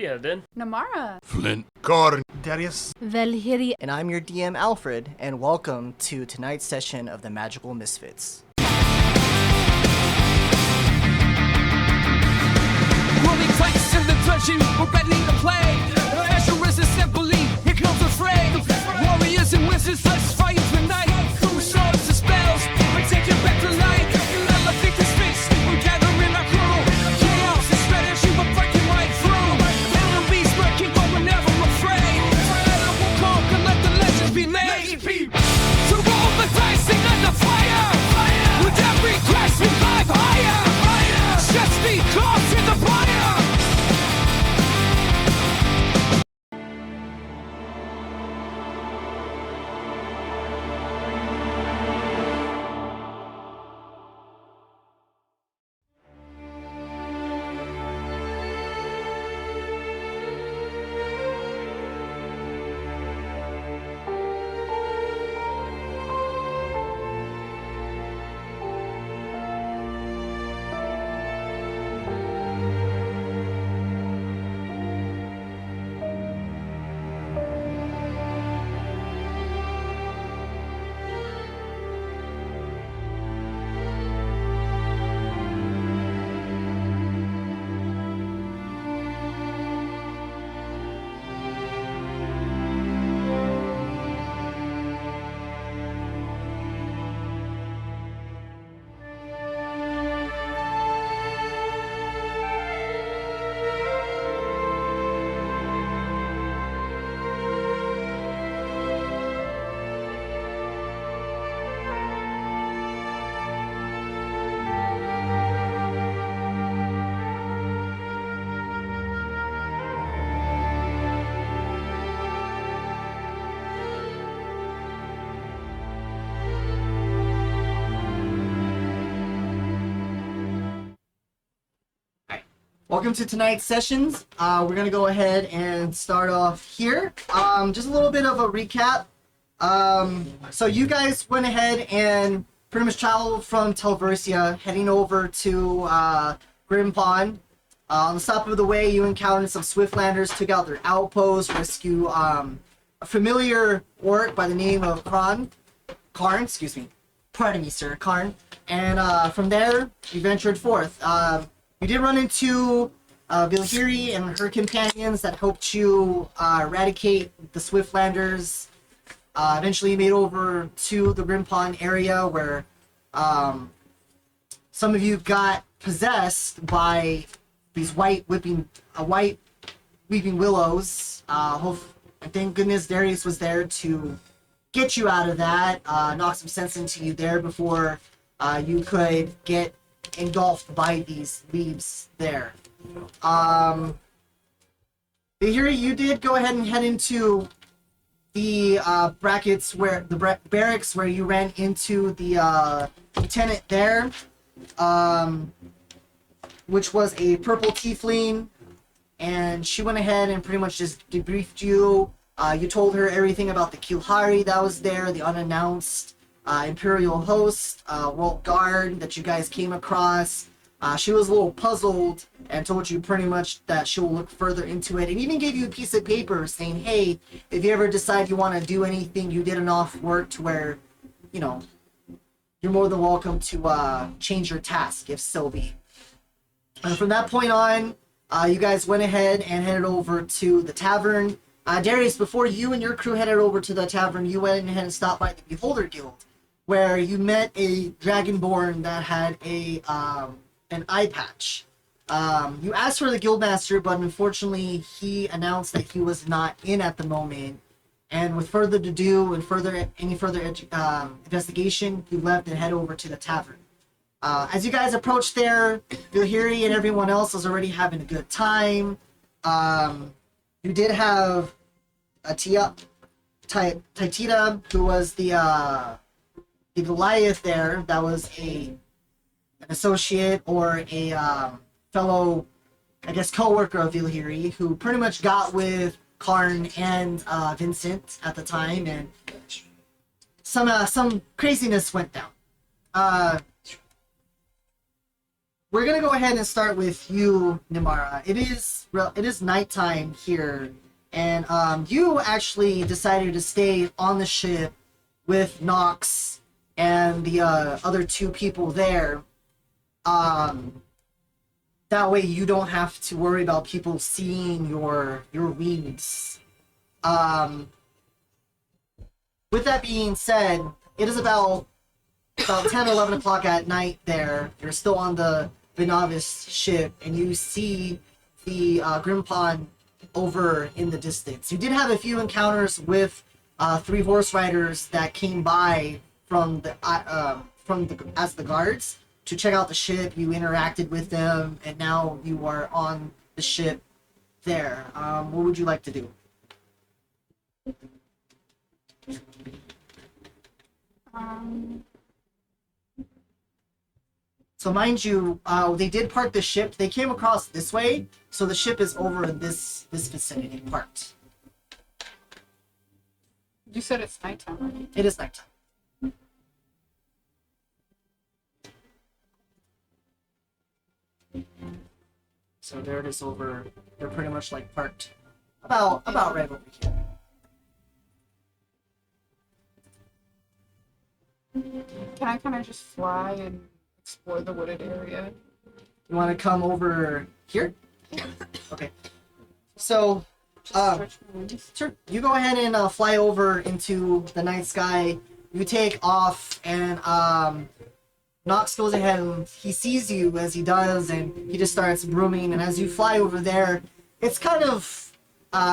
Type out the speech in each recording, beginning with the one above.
Yeah, then. Namara. Flint. Corn. Darius. Velhiri. And I'm your DM Alfred, and welcome to tonight's session of the Magical Misfits. Rolling dice in the dungeon, we're ready to play. Azure is assembly, here comes the fray. Warriors and wizards, let's fight tonight. Through swords and spells, we take it back to life. Never think this fits, we're gathering our crew. Chaos and strategy, we're breaking right through. Enemies lurking, but we're never afraid. Forever we'll conquer, let the legends be made. To roll the dice and let the fire. With every crash we climb higher. Just be close to the fire. Welcome to tonight's sessions. We're going to go ahead and start off here. Just a little bit of a recap. So you guys went ahead and pretty much traveled from Telversia, heading over to Grimepond. On the stop of the way, you encountered some Swiftlanders, took out their outpost, rescue a familiar orc by the name of Karn, excuse me. Pardon me, sir, Karn. And from there, you ventured forth. You did run into Vilhiri and her companions that helped you eradicate the Swiftlanders. Eventually you made over to the Grimepond area where some of you got possessed by these white weeping willows. Thank goodness Darius was there to get you out of that, knock some sense into you there before you could get engulfed by these leaves there. Here you did go ahead and head into the barracks where you ran into the lieutenant there, which was a purple tiefling, and she went ahead and pretty much just debriefed you. You told her everything about the Kilhari that was there, the unannounced Imperial host, World Guard that you guys came across. She was a little puzzled and told you pretty much that she will look further into it, and even gave you a piece of paper saying, hey, if you ever decide you want to do anything, you did enough work to where, you know, you're more than welcome to change your task if so be. And from that point on, you guys went ahead and headed over to the tavern. Darius, before you and your crew headed over to the tavern, you went ahead and stopped by the Beholder Guild, where you met a Dragonborn that had an eye patch. You asked for the Guildmaster, but unfortunately he announced that he was not in at the moment. And with further ado and any further investigation, you left and head over to the tavern. As you guys approached there, Vilhiri and everyone else was already having a good time. You did have a Taitita, who was the Goliath there, that was an associate or a fellow, I guess, co-worker of Vilhiri, who pretty much got with Karn and Vincent at the time, and some craziness went down. we're gonna go ahead and start with you, Nimara. It is nighttime here, and you actually decided to stay on the ship with Nox and the other two people there. That way you don't have to worry about people seeing your wings. With that being said, it is about 10 or 11 o'clock at night there. You're still on the novice ship, and you see the Grimepond over in the distance. You did have a few encounters with 3 horse riders that came by from the as the guards to check out the ship. You interacted with them, and now you are on the ship there. What would you like to do? So mind you, they did park the ship. They came across this way, so the ship is over in this vicinity parked. You said it's nighttime, right? It is nighttime. So there it is over. They're pretty much like parked about right over here. Can I kind of just fly and explore the wooded area? You want to come over here? Okay. So, Stretch my wings. sure. You go ahead and fly over into the night sky. You take off, and Nox goes ahead and he sees you as he does, and he just starts brooming. And as you fly over there, it's kind of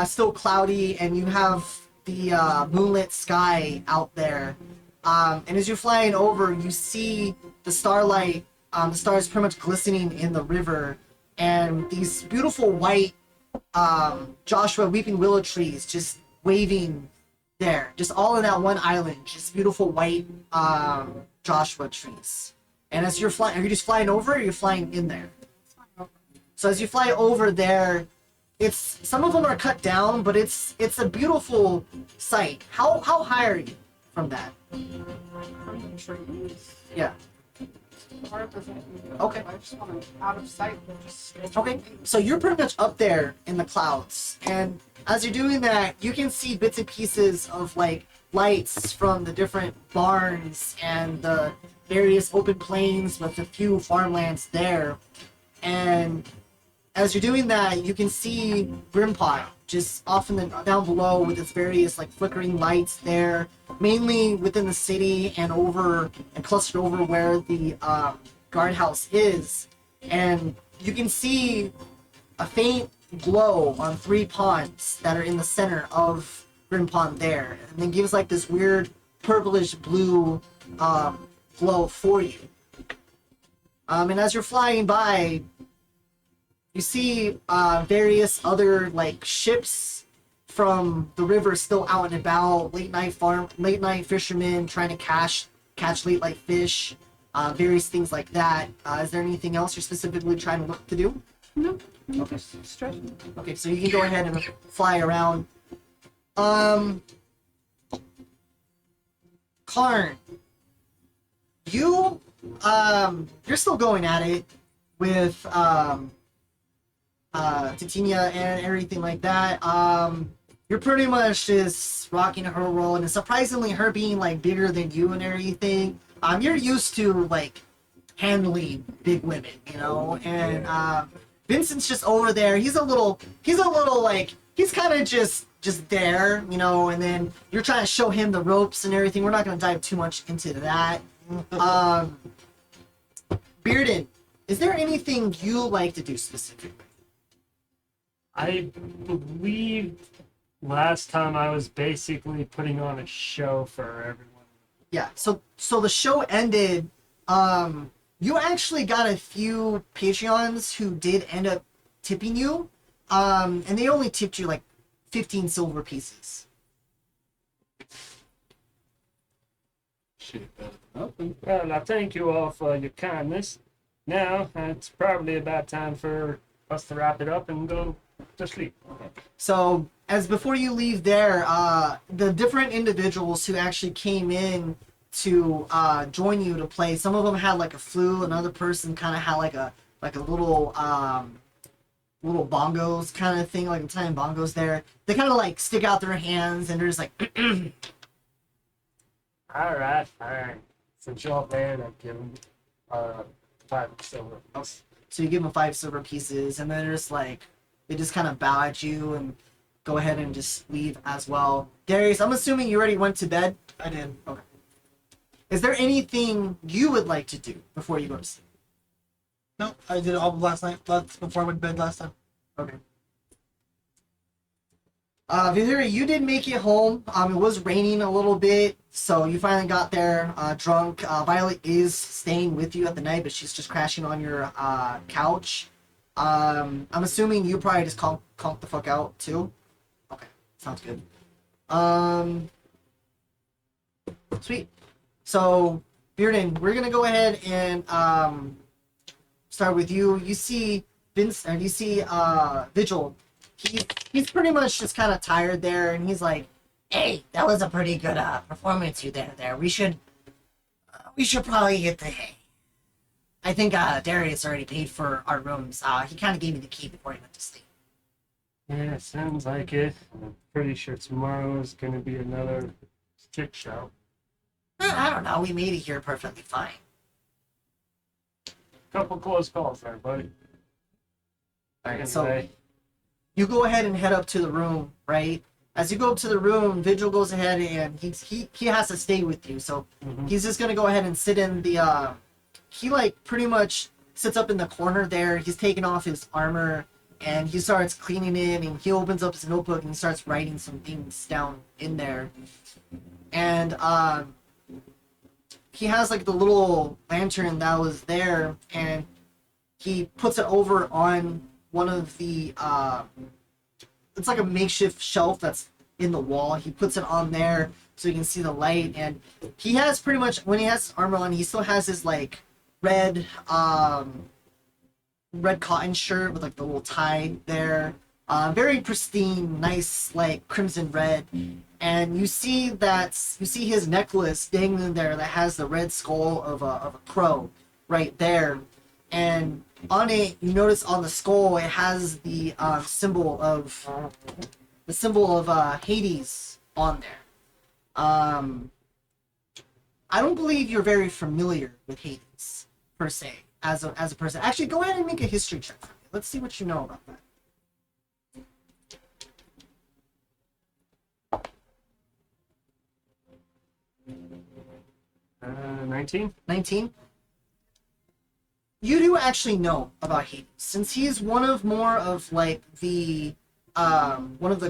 still cloudy, and you have the moonlit sky out there. And as you're flying over, you see the starlight, the stars pretty much glistening in the river, and these beautiful white Joshua weeping willow trees just waving there, just all in that one island, just beautiful white Joshua trees. And as you're flying, are you just flying over, or are you flying in there? So as you fly over there, it's some of them are cut down, but it's a beautiful sight. How high are you from that? From the trees. Yeah. Hard to say. Okay. I just want to out of sight and just stretch my Okay, wings. so you're pretty much up there in the clouds, and as you're doing that, you can see bits and pieces of like lights from the different barns and the various open plains with a few farmlands there. And as you're doing that, you can see Grimepond just off in the down below with its various like flickering lights there, mainly within the city and over and clustered over where the guardhouse is. And you can see a faint glow on 3 ponds that are in the center of Grimepond there, and it gives like this weird purplish blue glow for you. And as you're flying by, you see various other like ships from the river still out and about, late night fishermen trying to catch late night fish, various things like that. Is there anything else you're specifically trying to look to do? No, just stretching. Okay, so you can go ahead and fly around. Karn, you're still going at it with Titinia and everything like that. You're pretty much just rocking her role, and surprisingly, her being like bigger than you and everything. You're used to like handling big women, you know, and Vincent's just over there. He's a little like he's kind of just there, you know, and then you're trying to show him the ropes and everything. We're not going to dive too much into that. Bearden, is there anything you like to do specifically? I believe last time I was basically putting on a show for everyone. Yeah, so the show ended. You actually got a few Patreons who did end up tipping you, and they only tipped you like 15 silver pieces. Well, I thank you all for your kindness. Now, it's probably about time for us to wrap it up and go to sleep. So, as before you leave there, the different individuals who actually came in to join you to play, some of them had like a flu, another person kind of had like a like a little little bongos kind of thing, like Italian bongos there. They kind of like stick out their hands and they're just like, Alright. Since y'all there, I give him 5 silver. so you give them 5 silver pieces and then they're just like, they just kind of bow at you and go ahead and just leave as well. Darius, I'm assuming you already went to bed? I did. Okay. Is there anything you would like to do before you go to sleep? No, I did it all last night. Before I went to bed last time. Okay. Vizuri, you did make it home. It was raining a little bit, so you finally got there drunk. Violet is staying with you at the night, but she's just crashing on your couch. I'm assuming you probably just conk the fuck out too. Okay, sounds good. Sweet. So, Bearden, we're gonna go ahead and start with you. You see Vigil. He's pretty much just kind of tired there, and he's like, "Hey, that was a pretty good performance you did there. We should probably get the. I think Darius already paid for our rooms. He kind of gave me the key before he went to sleep." Yeah, sounds like it. I'm pretty sure tomorrow is gonna be another shit show. I don't know. We made it here perfectly fine. Couple close calls there, buddy. Alright, so Anyway, you go ahead and head up to the room, right? As you go up to the room, Vigil goes ahead and he has to stay with you, so he's just gonna go ahead and sit in the he like pretty much sits up in the corner there. He's taking off his armor and he starts cleaning it and he opens up his notebook and starts writing some things down in there. And he has like the little lantern that was there and he puts it over on one of the it's like a makeshift shelf that's in the wall. He puts it on there so you can see the light, and he has pretty much, when he has his armor on, he still has his like red cotton shirt with like the little tie there. Very pristine, nice, like crimson red. And you see his necklace dangling there that has the red skull of a crow right there. And on it, you notice on the skull it has the symbol of Hades on there. I don't believe you're very familiar with Hades per se as a person. Actually, go ahead and make a history check for me. Let's see what you know about that. 19? 19. You do actually know about Hades, since he's one of the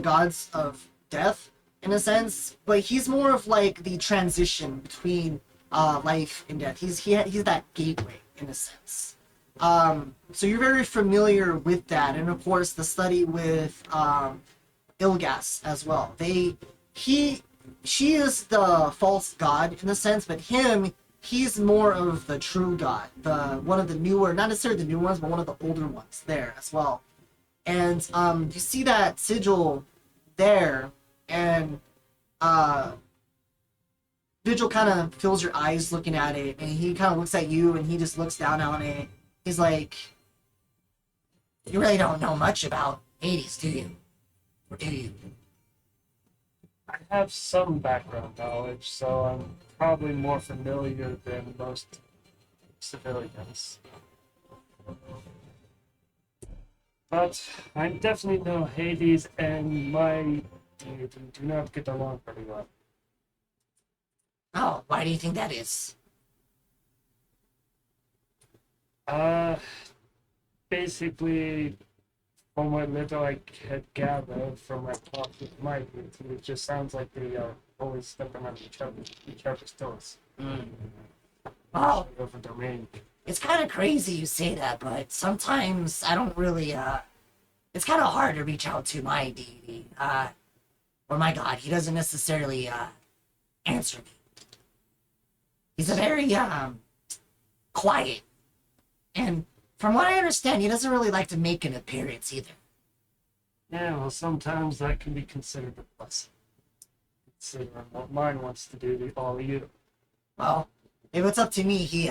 gods of death in a sense, but he's more of like the transition between life and death. He's that gateway in a sense. So you're very familiar with that, and of course the study with Ilgas as well. She is the false god in a sense, but he's more of the true god, one of the newer, not necessarily the new ones, but one of the older ones there as well. And you see that sigil there, and Vigil kind of fills your eyes looking at it, and he kind of looks at you, and he just looks down on it. He's like, "You really don't know much about Hades, do you? Or do you?" I have some background knowledge, so I'm probably more familiar than most civilians. But I definitely know Hades and my deity do not get along very well. Oh, why do you think that is? Basically, from what little I had gathered from my talk with my deity, it just sounds like they are always stepping on each other's toes. Well, Over domain. it's kind of crazy you say that, but sometimes I don't really, it's kind of hard to reach out to my deity, or my god. He doesn't necessarily, answer me. He's a very, quiet. And from what I understand, he doesn't really like to make an appearance either. Yeah, well, sometimes that can be considered a blessing. Considering what mine wants to do to all of you. Well, if it's up to me, he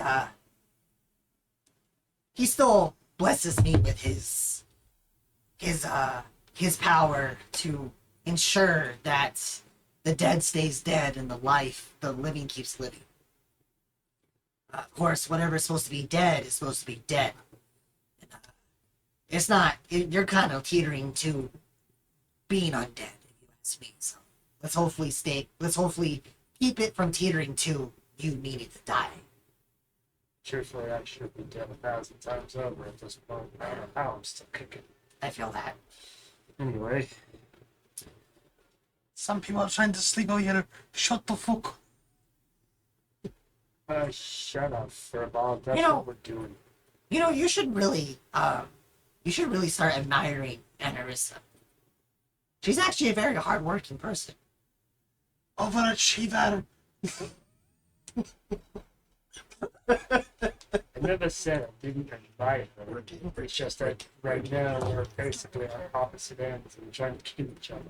still blesses me with his power to ensure that the dead stays dead and the living keeps living. Of course, whatever's supposed to be dead is supposed to be dead. It's not. You're kind of teetering to being undead, if you ask me. So let's hopefully keep it from teetering to you needing to die. Truthfully, I should be dead 1,000 times over at this point. I don't know how I'm still kicking. I feel that. Anyway, Some people are trying to sleep over here. Shut the fuck. shut up for a while. That's You know- what we're doing. You know, you should really start admiring Anarissa. She's actually a very hardworking person. Overachiever. I never said I didn't admire her. It's just that right now we're basically on opposite ends and trying to kill each other.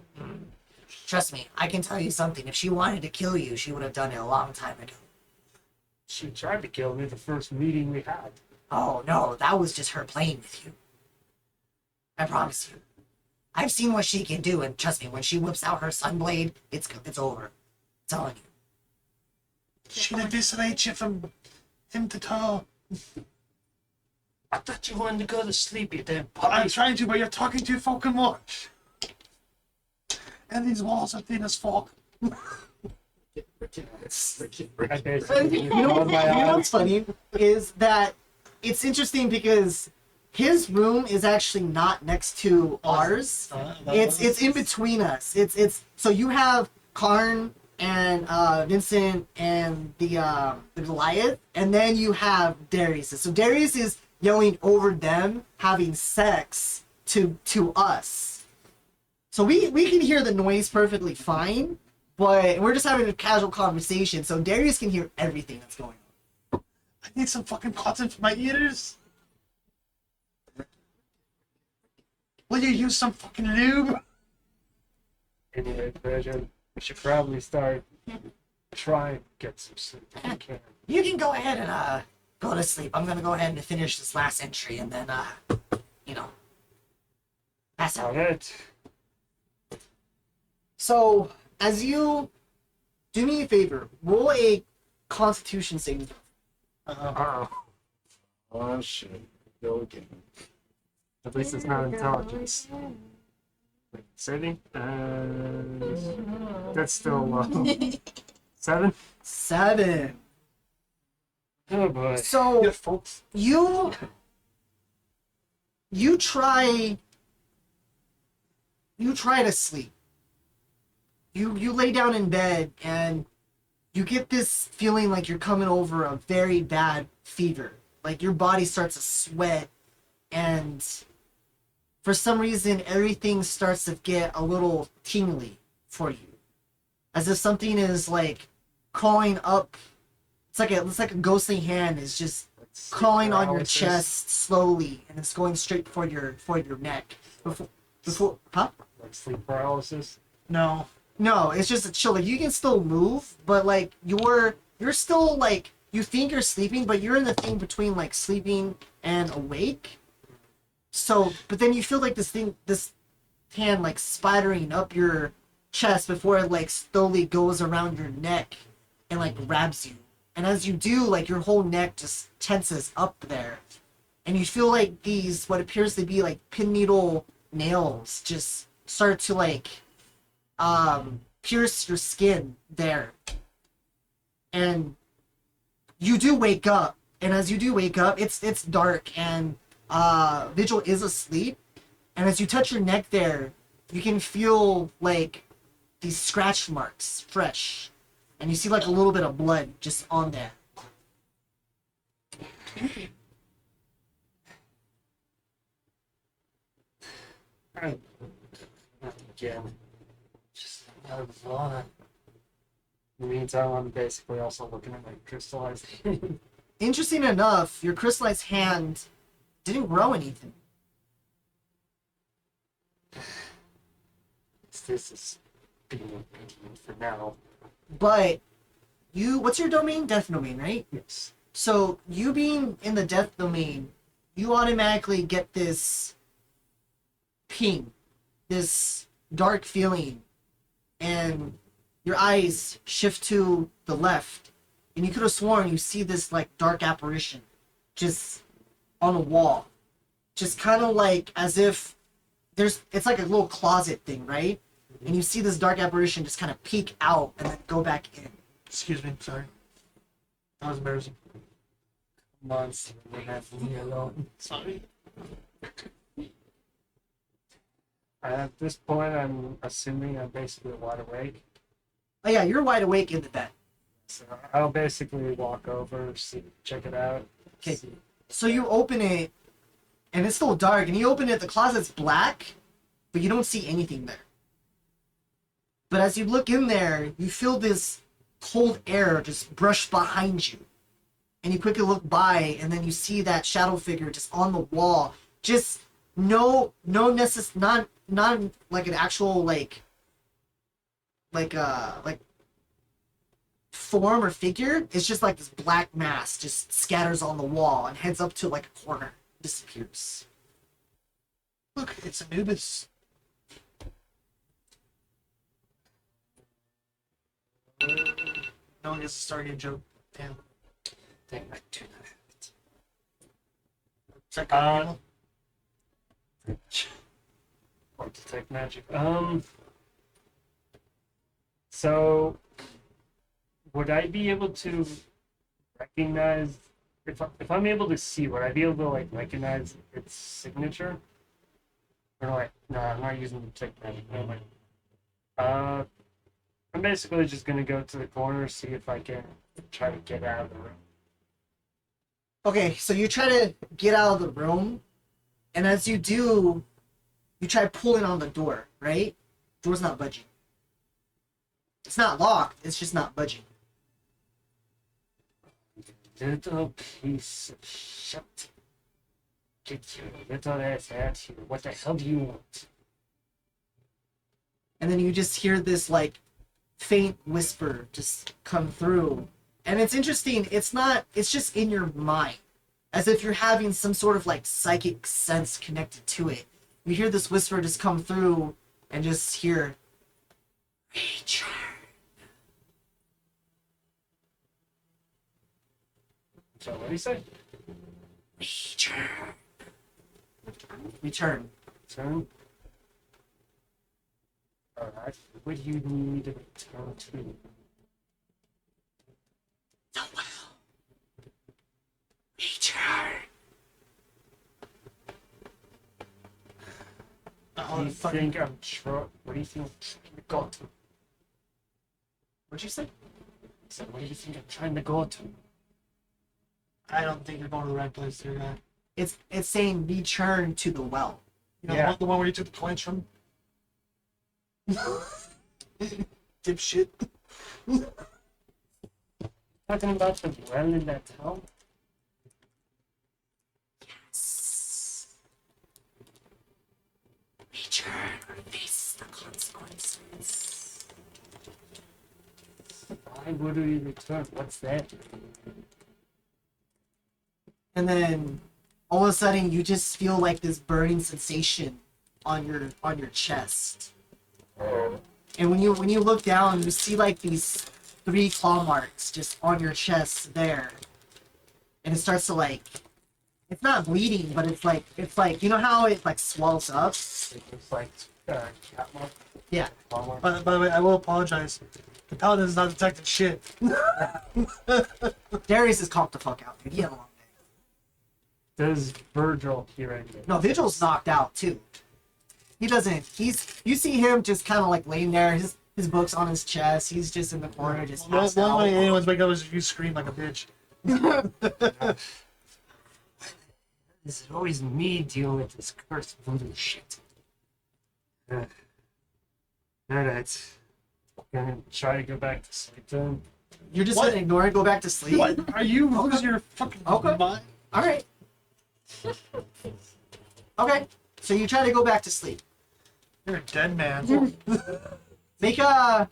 Trust me, I can tell you something. If she wanted to kill you, she would have done it a long time ago. She tried to kill me the first meeting we had. Oh no, that was just her playing with you. I promise you. I've seen what she can do, and trust me, when she whips out her sunblade, it's over. I'm telling you. She'll eviscerate you from him to toe. I thought you wanted to go to sleep, you damn I'm puppy. trying to, but you're talking too fucking much. And these walls are thin as fuck. I basically You know what's funny is that it's interesting because his room is actually not next to ours. It's in between us. It's so you have Karn and Vincent and the Goliath, and then you have Darius. So Darius is yelling over them having sex to us. So we can hear the noise perfectly fine, but we're just having a casual conversation. So Darius can hear everything that's going on. I need some fucking cotton for my ears. Will you use some fucking lube? Anyway, Virgin, we should probably start trying to get some sleep if we can. You can go ahead and go to sleep. I'm gonna go ahead and finish this last entry and then pass out. Alright. So as you do me a favor, roll a Constitution saving throw. Uh-oh. Oh shit. Go again. At least it's not intelligence. Wait, saving? That's still low. 7? 7. Oh boy. So Your folks. you try to sleep. You lay down in bed and you get this feeling like you're coming over a very bad fever. Like your body starts to sweat, and for some reason everything starts to get a little tingly for you. As if something is like crawling up. It's like a ghostly hand is just crawling on your chest slowly, and it's going straight for your neck. Before, huh? Like sleep paralysis. No, it's just a chill. Like you can still move, but like you're still like you think you're sleeping, but you're in the thing between like sleeping and awake. So, but then you feel like this hand like spidering up your chest before it like slowly goes around your neck and like grabs you. And as you do, like your whole neck just tenses up there, and you feel like these what appears to be like pin needle nails just start to like pierce your skin there. And you do wake up, and as you do wake up, it's dark, and Vigil is asleep. And as you touch your neck there, you can feel like these scratch marks fresh, and you see like a little bit of blood just on there. Again. Just move on. In the meantime, I'm basically also looking at my crystallized hand. Interesting enough, your crystallized hand didn't grow anything. This is being obedient for now. But what's your domain? Death domain, right? Yes. So you being in the death domain, you automatically get this ping, this dark feeling, and your eyes shift to the left, and you could have sworn you see this like dark apparition just on a wall, just kind of like as if it's like a little closet thing, right? And you see this dark apparition just kind of peek out and then go back in. Excuse me, sorry. That was embarrassing. Monster, leave me alone. Sorry. At this point, I'm assuming I'm basically wide awake. Oh yeah, you're wide awake in the bed. So I'll basically walk over, check it out. Okay. see- So you open it, and it's still dark, and you open it, the closet's black, but you don't see anything there. But as you look in there, you feel this cold air just brush behind you. And you quickly look by, and then you see that shadow figure just on the wall. Just not like an actual like form or figure. It's just like this black mass just scatters on the wall and heads up to like a corner, disappears. Look, it's Anubis. No one gets a Stargate joke. Damn. Dang, I do not have Check it. Or detect magic. So, would I be able to recognize if I'm able to see? Would I be able to like recognize its signature? Or like, no, I'm not using detect magic. No, like, I'm basically just gonna go to the corner, see if I can try to get out of the room. Okay, so you try to get out of the room, and as you do, you try pulling on the door, right? Door's not budging. It's not locked, it's just not budging. Little piece of shit. Get your little ass out here. What the hell do you want? And then you just hear this like faint whisper just come through. And it's interesting, it's just in your mind. As if you're having some sort of like psychic sense connected to it. You hear this whisper just come through and just hear return. So what do you say? Return. Return. Turn. Alright. What do you need to return to? The well. Return. What do you think I'm trying? What do you think I'm trying to go to? What'd you say? I said, what do you think I'm trying to go to? I don't think you're going to the right place here, guy. It's saying return to the well. You know, Yeah. the one where you took the coins from? Dipshit. Talking about the well in that town? Return or face the consequences. Why would we return? What's that? And then all of a sudden you just feel like this burning sensation on your chest. And when you look down, you see like these 3 claw marks just on your chest there. And it starts to like, it's not bleeding, but it's like you know how it like swells up? It looks like cat mark. Yeah. Claw mark. By the way, I will apologize. The paladin has not detected shit. Darius is conked the fuck out, dude. He had a long day. Does Virgil hear anything? No, Vigil's knocked out too. He doesn't. You see him just kind of like laying there. His book's on his chest. He's just in the corner, just The passed only way out. anyone's wake up is if you scream like a bitch. Is it always me dealing with this cursed voodoo shit? Alright. Gonna try to go back to sleep then. You're just What? gonna ignore it, go back to sleep. What? Are you losing your fucking Okay. mind? All right. Okay. So you try to go back to sleep. You're a dead man. Make a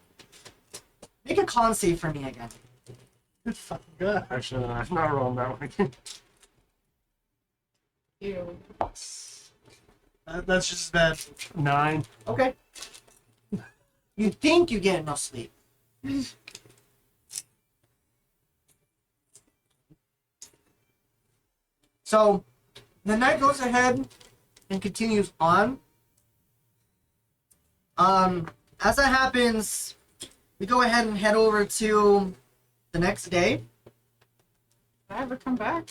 con save for me again. Good fucking god. Actually, I'm not rolling that one again. Ew. That's just bad. 9. Okay. You think you get enough sleep. So, the night goes ahead and continues on. As that happens, we go ahead and head over to the next day. Did I ever come back?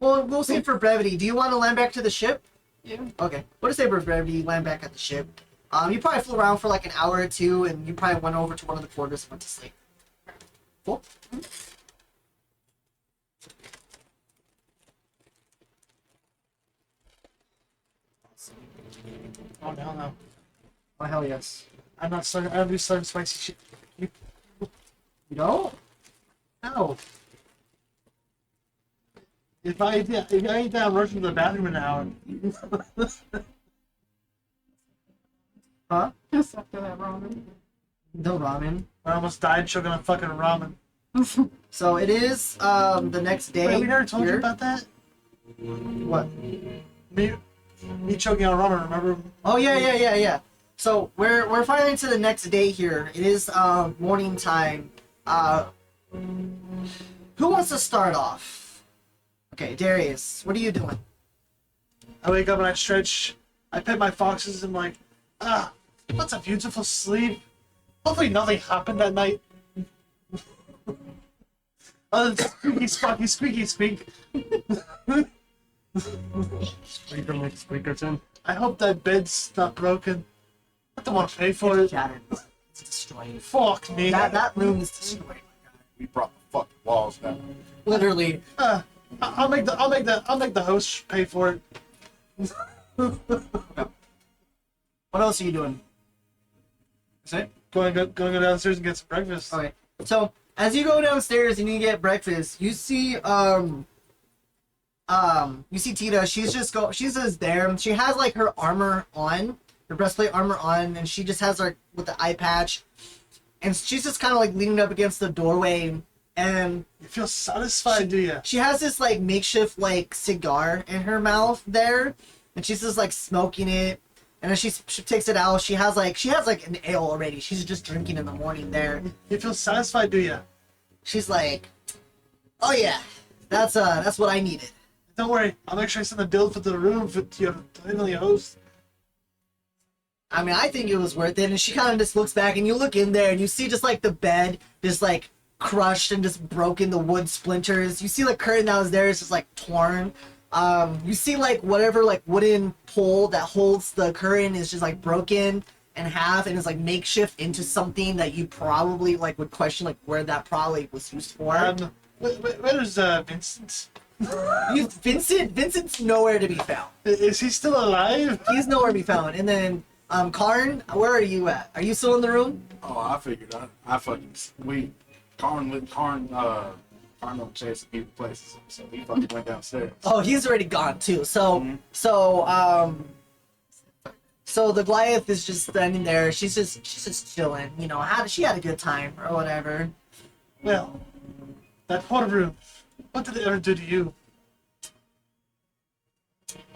Well, we'll say for brevity. Do you want to land back to the ship? Yeah. Okay. We'll just say for brevity, you land back at the ship. You probably flew around for like an hour or two, and you probably went over to one of the quarters and went to sleep. Cool. Oh hell no! Oh, hell yes. I'm not starting. I'm be starting spicy shit. You know? No. If I eat that, I'm rushing to the bathroom in an hour. Huh? Just after that ramen. No ramen. I almost died choking on fucking ramen. So it is the next day. Wait, we never told you here. about that? What? Me choking on ramen, remember? Oh yeah. So we're finally to the next day here. It is morning time. Who wants to start off? Okay, Darius, what are you doing? I wake up and I stretch. I pet my foxes and I'm like, that's a beautiful sleep. Hopefully nothing happened that night. Other than squeaky squeak. Squeaker like Squeakerton. I hope that bed's not broken. I don't want to pay for it. Shattered. It's destroyed. Fuck me. That room is destroyed. We brought the fucking walls down. Literally. I'll make the host pay for it. What else are you doing? Is it? Going downstairs and get some breakfast. Okay. So as you go downstairs and you get breakfast, you see Tita. She's just there. She has like her armor on, her breastplate armor on, and she just has her with the eye patch, and she's just kind of like leaning up against the doorway, and You feel satisfied, do you? she has this like makeshift like cigar in her mouth there, and she's just like smoking it. And then she takes it out. She has like an ale already. She's just drinking in the morning there. You feel satisfied, do you? She's like, "Oh yeah, that's what I needed." Don't worry, I'll make sure I send the bill for the room to your heavenly host. I mean, I think it was worth it. And she kind of just looks back, and you look in there, and you see just like the bed, just like crushed and just broken, the wood splinters. You see the curtain that was there is just like torn. You see like whatever like wooden pole that holds the curtain is just like broken in half and is like makeshift into something that you probably like would question like where that probably was used for. Where's Vincent? Vincent's nowhere to be found. Is he still alive? He's nowhere to be found. And then Karn, where are you at? Are you still in the room? Oh, I figured I fucking Karn don't chase people places, so he fucking went downstairs. Oh, he's already gone too. So the Goliath is just standing there. She's just chilling. You know, she had a good time or whatever. Well, that poor room. What did it ever do to you?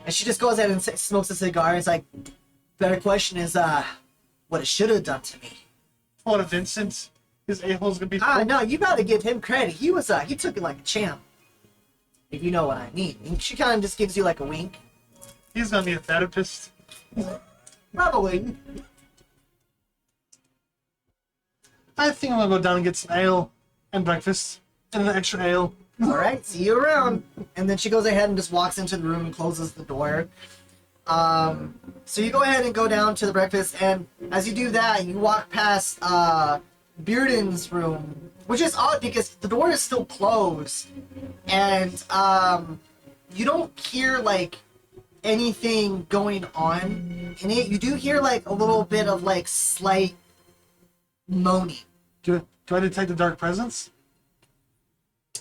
And she just goes ahead and smokes a cigar. It's like, better question is what it should have done to me. Poor Vincent. His a-hole's gonna be No, you gotta give him credit. He took it like a champ. If you know what I mean. And she kind of just gives you like a wink. He's gonna be a therapist. Probably. I think I'm gonna go down and get some ale and breakfast and an extra ale. All right, see you around. And then she goes ahead and just walks into the room and closes the door. So you go ahead and go down to the breakfast, and as you do that, you walk past Bearden's room, which is odd because the door is still closed, and you don't hear like anything going on in it. You do hear like a little bit of like slight moaning. Do I detect a dark presence?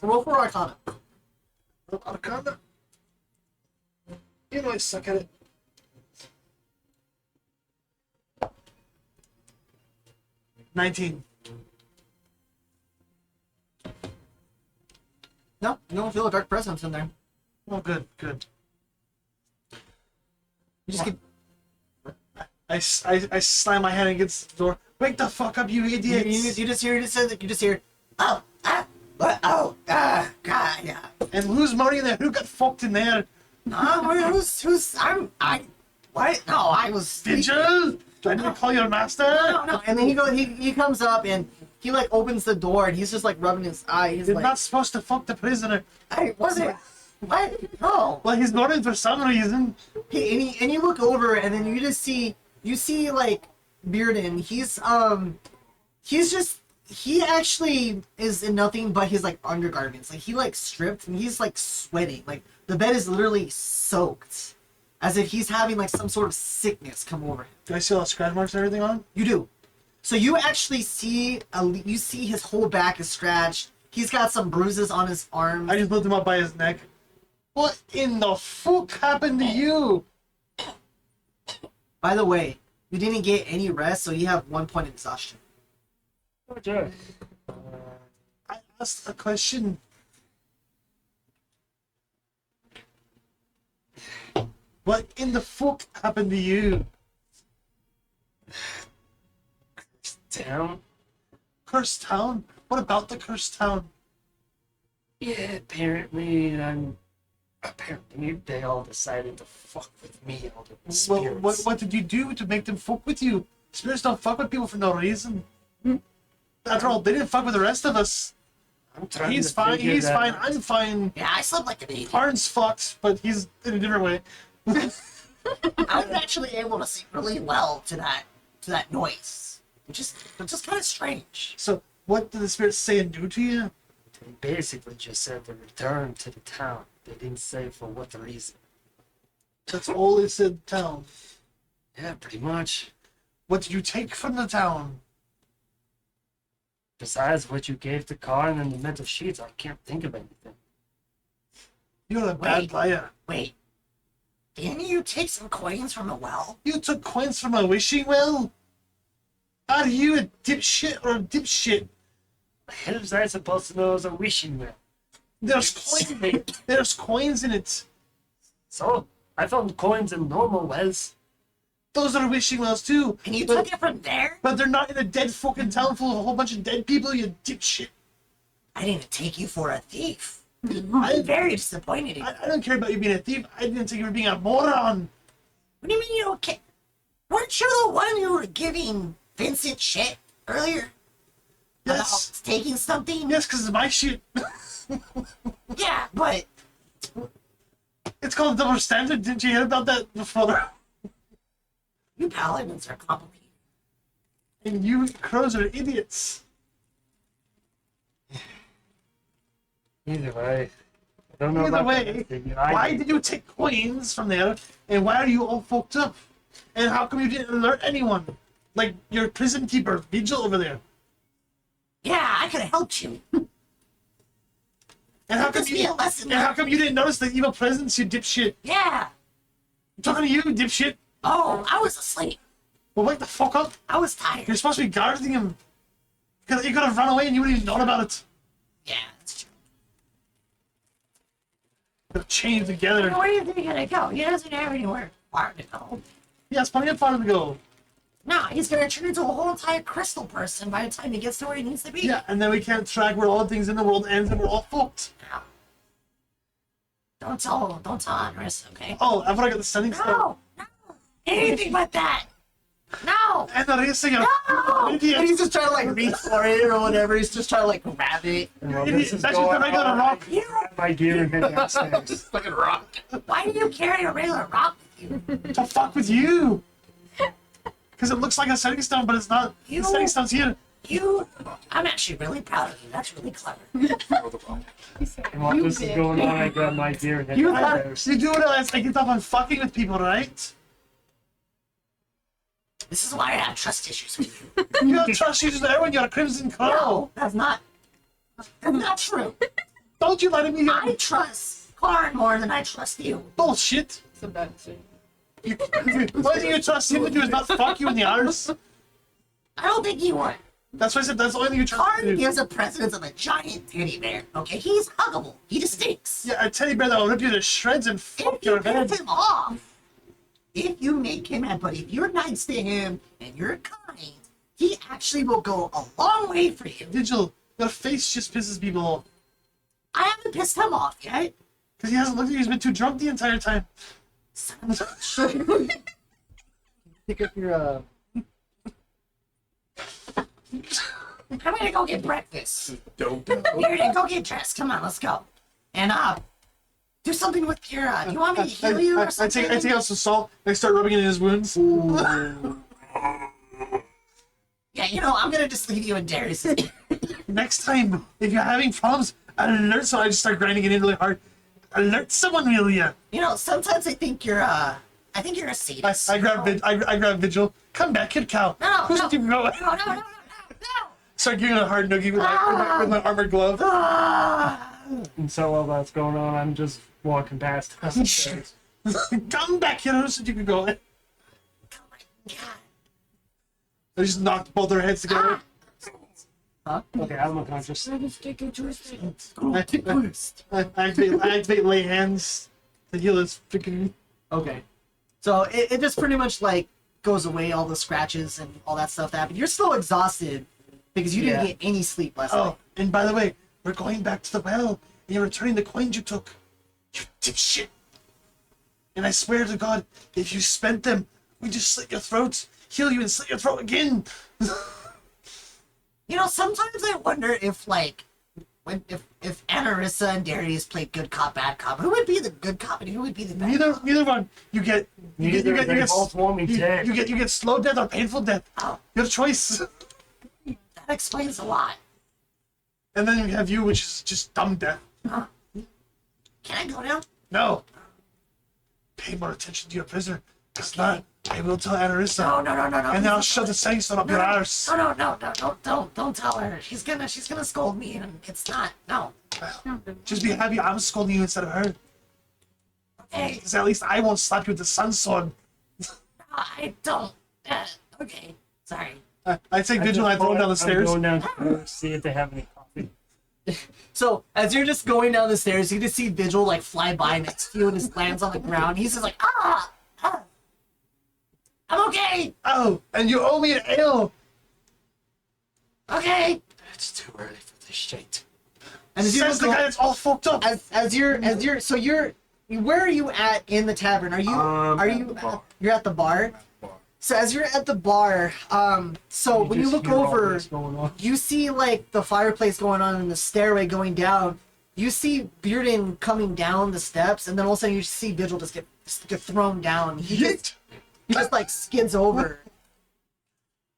Roll for Arcana. Arcana? You know I suck at it. $19. No, you don't feel a dark presence in there. Oh, good. You just get, I slam my hand against the door. Wake the fuck up, you you idiots! just hear, oh, God, yeah. And who's moaning there? Who got fucked in there? What? No, I was. Did you? Do I need to call your master? No. And then he comes up and he like opens the door and he's just like rubbing his eye. He's You're like, not supposed to fuck the prisoner. I wasn't. What? No. Well, he's moaning for some reason. And you look over and then you see like Bearden. He actually is in nothing but his like undergarments. Like he like stripped and he's like sweating. Like the bed is literally soaked, as if he's having like some sort of sickness come over him. Do I see all the scratch marks and everything on? You do. So you actually see his whole back is scratched. He's got some bruises on his arms. I just lift him up by his neck. What in the fuck happened to you? By the way, you didn't get any rest, so you have 1 point of exhaustion. Oh, Joe. I asked a question. What in the fuck happened to you? Down. Cursed town? What about the cursed town? Yeah, apparently they all decided to fuck with me, all the Well, spirits. what did you do to make them fuck with you? Spirits don't fuck with people for no reason. After all, they didn't fuck with the rest of us. I'm trying He's to fine, figure he's that fine, out. I'm fine. Yeah, I slept like a baby. Karn's fucked, but he's in a different way. I was actually able to see really well to that noise, which is kind of strange. So, what did the spirits say and do to you? They basically just said to return to the town. They didn't say for what reason. That's all they said, town. Yeah, pretty much. What did you take from the town? Besides what you gave to Karn and the mental sheets, I can't think of anything. You're a bad Wait. liar. Wait, didn't you take some coins from a well? You took coins from a wishing well? Are you a dipshit or a dipshit? The hell was I supposed to know it was a wishing well? There's coins. There's coins in it. So, I found coins in normal wells. Those are wishing wells too. And you but, took it from there? but they're not in a dead fucking town full of a whole bunch of dead people, you dipshit. I didn't take you for a thief. I'm very disappointed in you. I don't care about you being a thief. I didn't think you were being a moron. What do you mean you don't care? Weren't you the one who were giving Vincent shit earlier? Yes. About taking something? Yes, because it's my shit. Yeah, but It's called double standard. Didn't you hear about that before? you paladins are complicated. And you crows are idiots. Either way, I don't know Either about way, that thing. why did you take coins from there? And why are you all fucked up? And how come you didn't alert anyone? Like your prison keeper, Vigil over there. Yeah, I could have helped you. And how come Just be a lesson. and how come you didn't notice the evil presence, you dipshit? Yeah. I'm talking to you, dipshit. Oh, I was asleep. Well, wake the fuck up. I was tired. You're supposed to be guarding him. You could have run away and you wouldn't even known about it. Yeah, that's true. Could have chained together. Where do you think he's gonna go? He doesn't have anywhere far to go. Yeah, it's plenty of far to go. No, he's gonna turn into a whole entire crystal person by the time he gets to where he needs to be. Yeah, and then we can't track where all the things in the world ends and we're all fucked. No. Don't tell Andres, okay? Oh, I forgot the setting stone. No! Anything but that! No! And the racing of No! idiots. And he's just trying to like reach for it or whatever. He's just trying to like grab it. And while Idiot, this is that's just going a regular on, rock. You, I grab my gear and head downstairs. Fucking rock. why do you carry a regular rock with you? To fuck with you. Because it looks like a setting stone, but it's not. You- The setting stone's here. I'm actually really proud of you. That's really clever. And while this is going on, I grab my gear and head downstairs. You do it as I get off on fucking with people, right? This is why I have trust issues with you. You don't trust issues with everyone. You're a Crimson Crow. No, that's not true. Don't you let me I trust Karn more than I trust you. bullshit. It's a bad thing. Why do you trust him to do is not fuck you in the arse? I don't think you would. That's why I said that's the only thing you trust him Karn to do. gives a precedence of a giant teddy bear. Okay, he's huggable. He just stinks. Yeah, a teddy bear that will rip you to shreds and fuck If you your head. piss him off, if you make him mad, but if you're nice to him and you're kind, he actually will go a long way for you. Vigil, your face just pisses people off. I haven't pissed him off yet. Because he hasn't looked at you, he's been too drunk the entire time. Son of a bitch. Pick up your I'm gonna go get breakfast. Dope. You're gonna go get dressed. Come on, let's go. And do something with your. Do you want me to heal you or I something? take out some salt and I start rubbing it in his wounds. Yeah, you know, I'm gonna just leave you in Darius'. Next time, if you're having problems, alert someone. I just start grinding it in really hard. Alert someone, will ya? You know, sometimes I think you're a sadist. I grab Vigil. Come back, kid cow. No, Who's no, you go? no. Start giving it a hard noogie with my armored glove. And so while that's going on, I'm just walking past. Come back here, who said you could go? God. I just knocked both their heads together. Okay, I'm unconscious. I activate lay hands to heal his freaking. Okay. So it just pretty much like goes away, all the scratches and all that stuff that happened. You're still exhausted because you didn't get any sleep last night. Oh, and by the way, we're going back to the well, and you're returning the coins you took. You dipshit. And I swear to God, if you spent them, we just slit your throat, heal you, and slit your throat again. You know, sometimes I wonder if like if Anarissa and Darius played good cop, bad cop, who would be the good cop and who would be the bad cop? Neither one. You get both want me dead. you get slow death or painful death. Oh, Your choice. that explains a lot. And then you have you, which is just dumb death. Can I go now? No. Pay more attention to your prisoner. If not, I will tell Anarissa. No. And then I'll shove the sandstone up your arse. No, don't tell her. She's gonna scold me, and it's not. No. Just be happy I'm scolding you instead of her. Okay. Because at least I won't slap you with the sun sword. I don't. Okay. Sorry. I take Vigil and I throw him down the I'm stairs. going down to see if they have any coffee. So as you're just going down the stairs, you just see Vigil like fly by next to you and just lands on the ground. He's just like, I'm okay. Oh, and you owe me an ale. Okay. It's too early for this shit. And as Says the guy that's all fucked up. where are you at in the tavern? Are you At the bar. you're at the bar? So as you're at the bar, so when you just look hear all over, this going on. you see like the fireplace going on and the stairway going down. You see Bearden coming down the steps, and then all of a sudden you see Vigil just get thrown down. He just like skids over,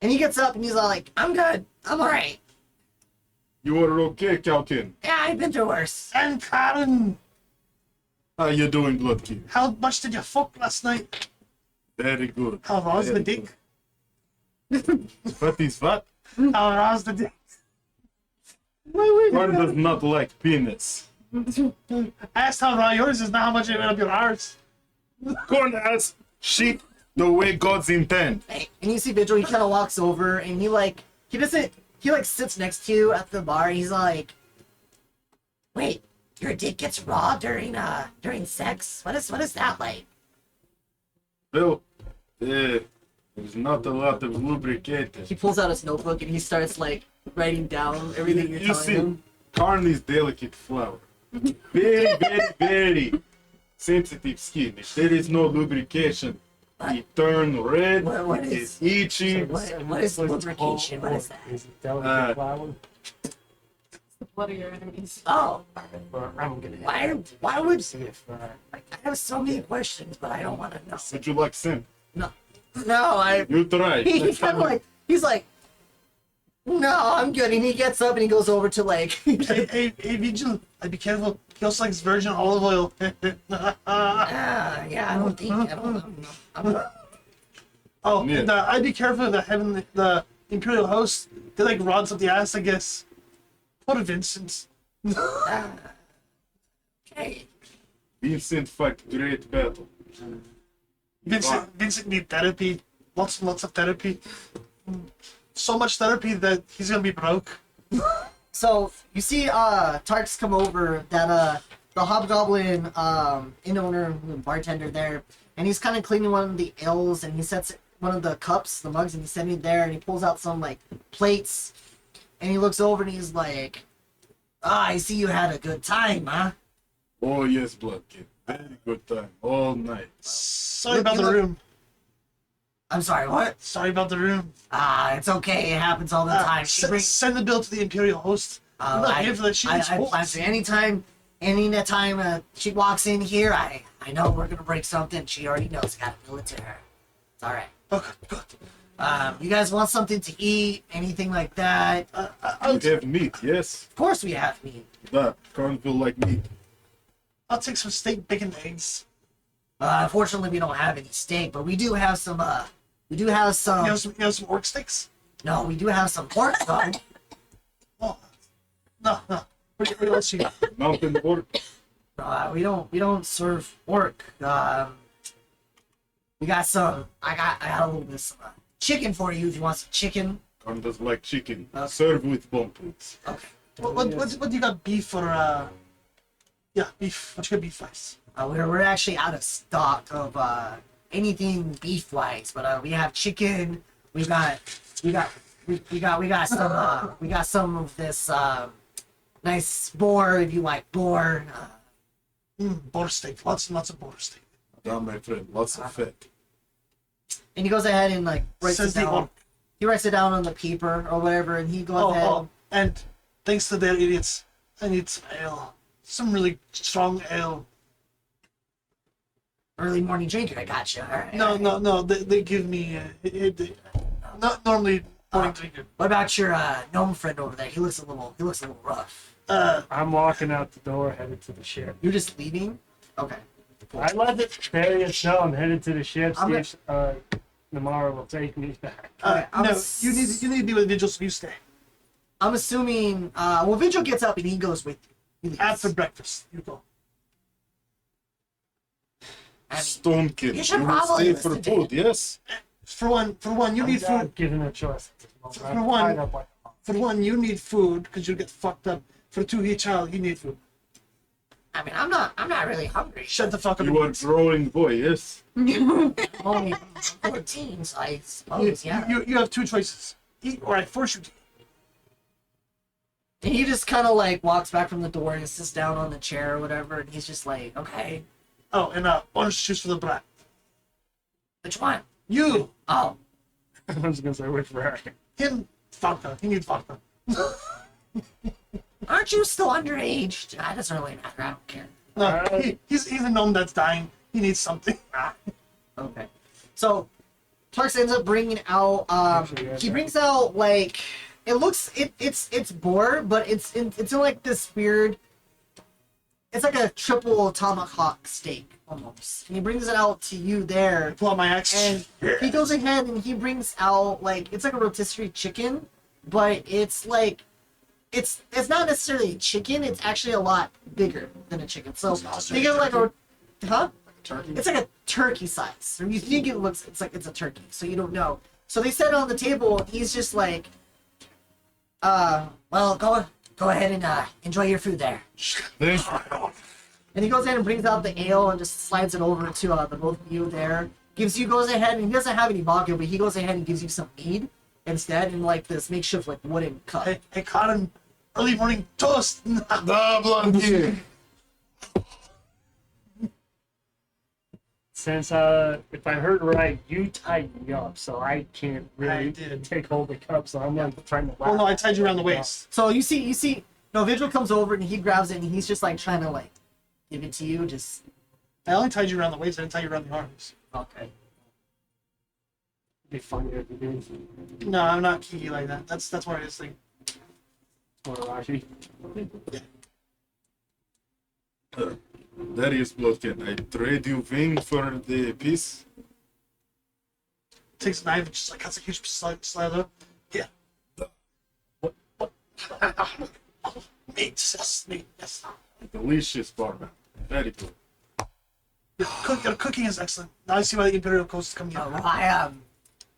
and he gets up and he's all like, "I'm good. I'm all right. You are okay, Calkin. Yeah, I've been through worse." And Karen, How you doing, Bloodkey? how much did you fuck last night? Very good. How raw's the Very dick? good. What is what? How raw's the dick? One does not like penis. I asked how raw yours is, not how much it went up your arse. Corn has shit the way God's intend. And you see Vigil. He kind of walks over and he sits next to you at the bar. And he's like, "Wait, your dick gets raw during sex? What is that like?" Well, there's not a lot of lubricated. He pulls out his notebook and he starts like writing down everything you're You telling see, him. corn is delicate flower. Very, very, very sensitive skin. If there is no lubrication, it turn red, What it is- is itchy. What is lubrication? What is that? Is it delicate flower? The blood of your enemies. Oh, I'm gonna why would see if I have so many questions, but I don't want to know. Would you like sin? No, I. You try. He Next kind time of like he's like, "No, I'm good," and he gets up and he goes over to like. Hey, Vigil, I'd be careful. He also likes virgin olive oil. Yeah, I don't know. Oh, Yeah. and I'd be careful of the Imperial host. They like rods up the ass, I guess. Poor Vincent. Okay. Vincent fight great battle. Vincent need therapy. Lots and lots of therapy. So much therapy that he's gonna be broke. So you see, Tarks come over. That the hobgoblin inn owner, bartender there, and he's kind of cleaning one of the ales, and he sets one of the cups, the mugs, and he's setting it there, and he pulls out some like plates, and he looks over and he's like, "Ah, I see you had a good time, huh?" Oh yes, Bloodkin. Very good time. All night. Sorry about the room. I'm sorry, what? Sorry about the room. Ah, it's okay. It happens all the time. Send the bill to the Imperial host. I'm not here for that shit. I plan to any time she walks in here, I know we're gonna break something. She already knows. I gotta bill it to her. It's all right. Okay, good. You guys want something to eat? Anything like that? You have meat, yes? Of course we have meat. That Cornville like meat. I'll take some steak, bacon, and eggs. Unfortunately, we don't have any steak, but we do have some. We do have some. You have some orc steaks? No, we do have some pork though. Oh, no. What else you got? Mountain pork. We don't serve pork. We got some. I got a little bit of some chicken for you if you want some chicken. Corn does like chicken. Serve with bone, please. Okay. What do you got beef for, Yeah, beef. What you got beef wise? We're actually out of stock of anything beef wise, but we have chicken. We got some of this nice boar if you like boar. Boar steak. Lots and lots of boar steak. Down, my friend. Lots of fat. And he goes ahead and like writes it Says the down. orc. He writes it down on the paper or whatever, and he goes ahead. Oh, and thanks to their idiots, I need some ale. Some really strong ale. Early morning drinker, I gotcha. All right. No. They give me. Not normally morning drinker. What about your gnome friend over there? He looks a little rough. I'm walking out the door, headed to the ship. You're just leaving? Okay. I let it Thaddeus know I'm headed to the ship. I'm See if Mora will take me back. No, you need to be with Vigil, so you stay. I'm assuming. Well, Vigil gets up and he goes with you. He leaves. After breakfast, you go. I mean, Stone Kid. you should will probably stay listen for to food, yes? For one, you need I'm not food. given a choice. For I'm one- tied up like a For one, you need food because you'll get fucked up. For two, your child, you need food. I mean, I'm not really hungry. Shut the fuck up. You are growing boy, yes? I'm only 14, so I suppose, yeah. You have two choices. Eat or I force you to. And he just kind of like walks back from the door and sits down on the chair or whatever, and he's just like, okay, Oh, and orange juice for the brat. which one? You, Oh, I was gonna say which for her. him, vodka. He needs vodka. aren't you still underage? That doesn't really matter. I don't care. No, he's a gnome that's dying. He needs something. Okay. So, Tarks ends up bringing out. He brings out like it's boar, but it's in like this weird. It's like a triple tomahawk steak almost. And he brings it out to you there, Pull out my axe. and he goes ahead and he brings out like it's like a rotisserie chicken, but it's like it's not necessarily chicken. It's actually a lot bigger than a chicken. So think of like a Turkey. it's like a turkey size. So you think it looks it's like it's a turkey, so you don't know. So they set it on the table, and he's just like, well, go ahead and enjoy your food there. Thank you. And he goes ahead and brings out the ale and just slides it over to the both of you there. Goes ahead and he doesn't have any vodka, but he goes ahead and gives you some mead instead in like this makeshift like wooden cup. Hey, Cotton, early morning toast. Da, Blondie. Since if I heard right, you tied me up, so I can't I really did. take hold of the cup. So I'm like trying to. Well, no, I tied you around the waist. So you see, no, Vigil comes over and he grabs it and he's just like trying to like give it to you. Just I only tied you around the waist. I didn't tie you around the arms. okay. Be funnier if you did. No, I'm not kinky like that. That's why I just think. Or Rashi. That is Bloodkin. I trade you Ving for the piece. Takes a knife and just like cuts a huge slider. Yeah. Meat, yes, meat, yes. Delicious barman. Very good. Your cooking is excellent. Now I see why the Imperial Coast is coming in. Well,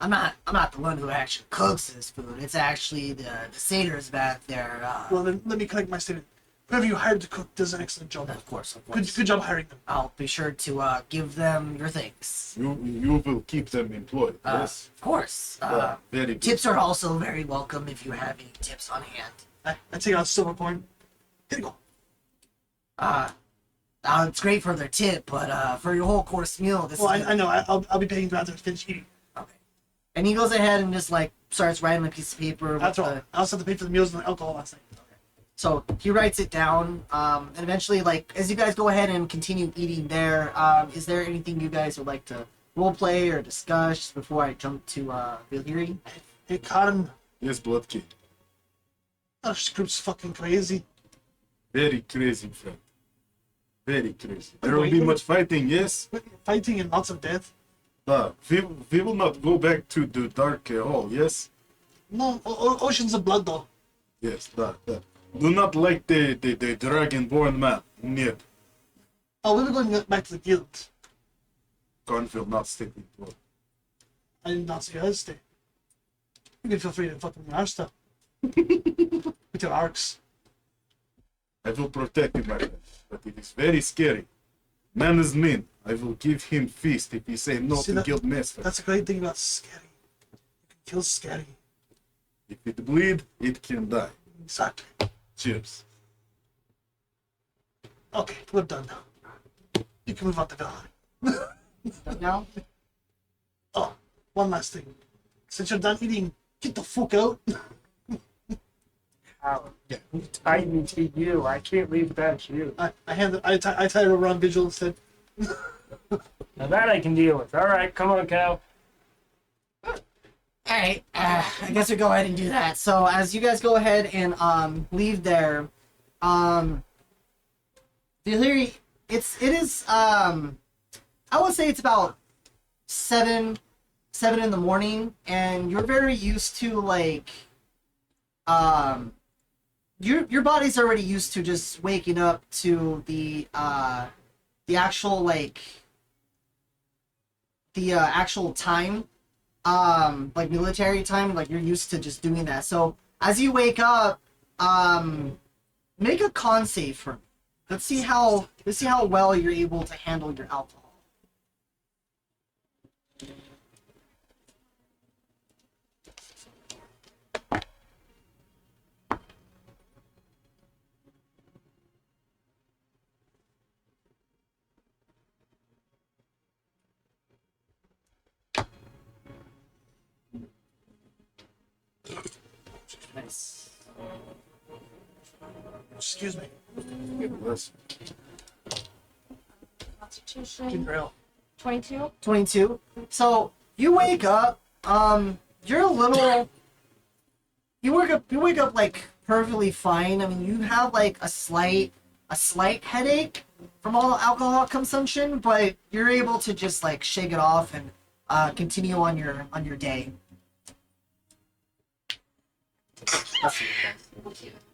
I'm not the one who actually cooks this food. It's actually the satyrs back there. Well, then let me collect my statement. whoever you hired to cook does an excellent job. Of course, of course. Good job hiring them. I'll be sure to give them your thanks. You will keep them employed. Yes. Of course. Very good. Tips are also very welcome if you have any tips on hand. I take out a silver coin. Here you go. It's great for their tip, but for your whole course meal, this Well, is I know. I'll be paying them after I finish eating. okay. And he goes ahead and just like starts writing on a piece of paper. With That's all. the, I also have to pay for the meals and the alcohol last night. So he writes it down, and eventually, like as you guys go ahead and continue eating there, is there anything you guys would like to role play or discuss before I jump to Vilhiri? Hey, Karen. Yes, Blood Kid. This group's fucking crazy. Very crazy, friend. Very crazy. There will be much fighting, yes? Fighting and lots of death. But we will not go back to the dark hall, yes? No, oceans of blood though. Yes, that. Do not like the dragonborn man, Ned. Oh, we were going back to the guild. Corn will not stick with blood. I did not say us stay. You can feel free to fucking our stuff. With your arcs. I will protect you, my friend, but it is very scary. Man is mean. I will give him feast if he say no See to that- guild master. That's a great thing about scary. You can kill scary. If it bleed, it can die. Exactly. Cheers. Okay, we're done now. You can move on to Valhalla. No. Oh, one last thing. Since you're done eating, get the fuck out. How? Who tied me to you? I can't leave without you. I tie her around Vigil instead. Now that I can deal with. All right, come on, Cal. Alright, I guess we go ahead and do that. So as you guys go ahead and leave there, Vilhiri, it is I would say it's about seven in the morning, and you're very used to like your body's already used to just waking up to the actual like the actual time, like military time, like you're used to just doing that. So as you wake up, make a con save for me. Let's see how well you're able to handle your alcohol. Nice. Excuse me. Yes. Constitution. Ginger ale. 22. 22. So you wake up, you're a little you wake up like perfectly fine. I mean, you have like a slight headache from all the alcohol consumption, but you're able to just like shake it off and continue on your day.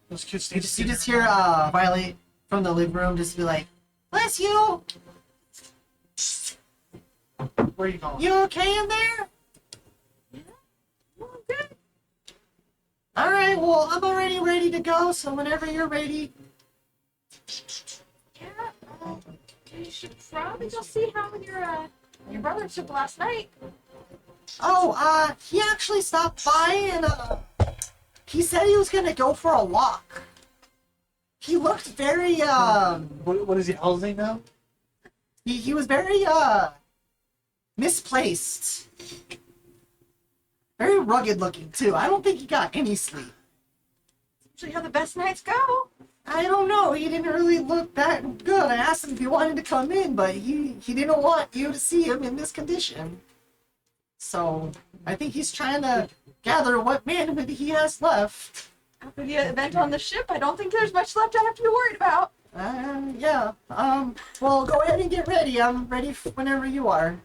Those cute You just hear Violet from the living room just be like, "Bless you. Where are you going? You okay in there?" All right, well, I'm already ready to go, so whenever you're ready. Yeah, you should probably go see how your brother took last night. Oh, he actually stopped by and, he said he was gonna go for a walk. He looked very, What is he housing now? he was very, misplaced. Very rugged looking, too. I don't think he got any sleep. Usually how the best nights go. I don't know. He didn't really look that good. I asked him if he wanted to come in, but he didn't want you to see him in this condition. So I think he's trying to gather what manhood he has left. After the event on the ship, I don't think there's much left I have to be worried about. Yeah. Well, go ahead and get ready. I'm ready whenever you are.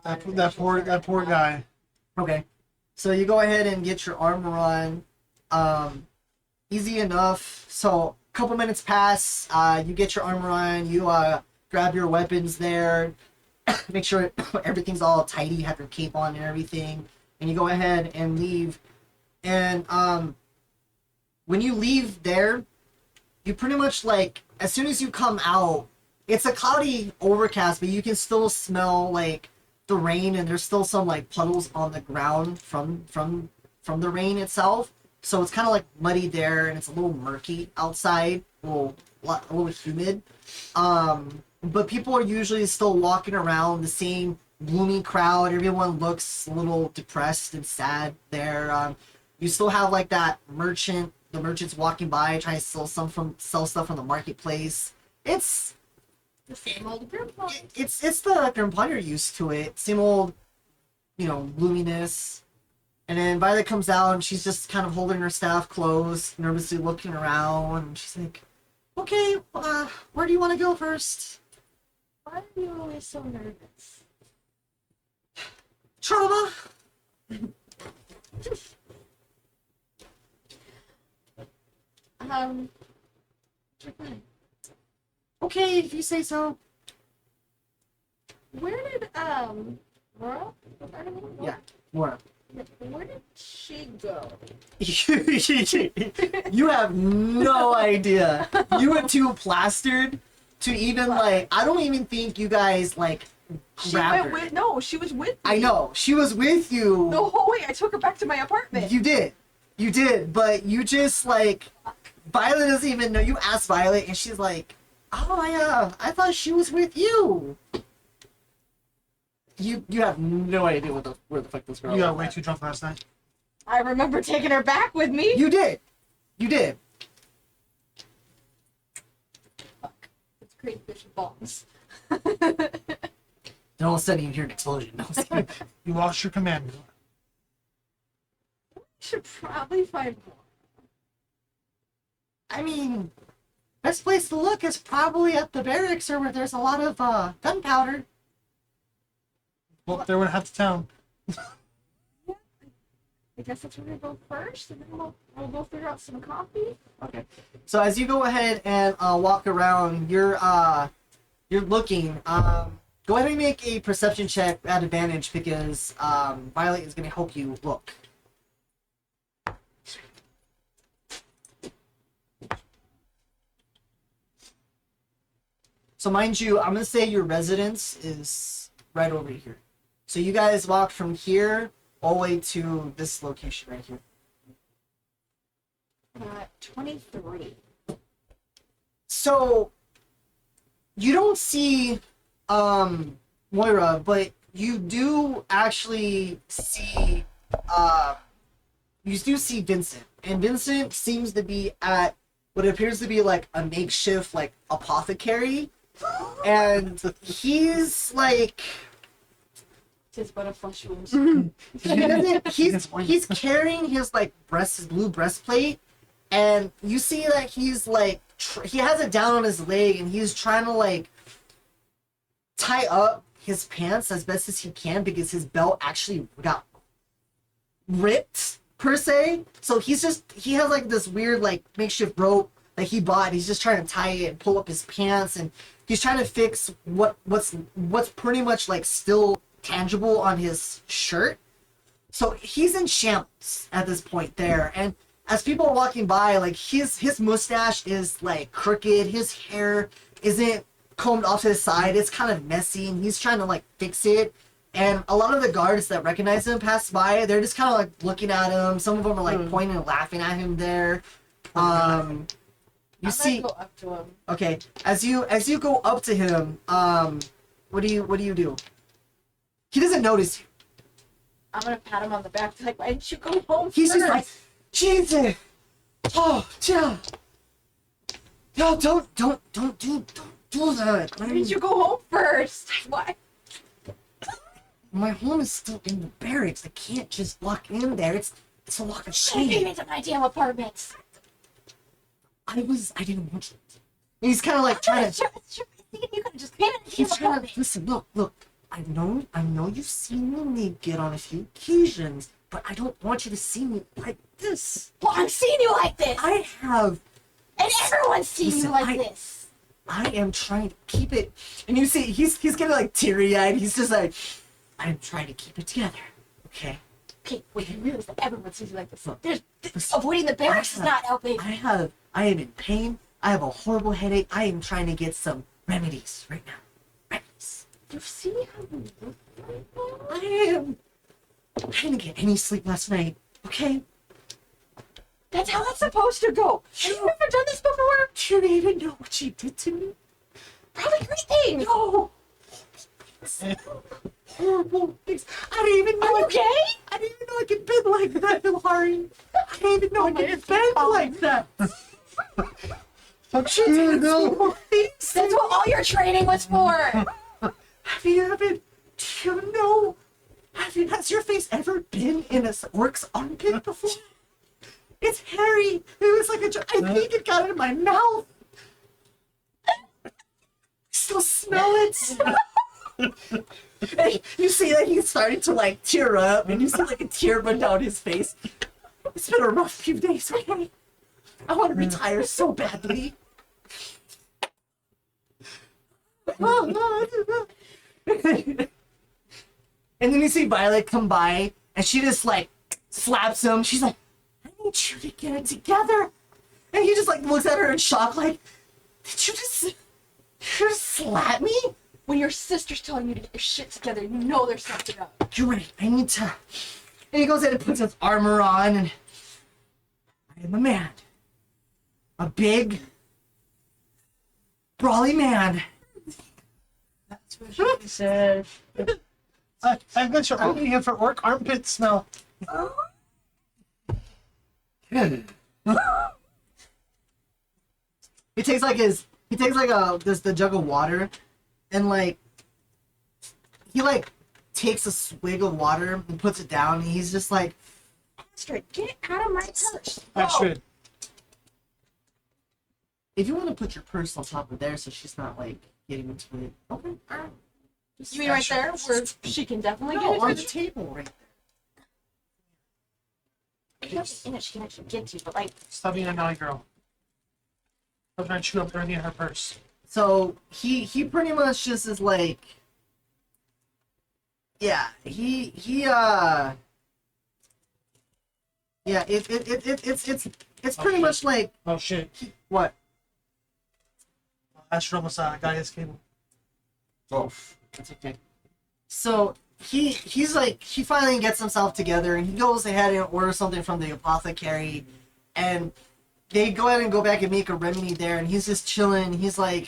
That poor guy. Okay. So you go ahead and get your armor on. Easy enough. So a couple minutes pass. You get your armor on. You grab your weapons there. Make sure everything's all tidy. You have your cape on and everything. And you go ahead and leave. And when you leave there, you pretty much like as soon as you come out, it's a cloudy overcast, but you can still smell like the rain, and there's still some like puddles on the ground from the rain itself. So it's kind of like muddy there, and it's a little murky outside, a little humid. But people are usually still walking around, the same gloomy crowd. Everyone looks a little depressed and sad there. You still have like that the merchants walking by trying to sell stuff from the marketplace. It's The same old Grimepond. it's the Grimepond you're used to it. Same old, gloominess. And then Violet comes out and she's just kind of holding her staff close, nervously looking around. And she's like, "Okay, where do you want to go first?" Why are you always so nervous? Trauma. You're fine. Okay, if you say so. Where did Mora? Was that her name? Mora? Yeah. Mora. Where did she go? You have no idea. You were too plastered to even like. I don't even think you guys like. She grabbed went her. with. No, she was with me. I know she was with you. The whole way. I took her back to my apartment. You did, but you just like. Violet doesn't even know. You asked Violet, and she's like, "Oh, I thought she was with you." You have no idea where the fuck this girl. You got was way at. too drunk last night. I remember taking her back with me. You did. Fuck. It's great fish bombs. Then all of a sudden you hear an explosion. No, I'm just kidding. You lost your command. Should probably find more. I mean, best place to look is probably at the barracks or where there's a lot of gunpowder. Well, they went half the town. I guess that's where we go first, and then we'll go figure out some coffee. Okay. So as you go ahead and walk around, you're looking. Go ahead and make a perception check at advantage because Violet is going to help you look. So mind you, I'm going to say your residence is right over here. So you guys walk from here all the way to this location right here. 23. So you don't see Moira, but you do actually see Vincent. And Vincent seems to be at what appears to be like a makeshift like apothecary. And he's like Tis but a flesh wound. he's carrying his like his blue breastplate, and you see that he's like he has it down on his leg, and he's trying to like tie up his pants as best as he can because his belt actually got ripped per se. So he has like this weird like makeshift rope that he bought. He's just trying to tie it and pull up his pants, and he's trying to fix what's pretty much like still tangible on his shirt. So he's in shambles at this point there, and as people are walking by, like his mustache is like crooked, his hair isn't combed off to the side, it's kind of messy, and he's trying to like fix it. And a lot of the guards that recognize him pass by, they're just kind of like looking at him. Some of them are like pointing and laughing at him there. You see, go up to him. okay, as you go up to him, what do you do? He doesn't notice you. I'm gonna pat him on the back. Like, why didn't you go home He's first? just like, Jesus, oh, yeah, no, don't do that. Why didn't you go home first? Why? My home is still in the barracks. I can't just walk in there. It's a walk of I shame. into my damn apartment. I didn't want it. And he's kind of like trying to. You could have just came in the He's damn trying apartment. to listen. Look. I know you've seen me naked on a few occasions, but I don't want you to see me like this. Well, I'm seeing you like this. I have. And everyone's seeing Listen, you like this. I am trying to keep it. And you see, he's getting like teary-eyed. He's just like, I'm trying to keep it together. Okay. Okay, wait, you realize that everyone sees you like this. Look, There's listen, avoiding the barracks is not helping. I am in pain. I have a horrible headache. I am trying to get some remedies right now. Remedies. You see how you look right now? I am. I didn't get any sleep last night. Okay. That's how it's supposed to go. Have you ever done this before? You don't even know what she did to me. Probably great things. No. Horrible things. I didn't even know. Are you gay? I didn't even know I could bend like that, Ilhari. I didn't even know I could bend like that. She did horrible things. That's what all your training was for. Have you ever? Do you know? Has your face ever been in a orc's armpit before? It's hairy. It was like I think it got in my mouth. I still smell it. And you see that he's starting to like tear up, and you see like a tear run down his face. It's been a rough few days, okay? I want to retire so badly. And then you see Violet come by, and she just like slaps him. She's like, "I need you to get it together." And he just like looks at her in shock, like, "Did you just slap me?" When your sister's telling you to get your shit together, you know there's something up. You're right. I need to. And he goes in and puts his armor on, and I am a man, a big, brawly man. That's what she said. I've got your opening here for orc armpit smell. He takes like the jug of water, and like he like takes a swig of water and puts it down, and he's just like, Astrid, get out of my purse. Astrid. if you want to put your purse on top of there so she's not like getting into it. Okay. Alright. You mean right there, where she can definitely No, on get the it? table right In it, she can actually get to, but like, Stop being a naughty girl. I'm trying to chew up everything in her purse. So he pretty much just is like, yeah, yeah, it's pretty much like Oh shit. what? Astrid almost got his cable. Oh, That's okay. So he's like, he finally gets himself together and he goes ahead and orders something from the apothecary, and they go ahead and go back and make a remedy there, and he's just chilling. He's like,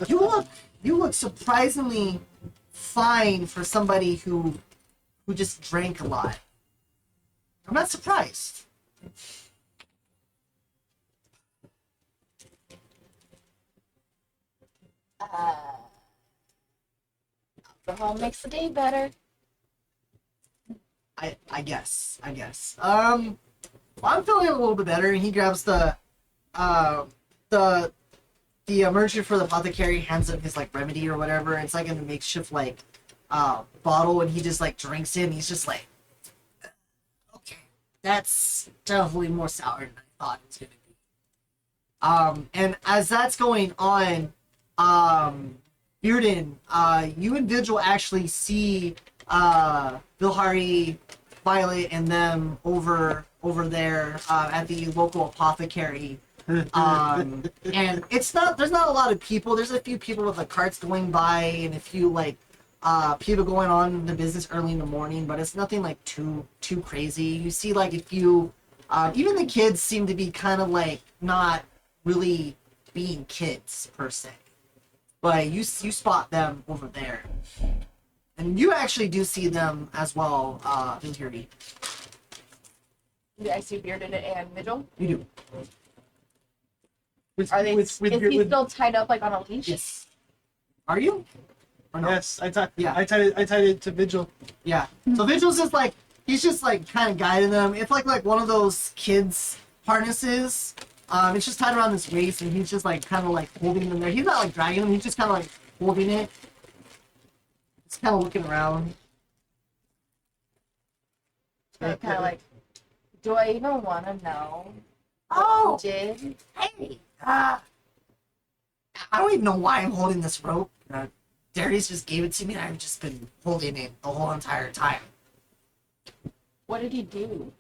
you look surprisingly fine for somebody who just drank a lot. I'm not surprised. alcohol makes the day better. I guess. Well, I'm feeling a little bit better, and he grabs the merchant for the apothecary, hands him his like remedy or whatever. And it's like in a makeshift like bottle, and he just like drinks it, and he's just like, okay, that's definitely more sour than I thought it was gonna be. And as that's going on, Bearden, you and Vigil actually see Vilhari, Violet, and them over there at the local apothecary. And there's not a lot of people. There's a few people with the carts going by and a few like people going on the business early in the morning, but it's nothing like too crazy. You see like a few even the kids seem to be kind of like not really being kids per se. But you spot them over there. And you actually do see them as well, Vilhari. I see Bearded and Vigil. You do. Are they? Is he still tied up like on a leash? Yes. Are you? Or no? Yes, I tied it to Vigil. Yeah. So Vigil's just like, he's just like kind of guiding them. It's like one of those kids harnesses. It's just tied around his waist, and he's just like kind of like holding them there. He's not like dragging them. He's just kind of like holding it. Just kind of looking around. Kind of like, do I even want to know? Oh, What you did? hey. I don't even know why I'm holding this rope. Darius just gave it to me, and I've just been holding it the whole entire time. What did he do?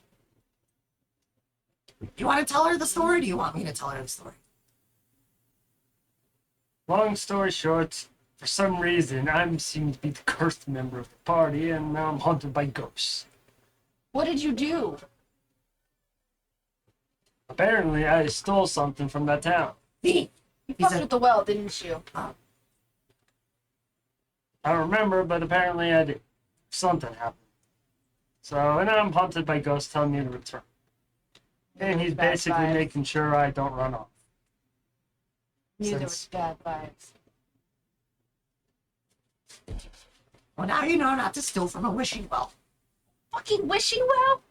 Do you want to tell her the story? Or do you want me to tell her the story? Long story short, for some reason, I seem to be the cursed member of the party, and now I'm haunted by ghosts. What did you do? Apparently, I stole something from that town. Me. You He's fucked a- with the well, didn't you? I don't remember, but apparently I did. Something happened. So, and now I'm haunted by ghosts telling me to return. And he's Bad basically vibes. making sure I don't run off. Knew there was Since- bad vibes. Well, now you know not to steal from a wishing well. Fucking wishing well?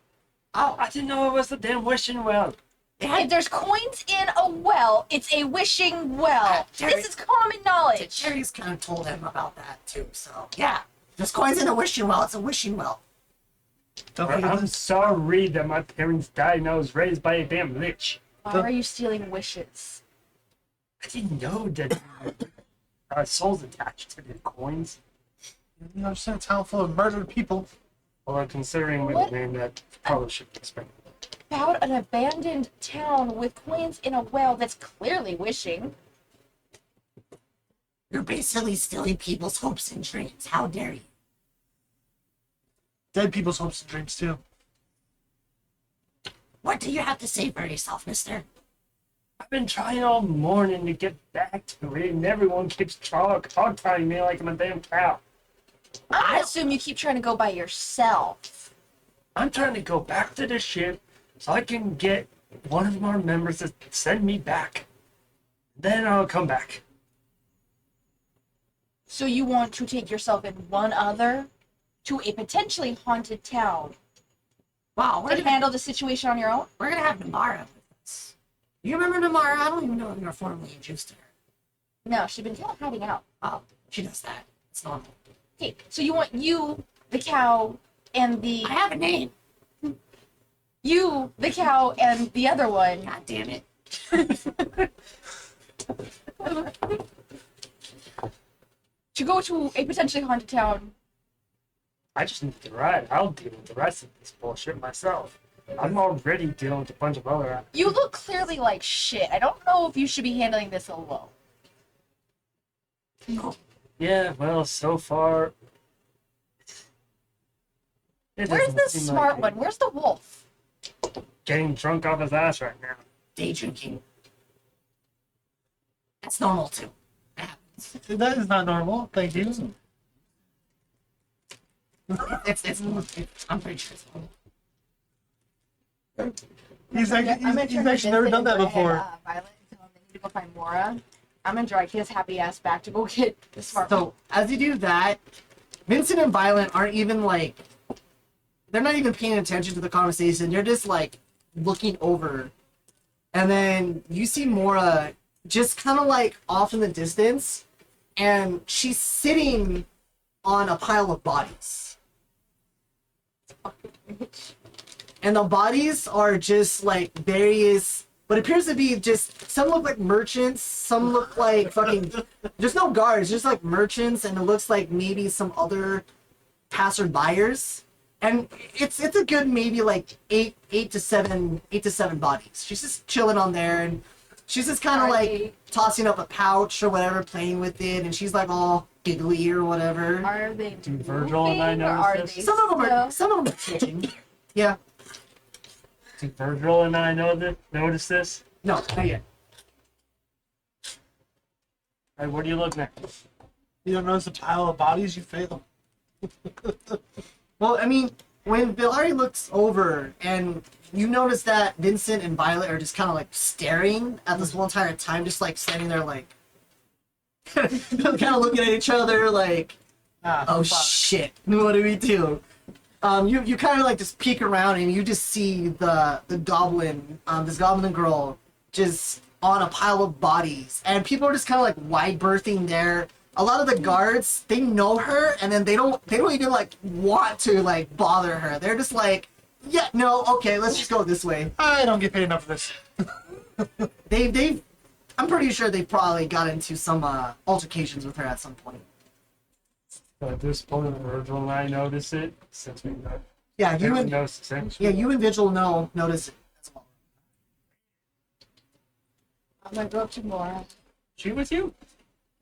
Oh, I didn't know it was the damn wishing well. If there's coins in a well, it's a wishing well. Jerry- This is common knowledge. Jerry's kind of told him about that too, so yeah. There's coins in a wishing well, it's a wishing well. Don't forget I'm this. sorry that my parents died and I was raised by a damn lich. Why are you stealing wishes? I didn't know that souls attached to the coins. You know, just in a town full of murdered people. Although considering we What? name that, probably should be expected. About an abandoned town with coins in a well that's clearly wishing. You're basically stealing people's hopes and dreams. How dare you? Dead people's hopes and dreams, too. What do you have to say for yourself, mister? I've been trying all morning to get back to it, and everyone keeps talking me like I'm a damn cow. I assume you keep trying to go by yourself. I'm trying to go back to the ship so I can get one of our members to send me back. Then I'll come back. So you want to take yourself and one other to a potentially haunted town Wow, to handle the situation on your own? we're gonna have Namara with us. You remember Namara? I don't even know if you're formally introduced to her. No, she's been kind of hiding out. Oh, she does that. It's normal. Okay, so you want you, the cow, and the I have a name. you, the cow, and the other one. God damn it. To go to a potentially haunted town. I just need to ride. I'll deal with the rest of this bullshit myself. I'm already dealing with a bunch of other. You look clearly like shit. I don't know if you should be handling this alone. No. Yeah, well, so far. it Where's doesn't the seem smart like one? Where's the wolf? Getting drunk off his ass right now. Day drinking. That's normal too. That happens. That is not normal. Thank you. It's I'm pretty sure it's normal. He's actually, he's actually never done that before. Violet, and tell him they need to go find Mora. I'm gonna drag his happy ass back to go get the smart one. So as you do that, Vincent and Violet aren't even like, they're not even paying attention to the conversation. They're just like looking over, and then you see Mora just kind of like off in the distance, and she's sitting on a pile of bodies. And the bodies are just like various, what appears to be just, some look like merchants, some look like fucking, there's no guards, just like merchants, and it looks like maybe some other passerbyers. And it's a good maybe like eight to seven bodies. She's just chilling on there, and she's just kind of Are like they- tossing up a pouch or whatever, playing with it, and she's like all giggly or whatever. Are they Do Virgil and I moving, or notice are this? they Some of them are still- twitching. Yeah. Do Virgil and I notice this? No, not yet. Hey, what are you looking at? You don't notice a pile of bodies, you fail. Well, I mean, when Villari looks over and you notice that Vincent and Violet are just kind of like staring at this whole entire time, just like standing there like kind of looking at each other like, oh fuck. shit, what do we do? You kind of like just peek around and you just see the goblin, this goblin girl just on a pile of bodies, and people are just kind of like wide berthing there. A lot of the guards, they know her, and then they don't even like want to like bother her. They're just like, yeah, no, okay, let's just go this way. I don't get paid enough for this. I'm pretty sure they probably got into some altercations with her at some point. At this point, Virgil and I notice it, since we know. Yeah, you and notice the same. Vigil notice it as well. I'm gonna go up to Mora. She with you?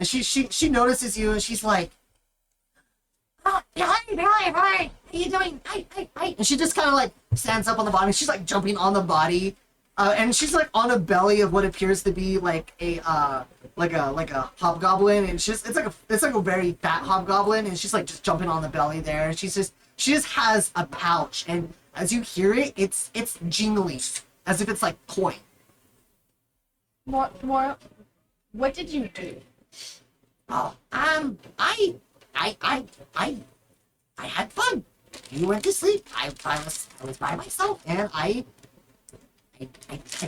And she notices you and she's like, oh, yeah, hi, how you doing? Hi. And she just kind of like stands up on the body. She's like jumping on the body, and she's like on a belly of what appears to be like a hobgoblin, and it's like a very fat hobgoblin, and she's like just jumping on the belly there. And she just has a pouch, and as you hear it, it's jingling as if it's like coin. Mora, what did you do? Oh, I had fun. You went to sleep. I was by myself, and I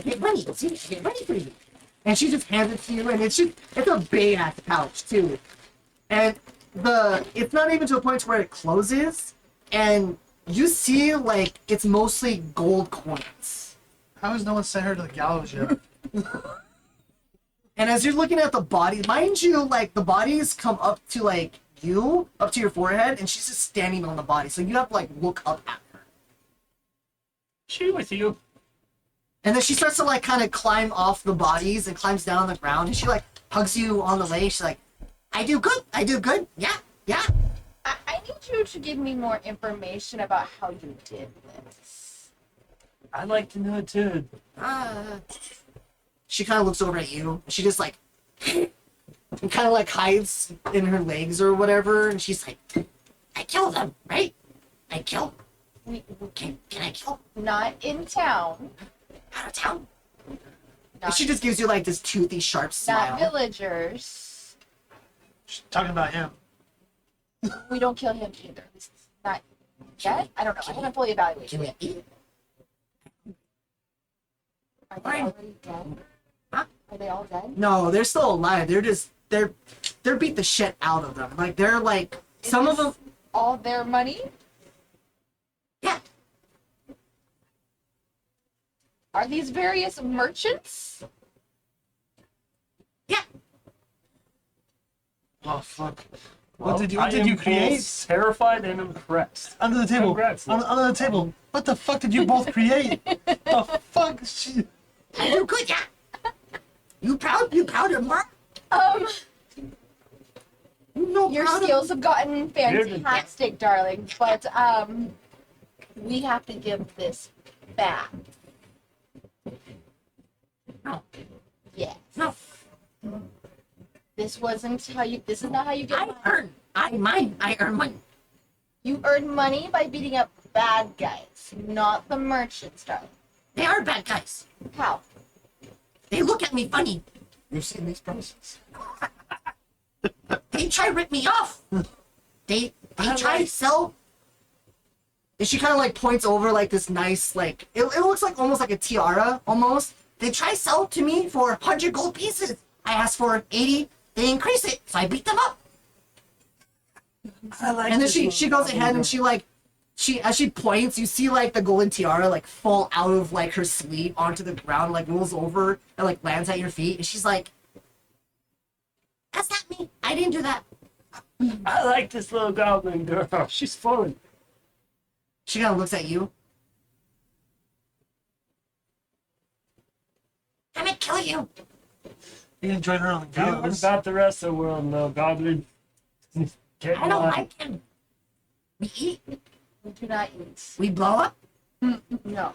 get money. See, I get money for you. And she just hands it to you, and it's a big ass pouch too. And it's not even to a point where it closes, and you see like it's mostly gold coins. How has no one sent her to the gallows yet? And as you're looking at the body, mind you, like the bodies come up to like you, up to your forehead, and she's just standing on the body. So you have to like look up at her. She with you? And then she starts to like kind of climb off the bodies and climbs down on the ground, and she like hugs you on the leg. She's like, I do good. Yeah. I need you to give me more information about how you did this. I'd like to know too. She kind of looks over at you. And she just like, and kind of like hides in her legs or whatever. And she's like, I killed them, right? I killed. Can I kill? Not in town. Out of town. And Not, she just gives you like this toothy, sharp smile. not villagers. She's talking about him. We don't kill him either. At least not yet. I don't know. I haven't fully evaluated Can we it. eat? Are they already dead? Huh? Are they all dead? No, they're still alive. They're beat the shit out of them. Like they're like some of them. All their money? Yeah. Are these various merchants? Yeah. Oh fuck! Well, What did I you am create? both terrified and impressed. Under the table. Congrats. Under the table. What the fuck did you both create? The fuck? You good, yeah. You proud? You proud of Mora? You know Your proud of- skills have gotten Bearded. fantastic, darling, but we have to give this back. No. Yes. No. This is not how you get money. I earn money. You earn money by beating up bad guys, not the merchants, darling. They are bad guys. How? They look at me funny. You've seen these prices. They try to rip me off. They try to sell. And she kind of like points over like this nice like it looks like almost like a tiara almost. They try to sell it to me for 100 gold pieces. I asked for 80. They increase it, so I beat them up. I like And then this she little goes ahead and as she points, you see like the golden tiara like fall out of like her sleeve onto the ground, like rolls over and like lands at your feet, and she's like, "That's not me. I didn't do that." I like this little goblin girl. She's fun. She kind of looks at you. I'm gonna kill you. You can join her on the Dude, what gallows. about the rest of the world, little goblin? Get I don't mine. like him. We eat. We do not eat. We blow up. No.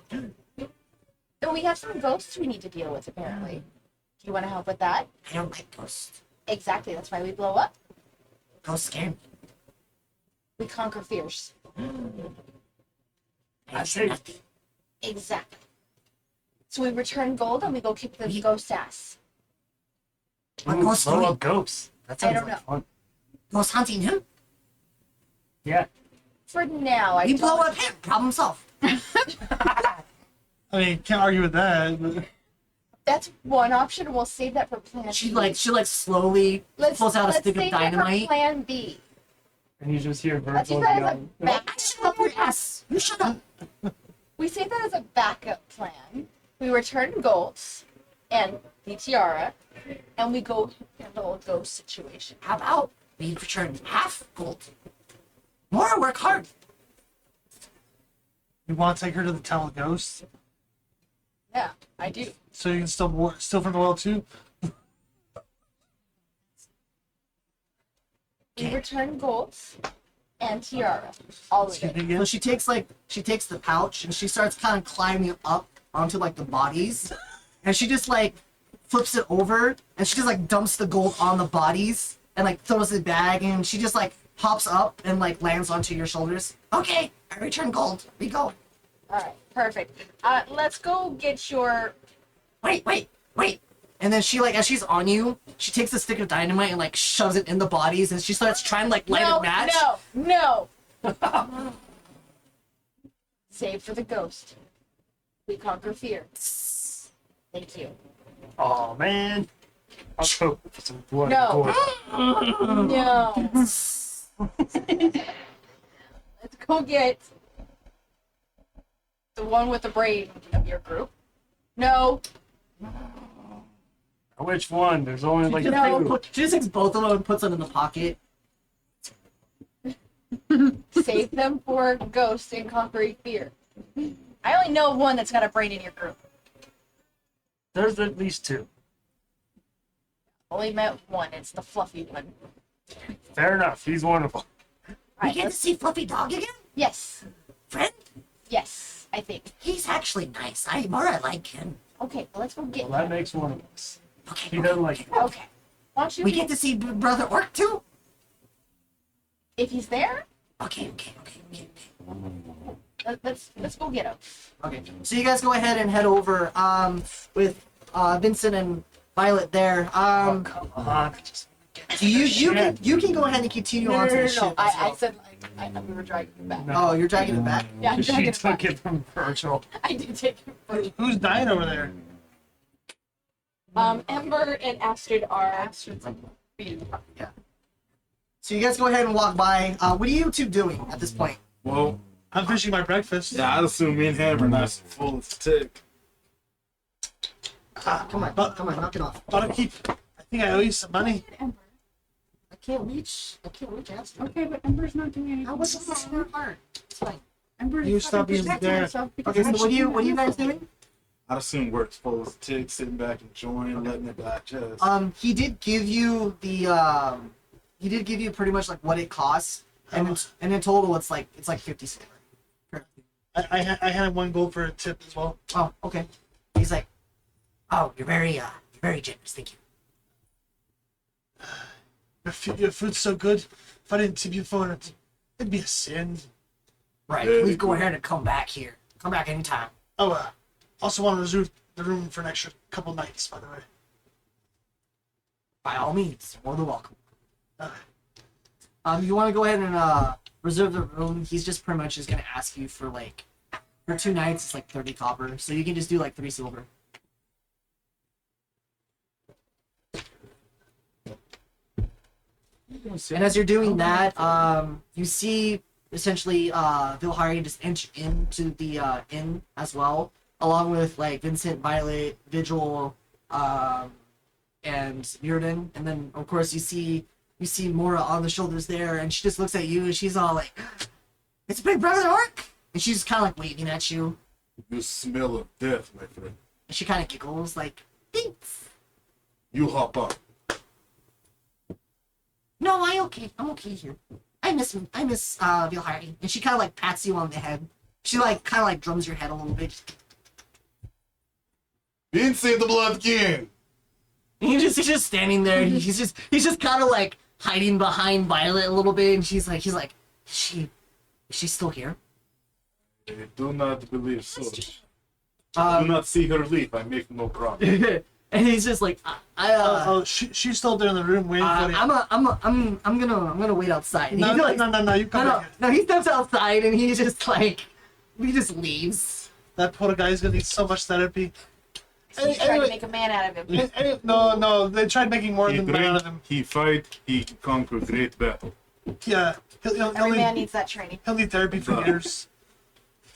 So we have some ghosts we need to deal with, apparently. Do you want to help with that? I don't like ghosts. Exactly. That's why we blow up. Ghosts scare me. We conquer fears. I say, Nothing. Exactly. So we return gold and we go kick the ghost ass. What ooh, ghost blow story? up ghosts. That I sounds don't like fun. Ghost hunting him. Yeah. For now, I We blow don't- up him. Problem solved. I mean, can't argue with that. But That's one option. We'll save that for plan She B. like slowly pulls out a let's stick of save that for dynamite. plan B. And you just hear Let's use Virgil that as a yelling. back. Shut up your ass. You shut up. We save that as a backup plan. We return golds and the tiara, and we go handle a ghost situation. How about we return half gold? Mora, work hard. you want to take her to the town of ghosts? Yeah, I do. So you can steal from the well too? We return golds and tiara. All of Excuse it. me again? So she takes the pouch and she starts kind of climbing up onto like the bodies, and she just like flips it over and she just like dumps the gold on the bodies and like throws it back, and she just like hops up and like lands onto your shoulders. Okay, I return gold. We go. Alright, perfect. Let's go get your... Wait. And then she like, as she's on you, she takes a stick of dynamite and like shoves it in the bodies, and she starts trying to like light a match. No! Save for the ghost. We conquer fear. Thank you. Oh man. I'll go for some blood. No. Gore. No. Let's go get the one with the brain of your group. No. Which one? There's only like No. two. She just takes both of them and puts them in the pocket. Save them for ghost and conquering fear. I only know one that's got a brain in your group. There's at least two. Only met one. It's the fluffy one. Fair enough. He's one of them. We Alright, get to let's... see Fluffy Dog again? Yes. Friend? Yes, I think. He's actually nice. Mora like him. Okay, well, let's go get Well, that him. makes one of us. Okay. He doesn't like it. Okay. Why don't you... We get to see Brother Orc too? If he's there, Okay. let's go get him. Okay. So you guys go ahead and head over with Vincent and Violet there. Oh, come on. So you can go ahead and continue on to the ship. as I well. said like we were dragging him back. No. Oh, you're dragging it back? Yeah, I'm She dragging him took back. it from Virgil. I did take him first. Who's dying over there? Ember and Astrid are... So you guys go ahead and walk by. What are you two doing at this point? Well, I'm finishing my breakfast. yeah, I'd assume me and him are nice and full as a tick. Come on, knock it off. But I think I owe you some money. I can't reach Astrid. Okay, but Ember's not doing anything. I wasn't listening to her heart. It's fine. Ember's You stop being protecting there. herself because Okay, so what she- are you guys doing? I'd assume we're as full as a tick, sitting back enjoying, letting it digest. He did give you he did give you pretty much like what it costs, and in total it's like 50 silver. I had 1 gold for a tip as well. Oh, okay. He's like, oh, you're very generous. Thank you. Your food's so good. If I didn't tip you for it, it'd be a sin. Right. Yeah, Please go cool. ahead and come back here. Come back anytime. Oh, also want to reserve the room for an extra couple nights, by the way. By all means, more than welcome. Uh, You want to go ahead and reserve the room? He's just pretty much just gonna ask you for like for 2 nights. It's like 30 copper, so you can just do like 3 silver. And as you're doing that, you see essentially Vilhari just enter into the inn as well, along with like Vincent, Violet, Vigil, and Mirden. And then of course you see Mora on the shoulders there, and she just looks at you and she's all like, "It's Big Brother Orc," and she's kind of like waving at you. You smell of death, my friend. And she kind of giggles like, "Thanks." You hop up. No, I'm okay here. I miss Vilhari, and she kind of like pats you on the head. She like kind of like drums your head a little bit. Vincent the Blood King! And he's just standing there. And he's just kind of like hiding behind Violet a little bit, and he's like, is she still here? I do not believe so. Do Um, not see her leave, I make no promise. and he's just like, she's still there in the room waiting for you. I'm gonna wait outside. And No, he, like, no, you come back here. no, he steps outside and he just leaves. That poor guy's gonna need so much therapy. He's trying to make a man out of him. No, they tried making more He than man out of him. drink, he fight, he conquer great battle. Yeah, he'll Every man need, needs that training. he'll need therapy for Right. years.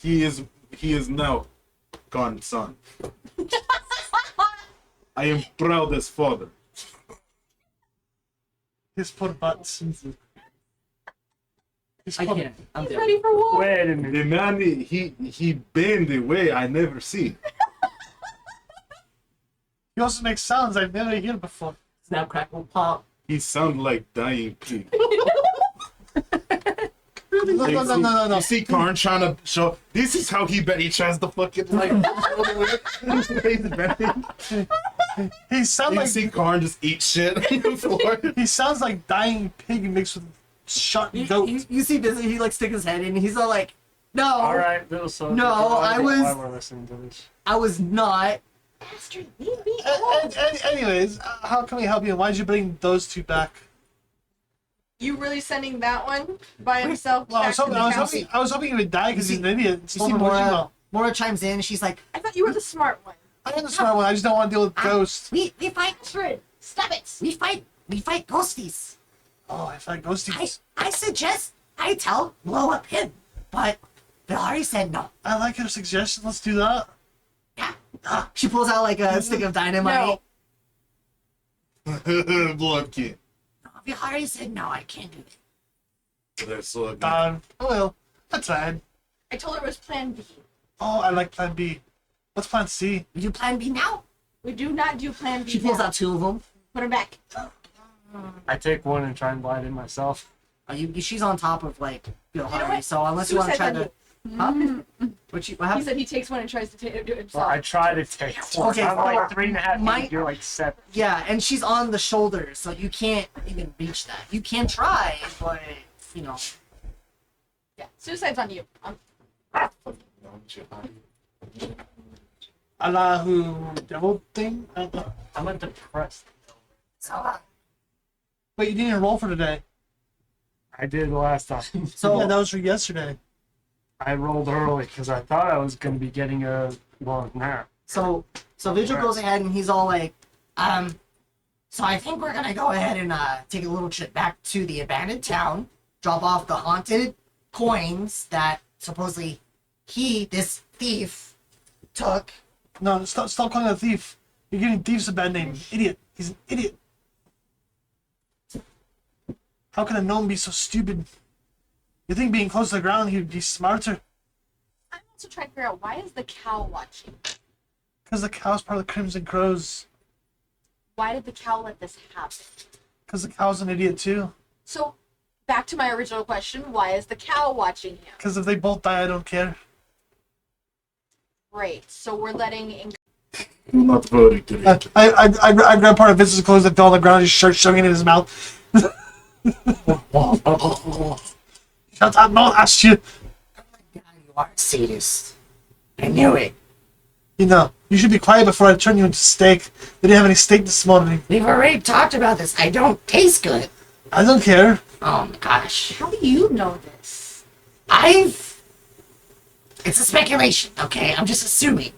He is now gone son. I am proud as father. His poor butt. I can't. I'm He's dead. ready for war. Wait a minute. The man, he bend the way I never see. He also makes sounds I've never heard before. Snap, crackle, pop. He sound like dying pig. No. You see Karn trying to show. This is how he tries to fucking like. He sounds You like see Karn just eat shit on the floor. he sounds like dying pig mixed with shot goat. You see this, he like stick his head in, and he's all like, no, All right, little soldier. No, I was- Why we're listening to this. I was not. Bastard, leave me Anyways, how can we help you? Why'd you bring those two back? You really sending that one by himself Well, back to the council? I was hoping he would die because he's an idiot. You Stole see the wishing Mora, well. Mora chimes in, and she's like, I thought you were the smart one. I am the smart one. I just don't want to deal with ghosts. we fight, Astrid, stop it! we fight ghosties. Oh, I fight ghosties. I suggest I tell blow up him, but Villari said no. I like her suggestion. Let's do that. Yeah. She pulls out like a stick of dynamite. No. Blood kid. Villari said no, I can't do it. That's so good. Oh well, that's fine. I told her it was Plan B. Oh, I like Plan B. What's Plan C? We do Plan B now. We do not do Plan B. She pulls now. out two of them. Put him back. I take one and try and blind it myself. She's on top of like Villari, what? so unless you want to try Suicide to. Huh? What He happened? said he takes one and tries to do it Well, himself. I try to take one. Okay, I'm like well, 3.5 my- feet. You're like 7. Yeah, and she's on the shoulder, so you can't even reach that. You can try, but you know. Yeah, suicide's on you. Allahu devil thing? I'm a depressed. So, Wait, you didn't roll for today. I did last time. so Yeah, that was for yesterday. I rolled early because I thought I was going to be getting a long nap. So Vigil goes ahead and he's all like, so I think we're gonna go ahead and take a little trip back to the abandoned town, drop off the haunted coins that supposedly this thief, took. No, stop calling him a thief. You're giving thieves a bad name. Idiot. He's an idiot. How can a gnome be so stupid? You think being close to the ground he'd be smarter? I'm also trying to figure out why is the cow watching? Because the cow's part of the Crimson Crows. Why did the cow let this happen? Because the cow's an idiot too. So, back to my original question, why is the cow watching him? Because if they both die, I don't care. Great, so we're letting... Do not worry, Drake. I grab part of Vince's clothes that fell on the ground and just start shoving it in his mouth. Shut up, no, I asked you. God, you are a sadist. I knew it. You know, you should be quiet before I turn you into steak. They didn't have any steak this morning. We've already talked about this. I don't taste good. I don't care. Oh my gosh. How do you know this? It's a speculation, okay? I'm just assuming.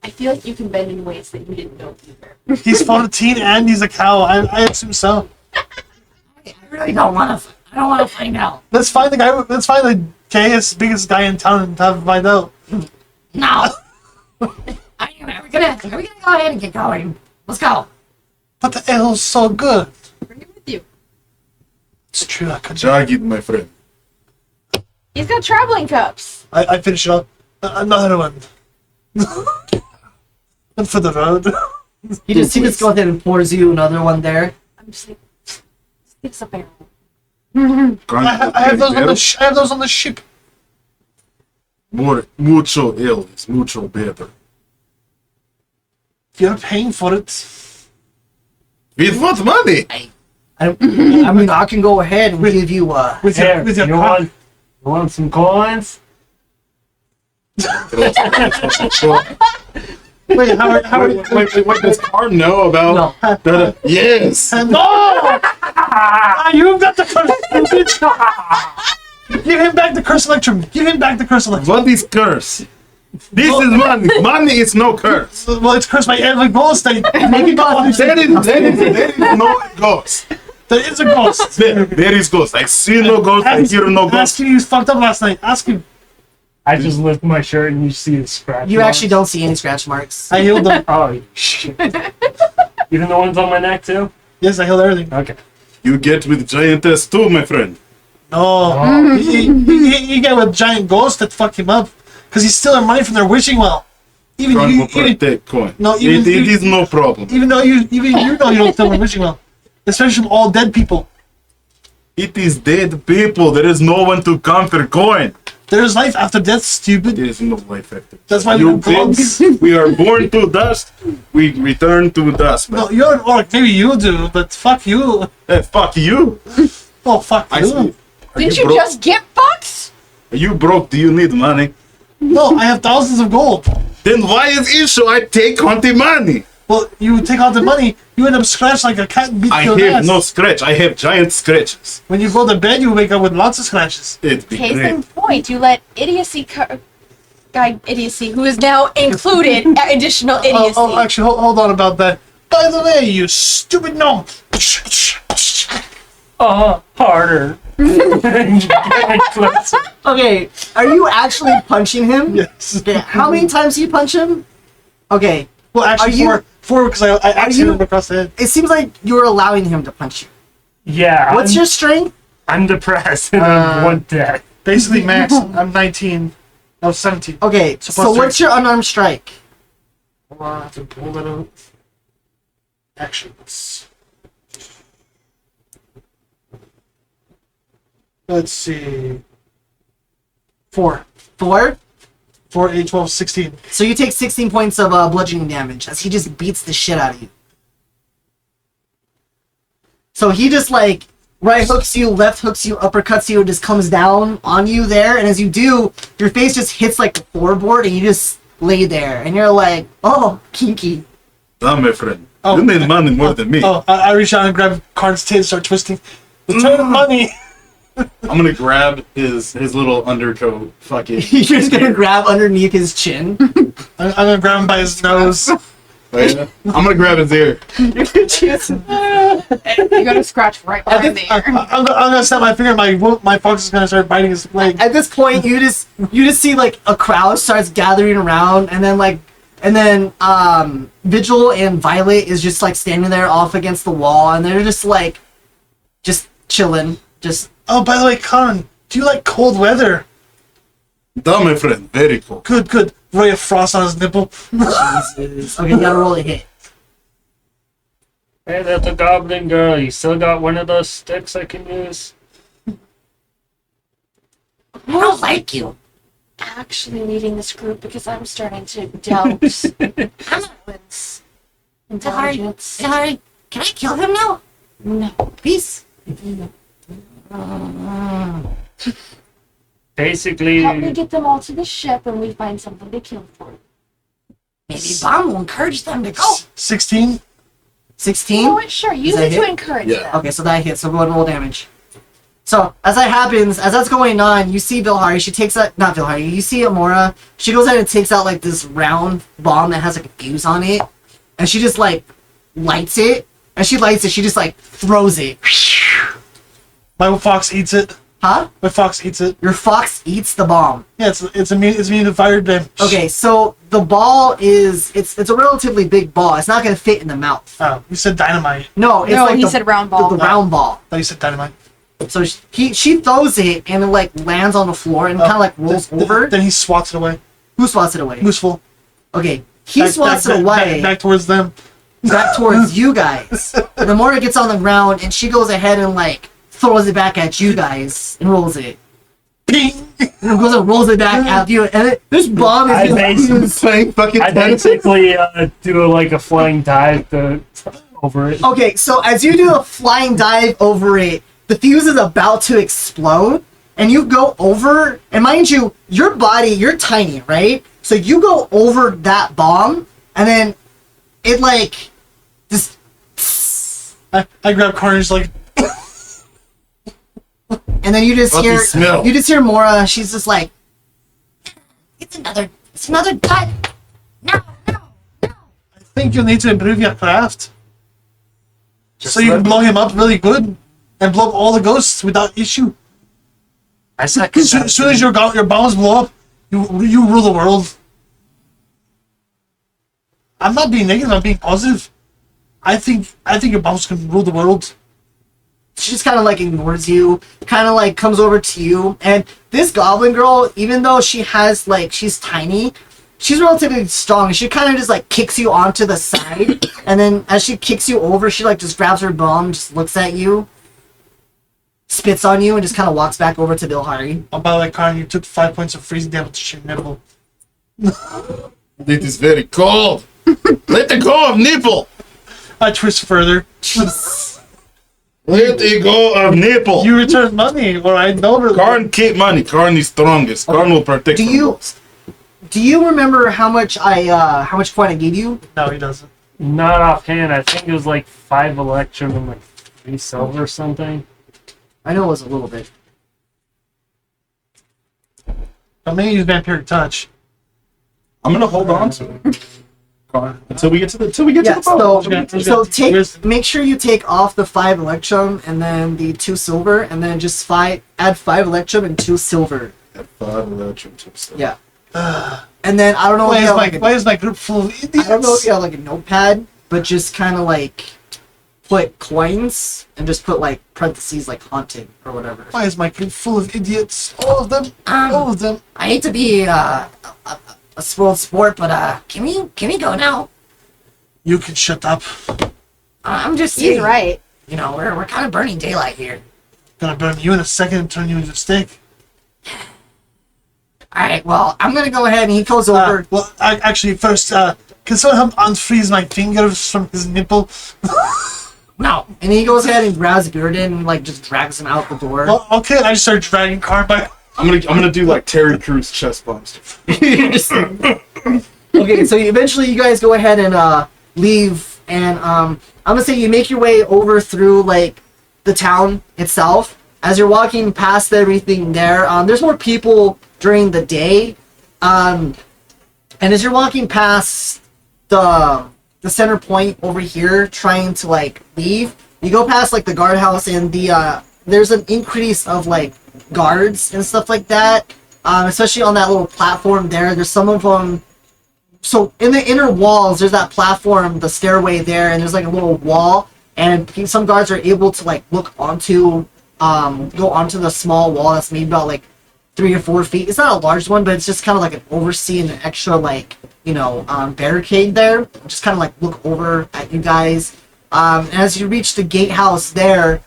I feel like you can bend in ways that you didn't know either. He's 14 and he's a cow. I assume so. I really don't want to. I don't want to find out. Let's find the guy. Let's find the gayest, biggest guy in town and have him find out. No. Are we gonna go ahead and get going? Let's go. But the ale's so good. Bring him with you. It's true. I could. Jagged, my friend. He's got traveling cups. I finish it up. Another one. And for the road. He just goes ahead and pours you another one there. I'm just like, it's a barrel. I have those on the. I have those on the ship. Mucho ale is mucho better. You're paying for it. With what money? I mean, I can go ahead and give you With Here, your you car. want some coins? Wait, how are Wait, does Karn know about the... Yes! No! You've got the curse. Give him back the curse electrum. Give him back the curse electrum. What is curse? This is money. Money is no curse. Well, it's cursed by every ghost. Make it go. There is no ghost. There is a ghost. There is ghost. I see no ghost. I hear no Ask ghost. him. He was fucked up last night. Ask him. I just lift my shirt and you see the scratch. You marks. actually don't see any scratch marks. I healed them. Oh shit! Even the ones on my neck too. Yes, I healed everything. Okay. You get with giantess too, my friend. No. He got a giant ghost that fucked him up. Because he's stealing money from their wishing well. Even Trying you, to protect coin. No, it even- is no problem. even though you know you don't steal from rich well, especially from all dead people. It is dead people. There is no one to conquer coin. There's life after death, stupid. There is no life after. That's why we you don't belong. pigs, we are born to dust. We return to dust. No, you're an orc. Maybe you do, but fuck you. Fuck you. Oh, fuck I you. see. Are Didn't you broke? just get fucked? Are you broke? Do you need money? No, I have thousands of gold. Then why is issue I take on the money? Well, you take out the money, you end up scratched like a cat and beat I your have ass. no scratch. I have giant scratches. When you go to bed, you wake up with lots of scratches. It'd be Case great. in point, you let guy idiocy, who is now included additional idiocy. Actually, hold on about that. By the way, you stupid gnome. Harder. Okay, are you actually punching him? Yes. Okay, how many times do you punch him? Okay, Well, actually, Are you- four because I actually you- hit him across the head. it seems like you're allowing him to punch you. Yeah. What's your strength? I'm depressed and I'm one death. Basically, max. I'm 19. I was 17. Okay, So so plus what's your unarmed strike? Hold on, I have to pull that out. Actions. Let's see. 4. 4? 4, 8, 12, 16. So you take 16 points of bludgeoning damage as he just beats the shit out of you. So he just like right hooks you, left hooks you, uppercuts you, and just comes down on you there. And as you do, your face just hits like the floorboard and you just lay there. And you're like, oh, kinky. Damn, my friend. Oh. You need money more than me. Oh, I reach out and grab Karn's tail and start twisting. Return the money! I'm gonna grab his little undercoat. Fuck it. You're just gonna grab underneath his chin. I'm gonna grab him by his nose. I'm gonna grab his ear. You're just- You got to scratch right behind the ear. I'm gonna snap my finger. My fox is gonna start biting his leg. At this point, you just see like a crowd starts gathering around, and then Vigil and Violet is just like standing there off against the wall, and they're just like, just chilling, just. Oh, by the way, Karn, do you like cold weather? Damn, my friend. Very cool. Good, good. Ray of frost on his nipple. Jesus. Okay, you gotta roll a hit. Hey, that's a goblin girl. You still got one of those sticks I can use? I don't like you. Actually leading this group because I'm starting to doubt Goblins' intelligence. Sorry, can I kill him now? No. Please. Basically, Help me get them all to the ship and we find something to kill for. Maybe Bomb will encourage them to go. 16. You 16? know what? Sure, use Is that it to hit? encourage Yeah. them. Okay, so that hits, so go ahead and roll damage. So, as that happens, as that's going on, you see Vilhari, she takes out, not Vilhari, you see Mora, she goes ahead and takes out, like, this round bomb that has, like, a fuse on it, and she just, like, lights it, and she lights it, she just, like, throws it. My fox eats it. Huh? My fox eats it. Your fox eats the bomb. Yeah, it's immune to fire damage. Okay, so the ball is, it's a relatively big ball, it's not gonna fit in the mouth. Oh, you said dynamite. No, it's No, like he the, said round ball. the round ball. I thought you said dynamite. So she throws it, and it, like, lands on the floor, and kind of, like, rolls over. Then he swats it away. Who swats it away? Mooseful. Okay, he swats it away Back towards them. back towards you guys. And the Mora gets on the ground and she goes ahead and like throws it back at you guys and rolls it. Ping! And goes and rolls it back at you. And this bomb I is basically, Playing fucking I basically do like a flying dive over it. okay. So as you do a flying dive over it, the fuse is about to explode, and you go over. And mind you, your body, you're tiny, right? So you go over that bomb, and then it like just. I grab Carnage like, And then you just What hear the smell? you just hear Mora. She's just like, it's another gut. No. I think you need to improve your craft. Just So you can let- blow him up really good. And blow up all the ghosts without issue. I second As that. soon as your bombs blow up, you rule the world. I'm not being negative, I'm being positive. I think your bombs can rule the world. She just kind of like ignores you, kind of like comes over to you. And this goblin girl, even though she has like she's tiny, she's relatively strong. She kind of just like kicks you onto the side, and then as she kicks you over, she like just grabs her bum, just looks at you, spits on you, and just kind of walks back over to Bilhari. Oh, by the way, Karen, you took 5 points of freezing damage to your nipple. It is very cold. Let it go of nipple. I twist further. Let it go of nipple. You return money, or I know. Karn keep money. Karn is strongest. Karn will protect. Do you remember how much coin I gave you? No, he doesn't. Not offhand. I think it was like 5 electrum and like 3 silver or something. I know it was a little bit. I'm gonna use vampiric touch. I'm gonna hold on to it. Karn, until we get to the boat. So make sure you take off the 5 electrum and then the 2 silver, and then just add 5 electrum and 2 silver. At 5 electrum, 2 silver. Yeah. And then I don't know. Why is my group full of idiots? I don't know if you have like a notepad, but just kind of like put coins and just put like parentheses like haunted or whatever. Why is my group full of idiots? All of them. All of them. I hate to be a spoiled sport, but can we go now? You can shut up. I'm just He's saying, right. you know, we're kind of burning daylight here. Gonna burn you in a second and turn you into a steak. All right, well, I'm gonna go ahead and he goes over. Well, actually, first, can someone help unfreeze my fingers from his nipple? no. And he goes ahead and grabs Bearden and like just drags him out the door. Well, okay, I just start dragging Karn by. I'm gonna do like Terry Crews chest bumps. Okay, so eventually you guys go ahead and leave, and I'm gonna say you make your way over through like the town itself. As you're walking past everything there, there's more people during the day, and as you're walking past the center point over here, trying to like leave, you go past like the guardhouse, and there's an increase of like guards and stuff like that, especially on that little platform there. There's some of them. So in the inner walls, there's that platform, the stairway there, and there's like a little wall, and some guards are able to like look onto, go onto the small wall that's maybe about like 3 or 4 feet. It's not a large one, but it's just kind of like an overseeing an extra like, you know, barricade there. Just kind of like look over at you guys. And as you reach the gatehouse there,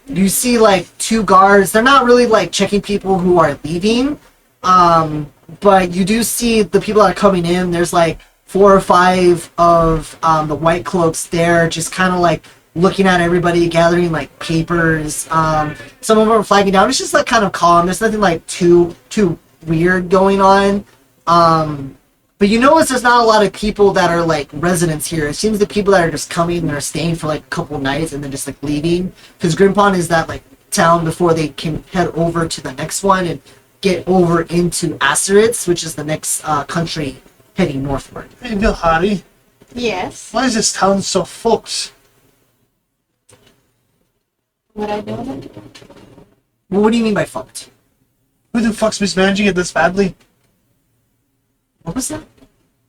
you see like 2 guards. They're not really like checking people who are leaving, but you do see the people that are coming in. There's like 4 or 5 of the white cloaks there, just kind of like looking at everybody, gathering like papers. Some of them are flagging down. It's just like kind of calm. There's nothing like too weird going on. But you notice there's not a lot of people that are like residents here. It seems the people that are just coming and are staying for like a couple nights and then just like leaving. Because Grimepond is that like town before they can head over to the next one and get over into Asteritz, which is the next country heading northward. Hey, Bilhari, Yes. why is this town so fucked? Would I know them? Well, what do you mean by fucked? Who the fuck's mismanaging it this badly? What was that?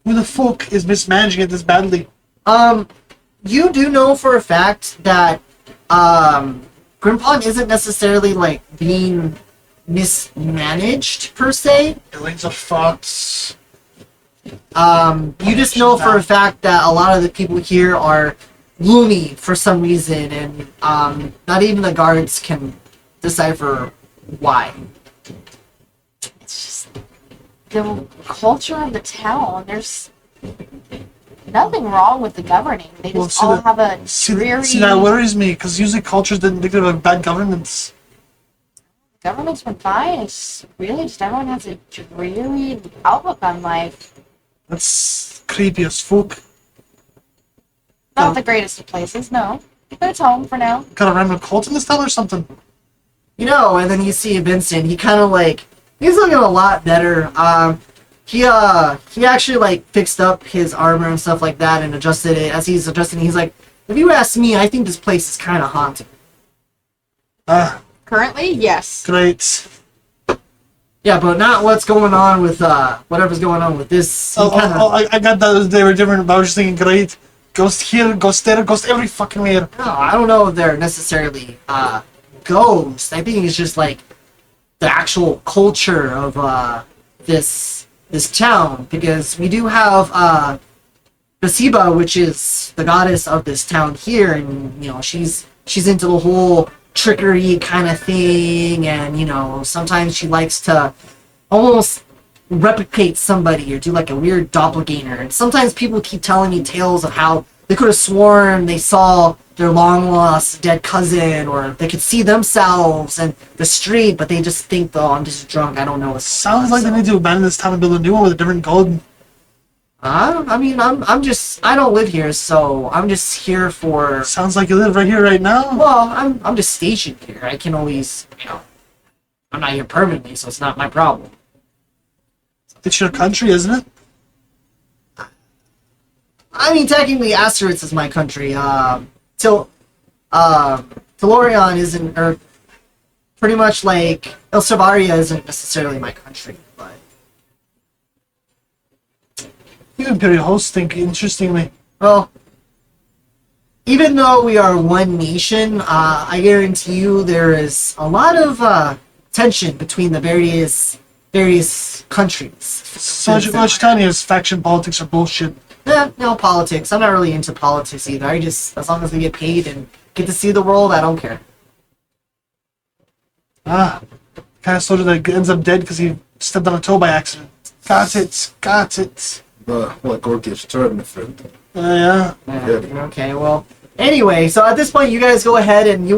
Who the fuck is mismanaging it this badly? You do know for a fact that Grimepond isn't necessarily like being mismanaged per se. Buildings are fucked. You just know for a fact that a lot of the people here are gloomy for some reason, and not even the guards can decipher why. It's just the culture of the town. There's nothing wrong with the governing. They Well, just see all that- have a See, dreary. see, that worries me, because usually culture's the indicative of bad governance. Government's been fine. It's really just everyone has a dreary outlook on life. That's creepy as fuck. Not the greatest of places, no. But it's home for now. Got a random cult in this town or something? You know, and then you see Vincent. He kind of like he's looking a lot better. He actually like fixed up his armor and stuff like that and adjusted it. As he's adjusting, he's like, if you ask me, I think this place is kind of haunted. Currently, yes. Great. Yeah, but not what's going on with whatever's going on with this. He kinda, I got that they were different, but I was just thinking, great. Ghost here, ghost there, ghost every fucking where. No, I don't know if they're necessarily ghosts. I think it's just like the actual culture of this this town, because we do have Basiba, which is the goddess of this town here, and you know she's into the whole trickery kind of thing, and you know sometimes she likes to almost replicate somebody or do like a weird doppelganger. And sometimes people keep telling me tales of how they could have sworn they saw their long lost dead cousin, or they could see themselves in the street, but they just think, oh, I'm just drunk, I don't know what's Sounds like they need to abandon this town and build a new one with a different god. I mean, I don't live here, so I'm just here for. Sounds like you live right here, right now. Well, I'm just stationed here. I can always, you know, I'm not here permanently, so it's not my problem. It's your country, isn't it? I mean, technically, Asteroids is my country. Telorion isn't, or pretty much like El Sabaria isn't necessarily my country, but. You Imperial hosts think interestingly. Well, even though we are one nation, I guarantee you there is a lot of tension between the various countries. So what you're telling me is faction politics are bullshit. No politics. I'm not really into politics either. I just, as long as we get paid and get to see the world, I don't care. Kind of soldier that ends up dead because he stepped on a toe by accident. Got it. Like Orkish turn, my friend. Yeah. Okay, well, anyway, so at this point, you guys go ahead and you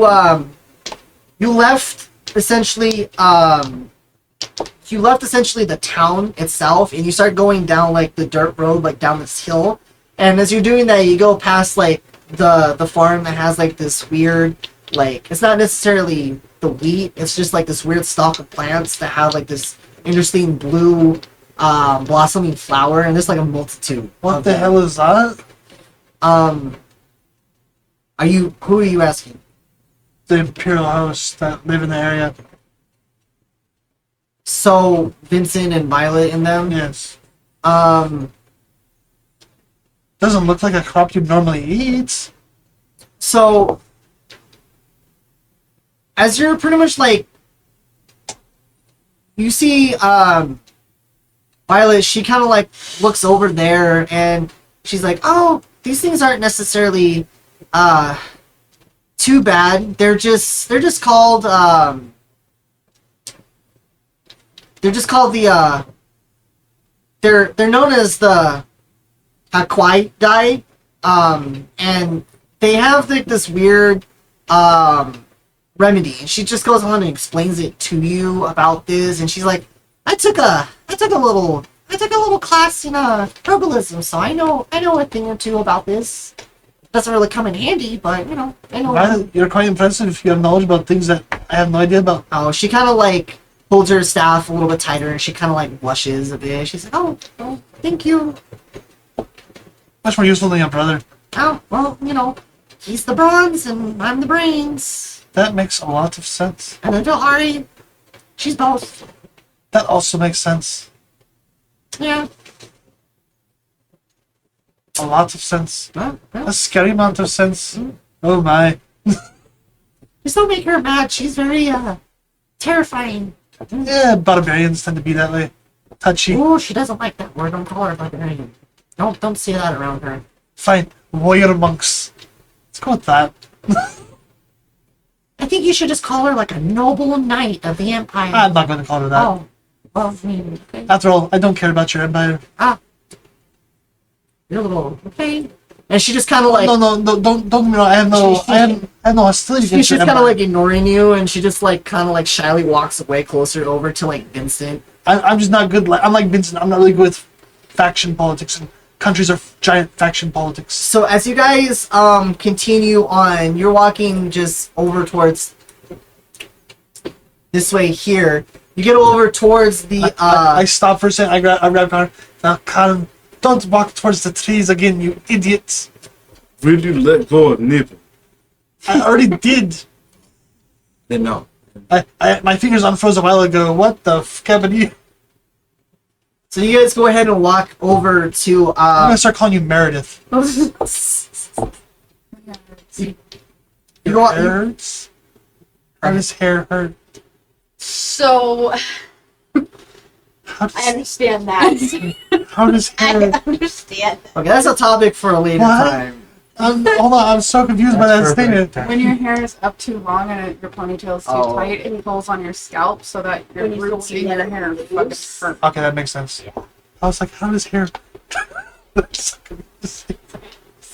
left essentially the town itself, and you start going down like the dirt road, like down this hill. And as you're doing that, you go past like the farm that has like this weird, like, it's not necessarily the wheat, it's just like this weird stalk of plants that have like this interesting blue blossoming flower, and there's like a multitude. What the hell is that? Who are you asking? The Imperial house that live in the area. So Vincent and Violet in them? Yes. Doesn't look like a crop you'd normally eat. So as you're pretty much like, you see Violet, she kind of like looks over there and she's like, oh, these things aren't necessarily too bad. They're just called the they're known as the Hakwai dye, and they have like this weird remedy, and she just goes on and explains it to you about this, and she's like, I took a little class in herbalism, so I know a thing or two about this. Doesn't really come in handy, but you know, I know. Well, you're quite impressive if you have knowledge about things that I have no idea about. Oh, she kind of like holds her staff a little bit tighter, and she kind of like blushes a bit. She's like, oh, thank you. Much more useful than your brother. Oh, well, you know, he's the bronze and I'm the brains. That makes a lot of sense. And then Ari, she's both. That also makes sense. Yeah. A lot of sense. Well, A scary amount of sense. Mm. Oh my. just don't make her mad. She's very terrifying. Yeah, barbarians tend to be that way. Touchy. Oh, she doesn't like that word. Don't call her barbarian. Don't say that around her. Fine. Warrior monks. Let's go with that. I think you should just call her like a noble knight of the empire. I'm not going to call her that. Oh, well, I mean, okay. After all, I don't care about your empire. You're a little okay. And she just kind of like No, don't get me wrong. I have no hostility she's against your just kind of empire. like ignoring you, and she just like kind of like shyly walks away closer over to like Vincent. I'm just not good. I'm like Vincent. I'm not really good with faction politics, and countries are giant faction politics. So as you guys continue on, you're walking just over towards this way here. You get over towards the I stop for a second. I grab Connor. Now, Connor, don't walk towards the trees again, you idiots. Will you let go of nipple? I already did. Then no. My fingers unfroze a while ago. What the f happened to you? So you guys go ahead and walk over to I'm gonna start calling you Meredith. you Your go, hair hurts? How does hair hurt? So How I does, understand that. how does I hair... understand. Okay, that's a topic for a later What? time. Hold on, I'm so confused by that That's statement. perfect. When your hair is up too long and your ponytail's too Oh. tight, it pulls on your scalp so that your When you roots don't in your let it hair loose. fucking hurt. Okay, that makes sense. I was like, how does hair... That's so confusing.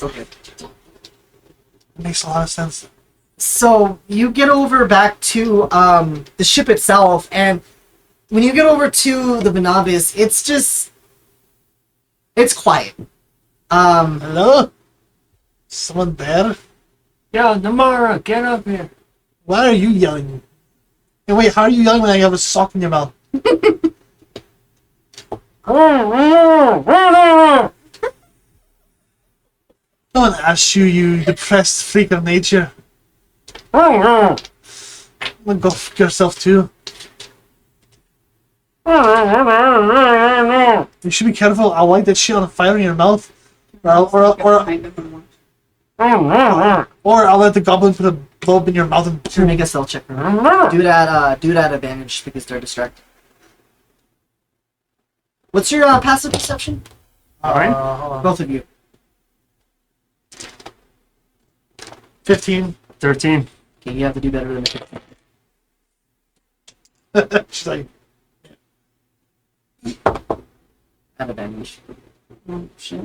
Okay. It makes a lot of sense. So you get over back to the ship itself, and when you get over to the Benavis, it's quiet. Hello? Someone there? Yo, Mora, get up here. Why are you yelling? Hey, wait, how are you yelling when I have a sock in your mouth? No one asked you, you depressed freak of nature. Well, go fuck yourself too. You should be careful. I'll light that shit on fire in your mouth. Or Behind them and watch. I'll let the goblin put a bulb in your mouth and Sure, make a stealth check. Do that advantage because they're distracted. What's your passive perception? Alright. hold on. Both of you. 15. 13. Okay, you have to do better than a 15. She's like, Have advantage. Oh, shit.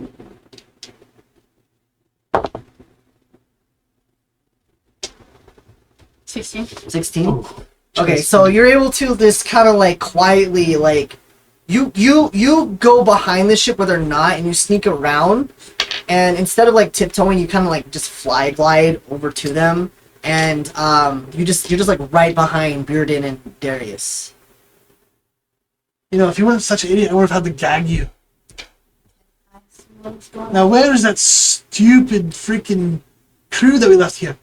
$16. Ooh. Okay, so you're able to just kind of like quietly like you go behind the ship where they're not, and you sneak around, and instead of like tiptoeing, you kind of like just fly glide over to them, and you're just like right behind Bearden and Darius. you know, if you weren't such an idiot, I would have had to gag you. Now, where is that stupid freaking crew that we left here?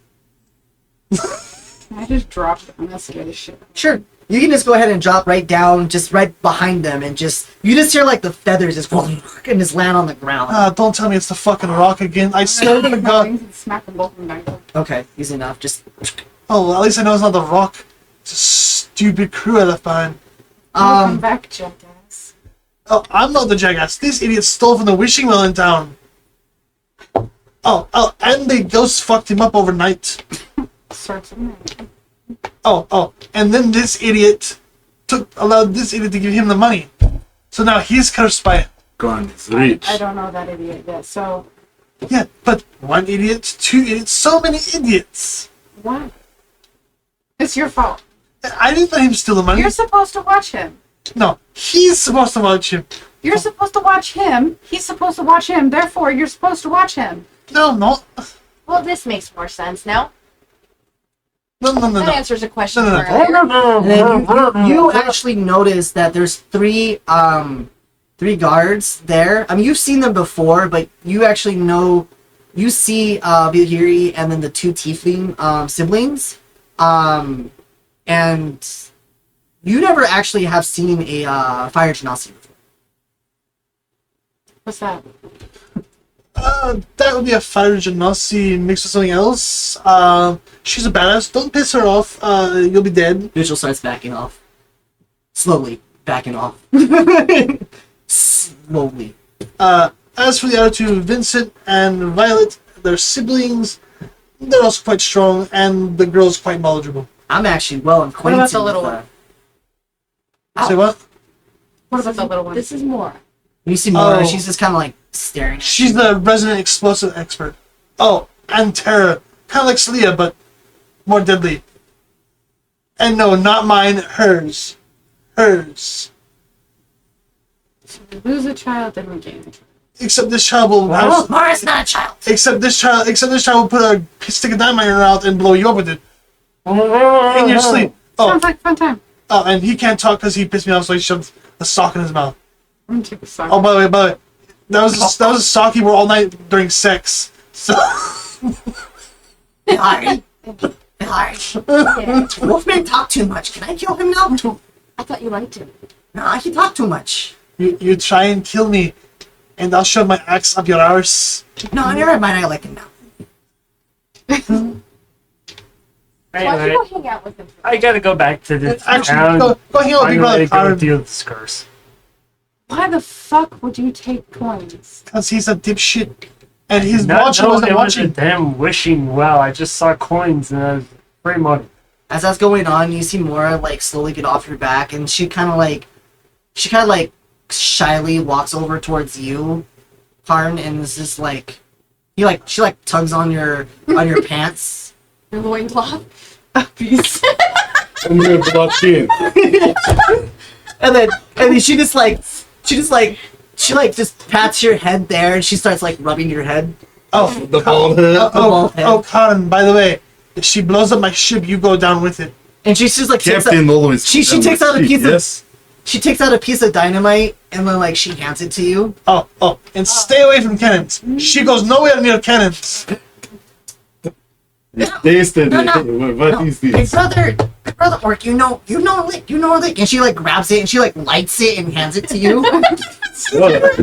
I just dropped it. I'm gonna scare the shit. Sure, you can just go ahead and drop right down, just right behind them, and you just hear like the feathers just and just land on the ground. Don't tell me it's the fucking rock again. I swear to God. Smack them both in the back. Okay, easy enough. Just Oh, well, at least I know it's not the rock. It's a stupid crew I left behind. Welcome back, jackass. Oh, I'm not the jackass. These idiots stole from the wishing well in town. Oh, and they ghost fucked him up overnight. Starts with me. Oh, and then this idiot allowed this idiot to give him the money. So now he's cursed by it. Gone is rich. I don't know that idiot yet. So Yeah, but one idiot, two idiots, so many idiots. what? It's your fault. I didn't let him steal the money. You're supposed to watch him. No, he's supposed to watch him. You're supposed to watch him. He's supposed to watch him. Therefore, you're supposed to watch him. No, no. Well, this makes more sense now. No. That answers a question No. from earlier. And then you actually notice that there's three guards there. I mean, you've seen them before, but you actually know you see Bihiri and then the two tiefling siblings, and you never actually have seen a fire genasi before. What's that? That would be a fire genasi mixed with something else. She's a badass. Don't piss her off. You'll be dead. Mitchell starts backing off. Slowly backing off. Slowly. As for the other two, Vincent and Violet, they're siblings. They're also quite strong, and the girl's quite knowledgeable. I'm actually well acquainted What about the little with one? Say what? What about the little one? This is Mora. You see Mora, Oh. she's just kind of like staring at She's the resident explosive expert. Oh, and Terra. Kind of like Celia, but more deadly. And no, not mine, hers. Hers. We lose a child, then we gain a child. Except this child will have... Mora's not a child. Except this child will put a stick of dynamite in her mouth and blow you up with it. In your sleep. Sounds like a fun time. Oh, and he can't talk because he pissed me off, so he shoved a sock in his mouth. I'm gonna take a sock. Oh, by the way, that was a sock he wore all night during sex. So Hillary. Hillary. Wolfman talked too much. Can I kill him now? I thought you liked him. Nah, he talked too much. you try and kill me, and I'll shove my axe up your arse. No, never mind. I like him now. Why don't Anyway, you go hang out with him? I gotta go back to the Actually, town. go hang out with I'm Big Brother ready to go Card. deal with this curse. Why the fuck would you take coins? Because he's a dipshit. And his Not watcher knowing wasn't it was a watching. damn wishing well. I just saw coins and I was free money. As that's going on, you see Mora like slowly get off your back, and she kind of like shyly walks over towards you, Karn, and is just like, she tugs on your pants. Your loincloth? Peace. I'm gonna block in. And then she just pats your head there, and she starts like rubbing your head. Oh, The bald head. oh, Karen, by the way, if she blows up my ship, you go down with it. And she's just like Captain always. she takes out a piece of Yes. she takes out a piece of dynamite, and then like she hands it to you. Oh, and stay away from cannons. She goes nowhere near cannons. Tasted it. No. What is Hey this? brother Orc, you know Lick, and she like grabs it and she like lights it and hands it to you. What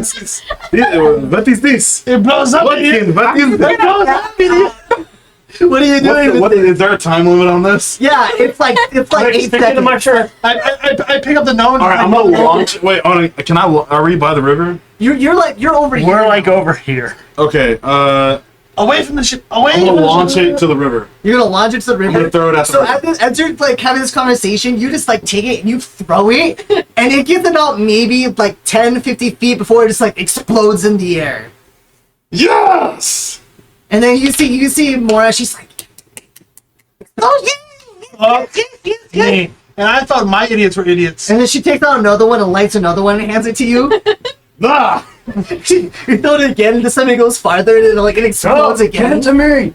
is this? It blows up. What is that? What are you doing? What is there a time limit on this? Yeah, it's like 8 Stick it in seconds. my shirt. I pick up the note. All right, I'm gonna launch. Wait, can I? Are we by the river? You're over here. We're like over here. Okay. Away from the ship. Away I'm from gonna the launch ship. it to the river. You're gonna launch it to the I'm gonna river. throw it at the So river. as you're like having this conversation, you just like take it and you throw it, and it gets about maybe like 10, 50 feet before it just like explodes in the air. Yes. And then you see Mora, she's like, oh yeah, yes. Hey, and I thought my idiots were idiots. And then she takes out another one and lights another one and hands it to you. Ah. You throw it again, and this time it goes farther, and it explodes again. to me.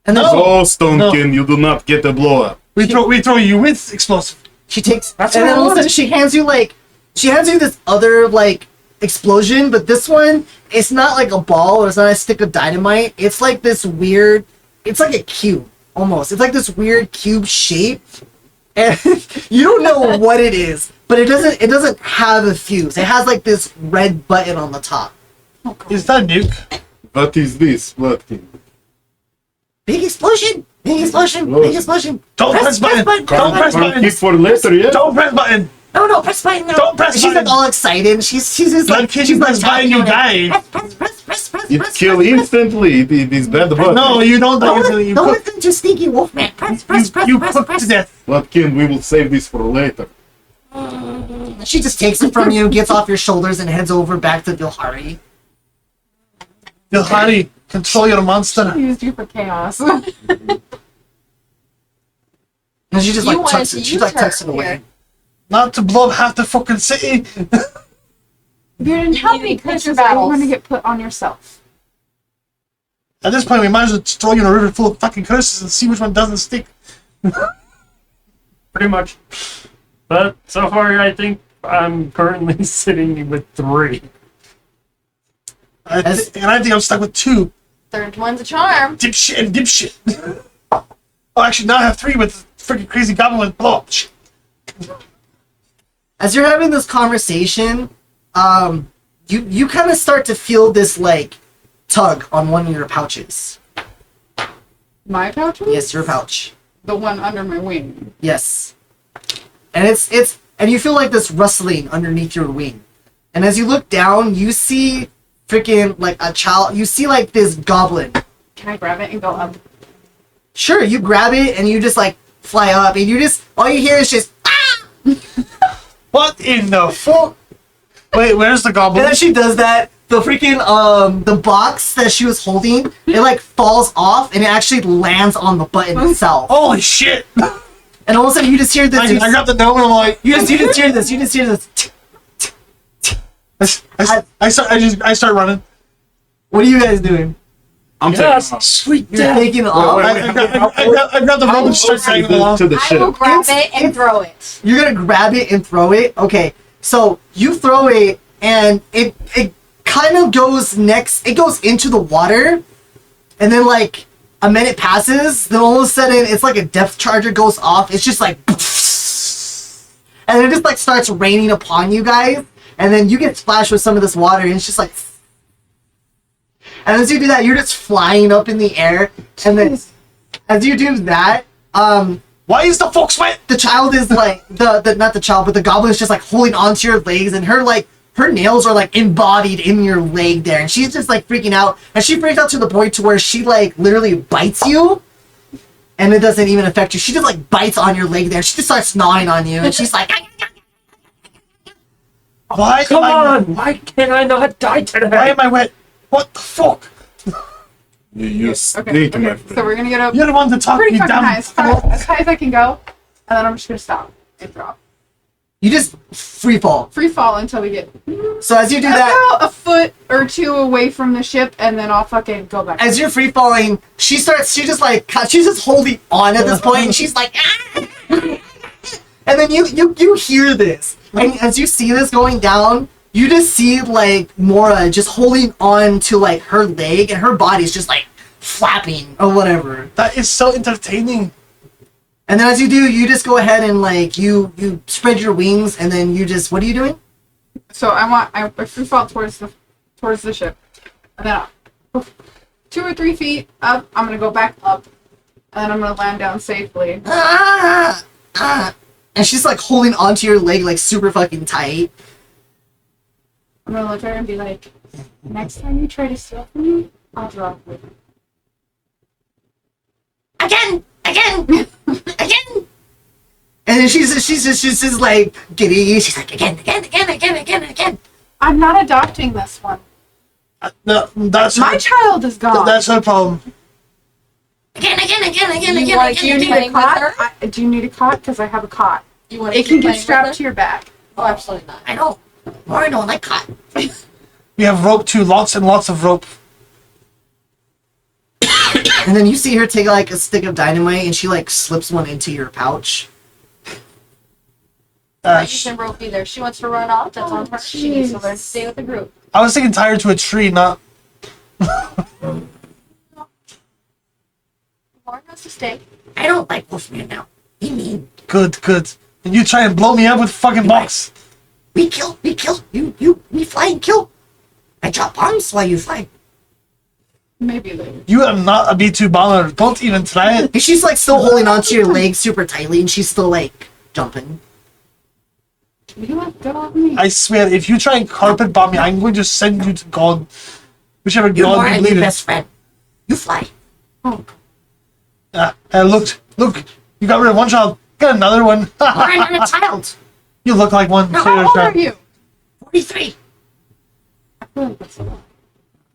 And then Oh, Stonekin, you do not get a blow up. We throw you with explosive. she takes, That's and what then I all of a wanted. sudden she hands you this other like explosion, but this one it's not like a ball or it's not a stick of dynamite. It's like this weird. It's like a cube almost. It's like this weird cube shape, and you don't know what it is. But it doesn't have a fuse. It has like this red button on the top. Is that a nuke? What is this, Bloodkin? Big explosion! Big explosion! Whoa. Big explosion! Don't press button. Don't press Can't button. keep for later, yeah? Don't press button. No, press button! No. Don't press She's button. like all excited. She's just Like like kid, you press button, you tapping on die. it. Press, It kill instantly. It is bad blood. No, you don't die until you Don't cook. listen to Stinky Wolfman. Press, You cook to death. Bloodkin, we will save this for later. She just takes it from you, gets off your shoulders, and heads over back to Dilhari. Dilhari, control your monster. I used you for chaos. And she just You like wanted tucks to it. She use like her tucks it away. here. Not to blow up half the fucking city. You didn't help me Need because picture you're battles. going to get put on yourself. At this point, we might as well just throw you in a river full of fucking curses and see which one doesn't stick. Pretty much. But so far, I think I'm currently sitting with 3. And I think I'm stuck with 2. Third one's a charm. Dipshit and dipshit. Oh, actually, now I have 3 with freaking crazy goblin with blow up. Shit. As you're having this conversation, you kind of start to feel this like tug on one of your pouches. My pouch? Yes, your pouch. The one under my wing. Yes. And it's and you feel like this rustling underneath your wing. And as you look down, you see freaking like a child. You see like this goblin. Can I grab it and go up? Sure, you grab it and you just like fly up, and you just all you hear is just ah! What in the fuck? Wait, where's the goblin? And as she does that, the freaking the box that she was holding, it like falls off and it actually lands on the button itself. Holy shit! And all of a sudden you just hear this. I grab the note and I'm like, You just hear this. You just hear this. I start running. What are you guys doing? I'm Yes. taking off. Sweet You're taking off. I grab the rope and start dragging along. To the I will ship. grab it and throw it. You're gonna grab it and throw it. Okay, so you throw it and it kind of goes next. It goes into the water, and then like a minute passes. Then all of a sudden, it's like a depth charger goes off. It's just like, and it just like starts raining upon you guys. And then you get splashed with some of this water, and it's just like. And as you do that, you're just flying up in the air. And then, as you do that, Why is the folks wet? the child is like the not the child, but the goblin is just like holding onto your legs, and her like her nails are like embodied in your leg there, and she's just like freaking out, and she freaks out to the point to where she like literally bites you, and it doesn't even affect you. She just like bites on your leg there. She just starts gnawing on you, and she's like, Why? Come on! Why can I not die today? Why am I wet? What the fuck? You Okay, snake, my okay. friend. So we're gonna get up You're the one to talk pretty me fucking down. high, as high as I can go, and then I'm just gonna stop and drop. you just free fall. Free fall until we get So as you do that, about a foot or two away from the ship, and then I'll fucking go back. as you're free falling, she's just holding on at this point, and she's like, ah! And then you hear this, and as you see this going down, you just see like Mora just holding on to like her leg, and her body's just like flapping or whatever. That is so entertaining. And then as you do, you just go ahead and like you spread your wings, and then you just, what are you doing? So I free fall towards the ship, and then 2 or 3 feet up, I'm gonna go back up, and then I'm gonna land down safely. Ah, ah. And she's like holding onto your leg like super fucking tight. I'm gonna look at her and be like, next time you try to steal from me, I'll drop with you. Again! Again! Again! And then she's just like giddy. She's like, Again! I'm not adopting this one. No, that's My child is gone. that's no problem. Again! Do you need a cot? Do you need a cot? Because I have a cot. You want It can get strapped to your back. Oh, absolutely not. I know. Mora don't like cotton. We have rope too, lots and lots of rope. And then you see her take like a stick of dynamite, and she like slips one into your pouch. You can rope either. She wants to run off. That's on her. She needs to learn to stay with the group. I was thinking tied to a tree, not. Mora wants to stay. I don't like Wolfman now. He mean. Good, good. And you try and blow me up with fucking box. We kill. We fly and kill. I drop bombs while you fly. Maybe later. You are not a B2 bomber. Don't even try it. And she's like still holding onto your leg super tightly, and she's still like jumping. You want to get off me? I swear, if you try and carpet bomb me, I'm going to send you to God. Whichever You're God Mora you and believe your in. best friend. You fly. Oh, Look. You got rid of one child. Got another one. Mora, not a child. You look like one. No, So you're how old a are child. you? 43. I feel like that's a lot.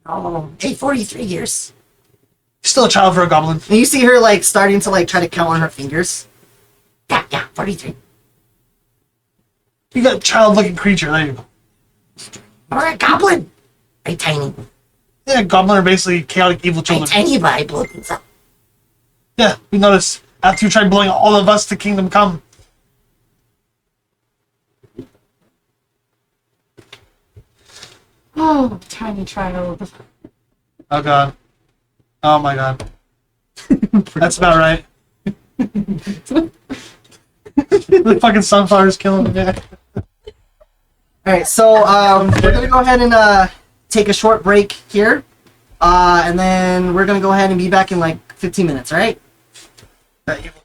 Oh, hey, 43 years. Still a child for a goblin. And you see her like starting to like try to count on her fingers. Yeah, 43. You got a child-looking creature. There you go. Or a goblin. I'm tiny. Yeah, goblin are basically chaotic evil I'm children. tiny, but I blow things up. Yeah, we noticed. After you tried blowing all of us to Kingdom Come. Oh, tiny child. Oh god. Oh my god. That's about right. The fucking sunflower's killing me. Alright, so we're gonna go ahead and take a short break here. And then we're gonna go ahead and be back in like 15 minutes, alright? That evil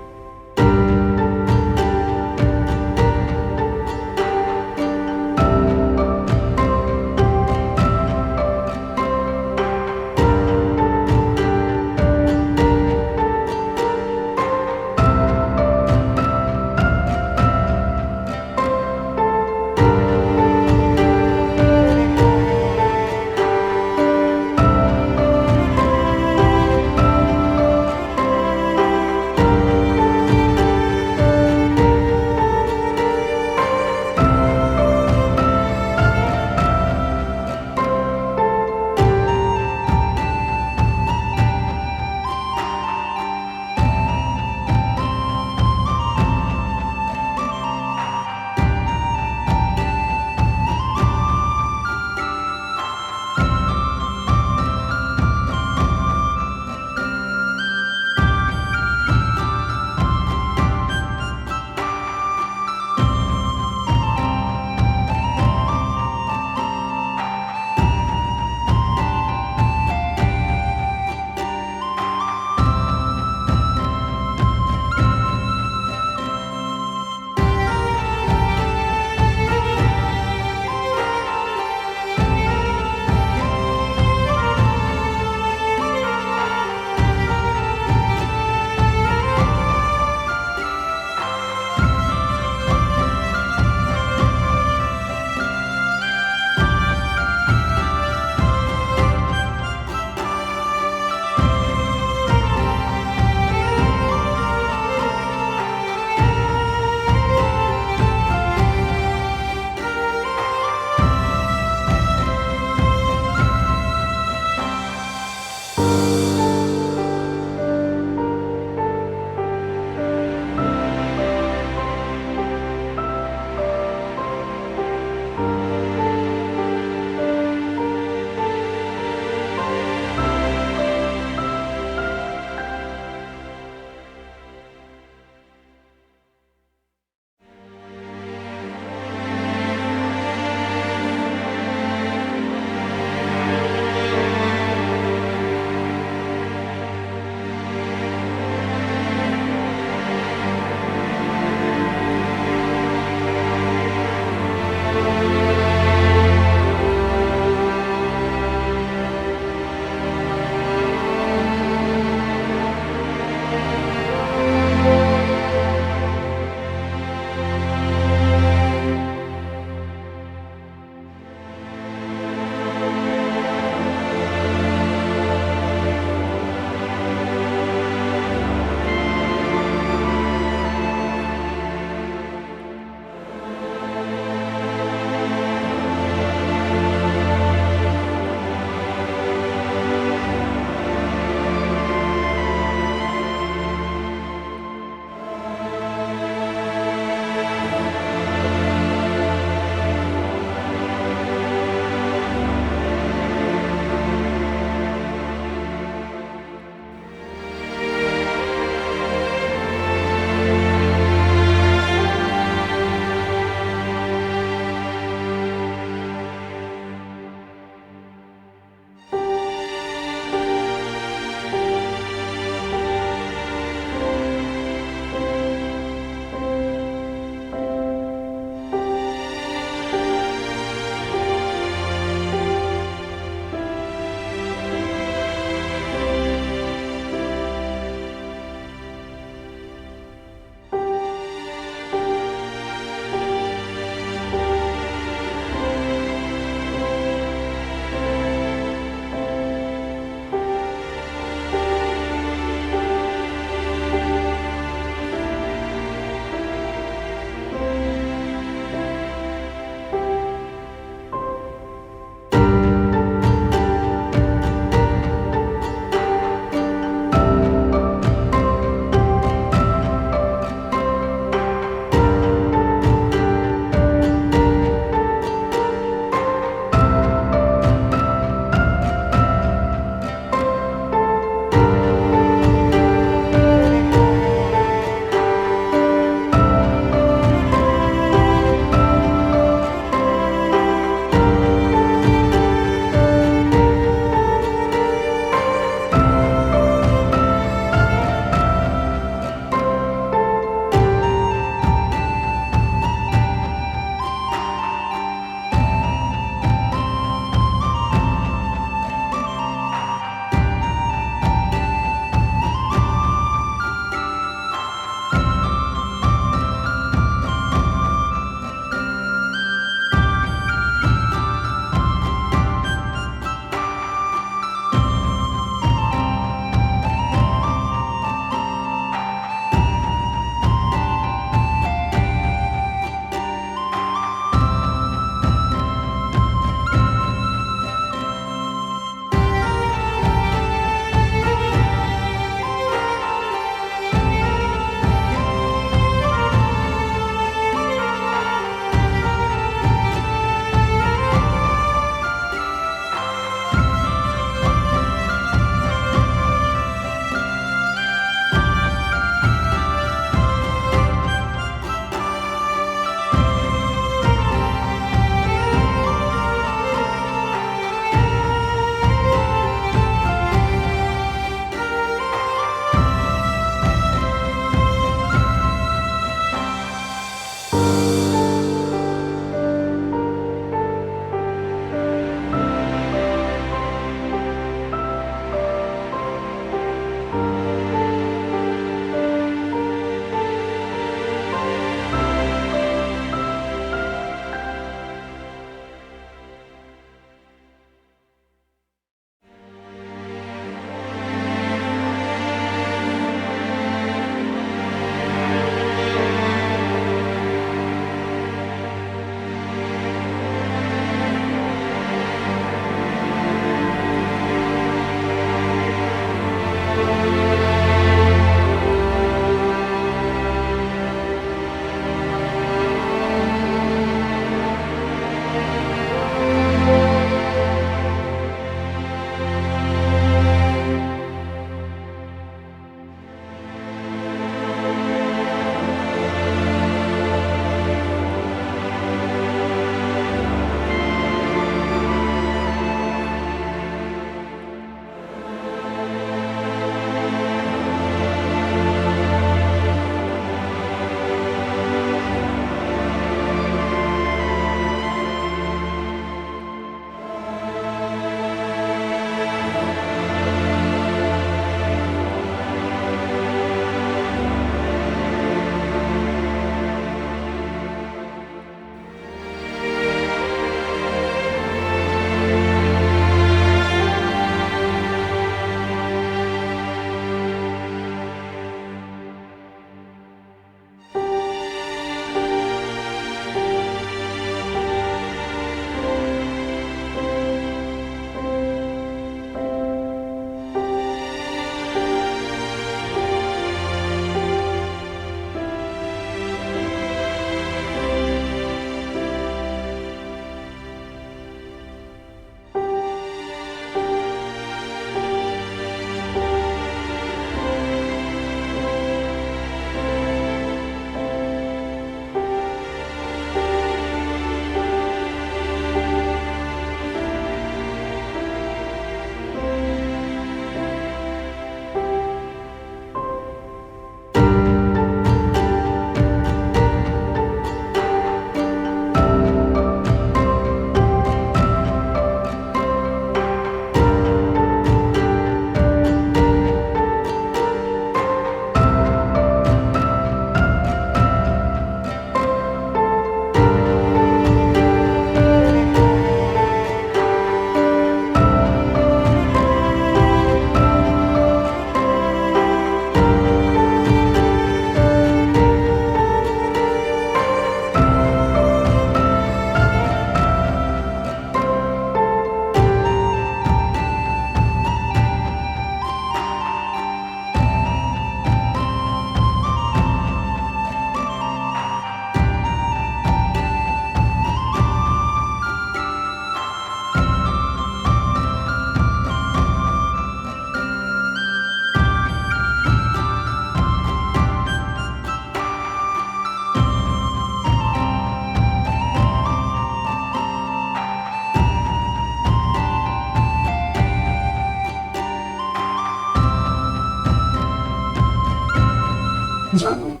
All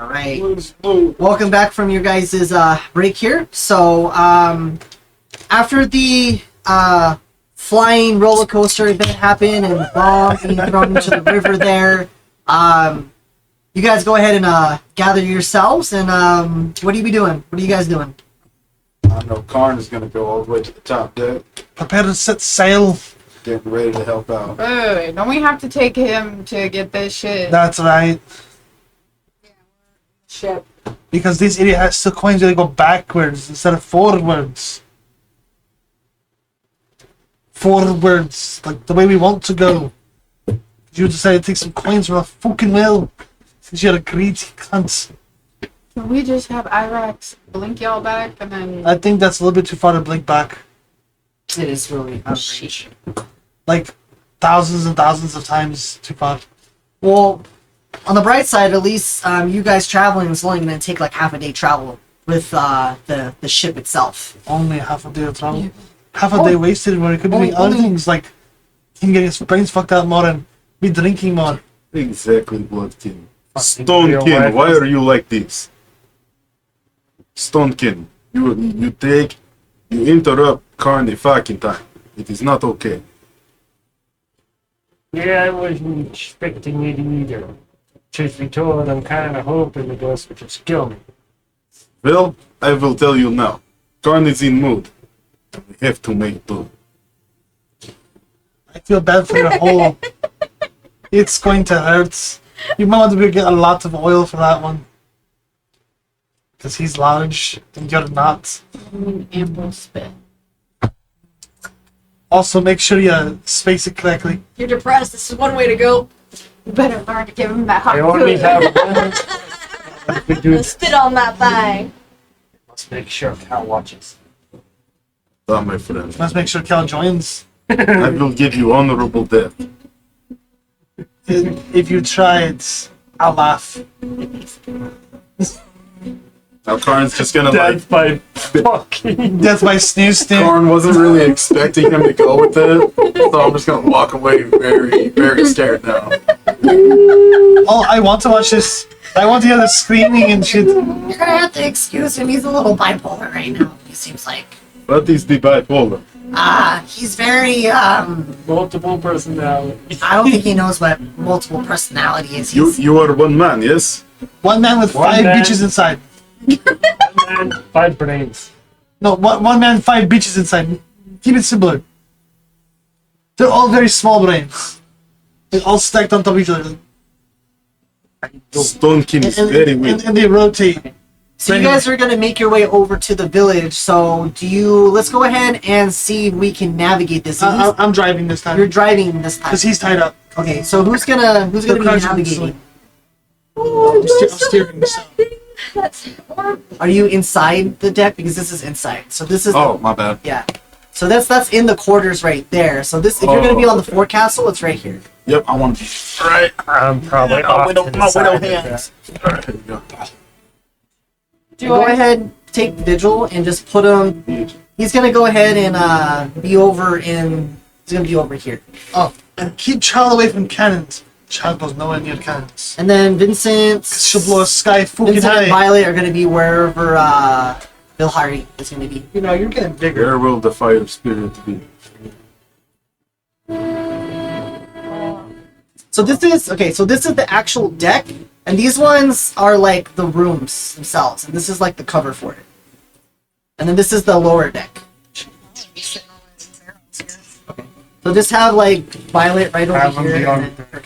right. Welcome back from your guys' break here. So, after the flying roller coaster event happened and the bomb being thrown into the river there, you guys go ahead and gather yourselves. And what do you be doing? What are you guys doing? I know Karn is gonna go all the way to the top deck, Prepare to set sail. getting ready to help out. Wait, don't we have to take him to get this shit? That's right. Shit. Because this idiot has the coins that go backwards instead of forwards. Forwards, like the way we want to go. You decided to take some coins from a fucking well. Since you're a greedy cunt. Can we just have Irax blink y'all back and then... I think that's a little bit too far to blink back. It is really outrageous. Like thousands and thousands of times too far. Well, on the bright side, at least you guys traveling is only going to take like half a day travel with the ship itself. Only half a day of travel. Half a day wasted where it could be doing other things like him getting his brains fucked out more and me drinking more. Exactly, Bloodkin. Fucking Stonekin, real why life. are you like this? Stonekin, you interrupt Karn the fucking time. It is not okay. Yeah, I wasn't expecting it either. Truth be told, I'm kind of hoping the ghost would just kill me. Well, I will tell you now. Karn is in mood. We have to make do. I feel bad for your hole. It's going to hurt. You might want to get a lot of oil for that one. Because he's large and you're not. Ample spit. Also, make sure you space it correctly. You're depressed. This is one way to go. You better learn to give him that hot I only food. have one. We do Spit on that thing. Let's make sure Cal watches. Ah, my friend. Let's make sure Cal joins. I will give you honorable death. If you try it, I'll laugh. Now Karn's just gonna like. Death by fucking. That's my snooze sting. Karn wasn't really expecting him to go with it, so I'm just gonna walk away very, very scared now. Oh, I want to watch this. I want to hear the screaming and shit. You're gonna have to excuse him. He's a little bipolar right now. He seems like. What is the bipolar? He's very Multiple personalities. I don't think he knows what multiple personality is. You He's, you are one man, yes? One man with One five man. bitches inside. One man, 5 brains. No, one man, 5 bitches inside. Keep it simpler. They're all very small brains. They're all stacked on top of each other. Stonekin is very weak. And they rotate. So you guys are gonna make your way over to the village. So let's go ahead and see if we can navigate this. I'm driving this time. You're driving this time. Because he's tied up. Okay, so who's gonna be cars are navigating? I'm steering this out. That's horrible. Are you inside the deck? Because this is inside. So this is Oh, my bad. yeah. So that's in the quarters right there. So this if you're gonna be on the forecastle, it's right here. Yep, I want to be right. I'm probably off to the side of that. Alright, here we go. Go ahead, take Vigil, and just put him. He's gonna go ahead and be over in. He's gonna be over here. Oh, and keep Child away from cannons. Child goes nowhere near cannons. And then Vincent. She'll blow a sky fucking Vincent and high. Violet are gonna be wherever Vilhari is gonna be. You know, you're getting bigger. Where will the fire spirit be? So this is the actual deck, and these ones are like the rooms themselves, and this is like the cover for it. And then this is the lower deck. Okay. So just have like Violet right over Have them here. be on And then, there.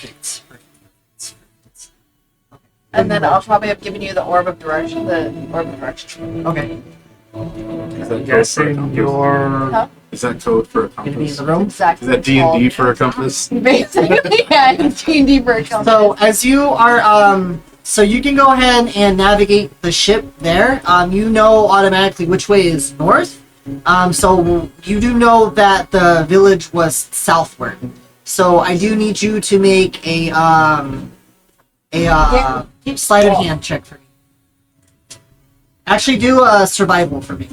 And then I'll probably have given you the orb of direction. okay. Is that code for a Guessing compass? you're. Huh? Is that code for a Gonna be in compass? the room. Exactly. Is that D&D for a compass? Basically, yeah, it's D&D for a compass. So as you are so you can go ahead and navigate the ship there. You know automatically which way is north. So you do know that the village was southward. So I do need you to make a sleight of hand check for me. Actually, do a survival for me.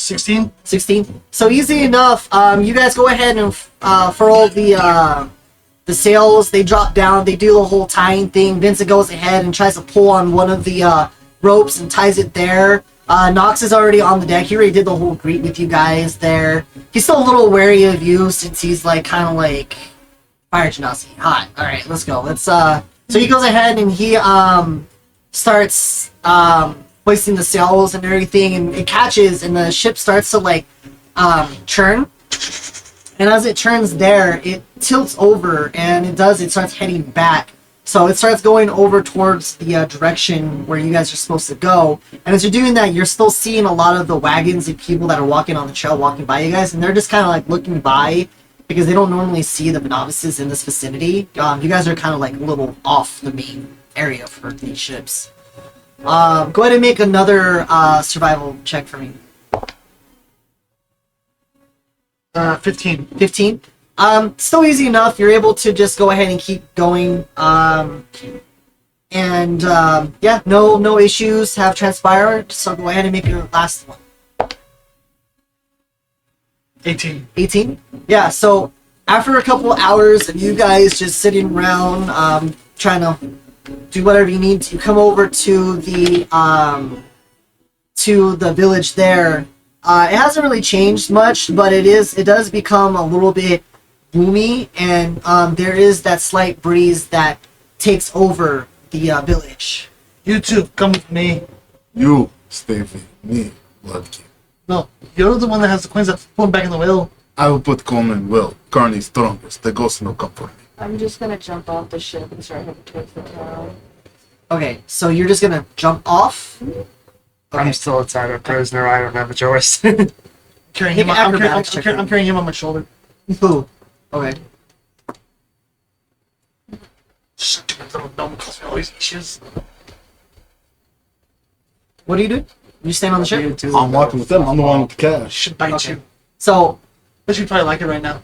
16. 16. So easy enough. You guys go ahead and furl the sails. They drop down. They do the whole tying thing. Vincent goes ahead and tries to pull on one of the ropes and ties it there. Nox is already on the deck. He already did the whole greet with you guys there. He's still a little wary of you since he's like kind of like fire genasi. Hot. All right, let's go. Let's So he goes ahead and he starts hoisting the sails and everything, and it catches, and the ship starts to like churn. And as it churns there, it tilts over, and it starts heading back. So it starts going over towards the direction where you guys are supposed to go. And as you're doing that, you're still seeing a lot of the wagons and people that are walking on the trail walking by you guys, and they're just kind of like looking by because they don't normally see the novices in this vicinity. You guys are kind of like a little off the main area for these ships. Go ahead and make another survival check for me. 15. 15. Still easy enough. You're able to just go ahead and keep going. Yeah, no issues have transpired. So go ahead and make your last one. 18. 18? Yeah, so after a couple hours of you guys just sitting around, trying to do whatever you need to, come over to the village there. It hasn't really changed much, but it does become a little bit gloomy, and there is that slight breeze that takes over the village. You two, come with me. You stay with me, Bloodkin. No, you're the one that has the coins that put them back in the wheel. I will put Coleman well. Carney's strongest. The ghost no come for me. I'm just gonna jump off the ship and start heading towards the town. Okay, so you're just gonna jump off? I'm still a tied up prisoner. I don't have a choice. Carrying Make him, an I'm acrobatics check. carrying him on my shoulder. Who? Okay. Stupid little gnome calls me all these issues. What do you do? You stand on the ship? I'm walking with them. I'm the one with the cash. Should bite Okay. you. So, But you'd probably like it right now.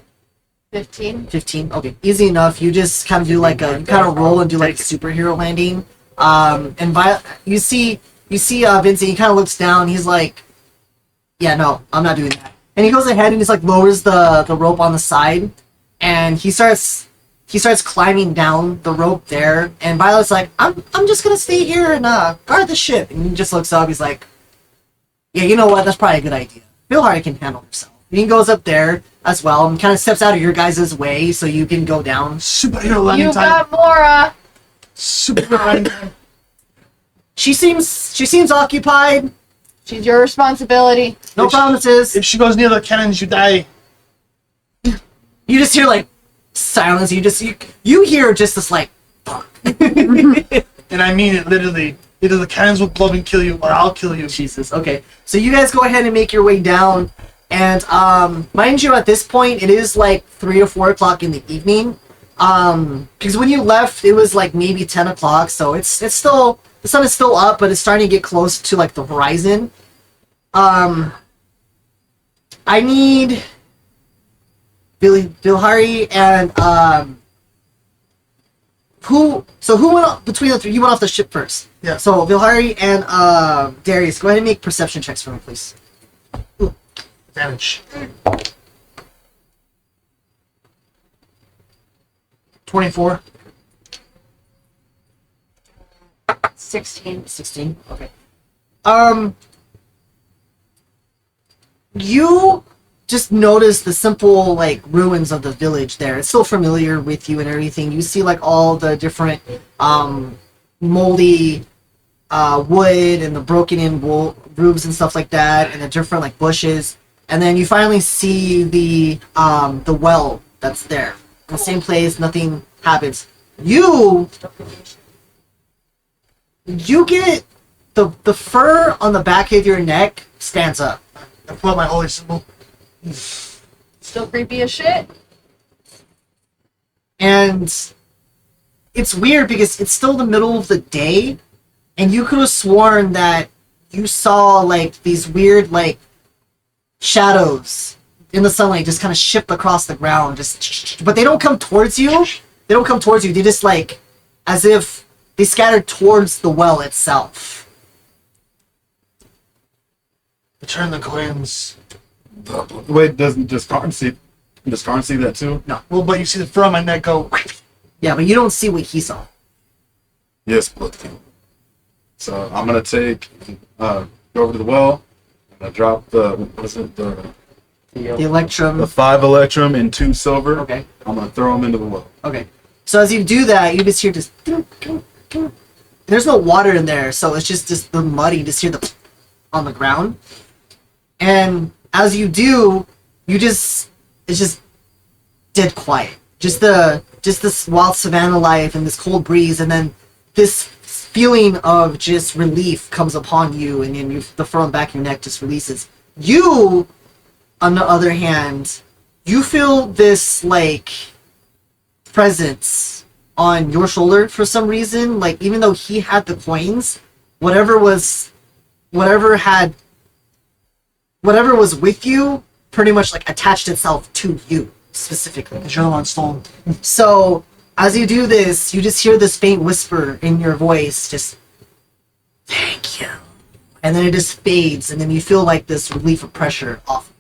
15. 15. Okay, easy enough. You just kind of do like you kind of roll and do like a superhero landing. And you see Vincent. He kind of looks down. He's like, "Yeah, no, I'm not doing that." And he goes ahead and just like lowers the rope on the side, and he starts climbing down the rope there. And Violet's like, "I'm just gonna stay here and guard the ship." And he just looks up. He's like, "Yeah, you know what? That's probably a good idea. Bill Hardy can handle himself." And he goes up there as well and kind of steps out of your guys' way so you can go down. Superhero landing You time. got Mora! Superhero landing time. She seems occupied. She's your responsibility. No promises. If she goes near the cannons, you die. You just hear like silence. You hear just this like fuck. And I mean it literally. Either the cannons will blow and kill you, or I'll kill you. Jesus. Okay. So you guys go ahead and make your way down, and mind you, at this point it is like 3 or 4 o'clock in the evening. Because when you left, it was like maybe 10 o'clock. So it's still, the sun is still up, but it's starting to get close to like the horizon. I need Bilhari and who went off between the three? You went off the ship first. Yeah. So Bilhari and Darius, go ahead and make perception checks for me, please. Advantage. 24. 16. 16. Okay. You just notice the simple like ruins of the village there. It's still familiar with you and everything. You see like all the different moldy wood and the broken in roofs and stuff like that, and the different like bushes. And then you finally see the well that's there. In the same place, nothing happens. You get the fur on the back of your neck stands up. I pull out my holy symbol. Still creepy as shit. And it's weird because it's still the middle of the day, and you could have sworn that you saw like these weird like shadows in the sunlight just kind of shift across the ground, but they don't come towards you. They don't come towards you. They just like as if they scattered towards the well itself. Return the coins. Wait, does Karn see that too? Well, but you see the fur on my neck go. Yeah, but you don't see what he saw. Yes, Bloodkin. So I'm gonna go over to the well. I'm gonna drop the The Electrum. the 5 electrum and 2 silver. Okay. I'm gonna throw them into the well. Okay. So as you do that, you just hear this. There's no water in there, so it's just the mud. You just hear the on the ground. And as you do, it's just dead quiet. Just this wild savannah life and this cold breeze, and then this feeling of just relief comes upon you, and then the fur on the back of your neck just releases. You, on the other hand, you feel this like presence on your shoulder for some reason. Like, even though he had the coins, whatever was with you pretty much like attached itself to you specifically. The journal on stone. So as you do this, you just hear this faint whisper in your voice, just thank you. And then it just fades, and then you feel like this relief of pressure off.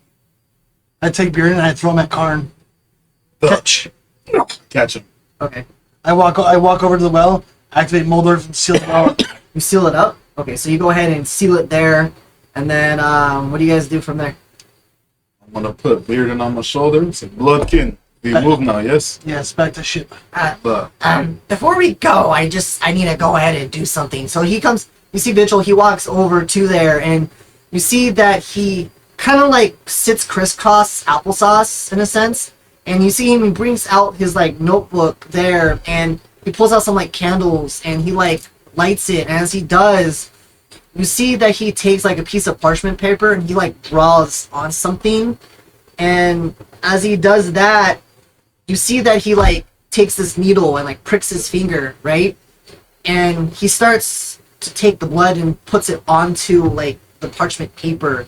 I take Beard and I throw him at Karn. Catch. Catch him. Okay. I walk over to the well, activate Moldorf, and seal it out. You seal it up? Okay, so you go ahead and seal it there, and then what do you guys do from there? I'm gonna put Bearden on my shoulder and say, Bloodkin, we move now, yes? Yes, back to ship. But Before we go, I need to go ahead and do something. So he comes, you see Vigil, he walks over to there, and you see that he kind of like sits crisscross applesauce in a sense, and you see him, he brings out his like notebook there, and he pulls out some like candles, and he like lights it, and as he does, you see that he takes like a piece of parchment paper and he like draws on something, and as he does that, you see that he like takes this needle and like pricks his finger, right? And he starts to take the blood and puts it onto like the parchment paper.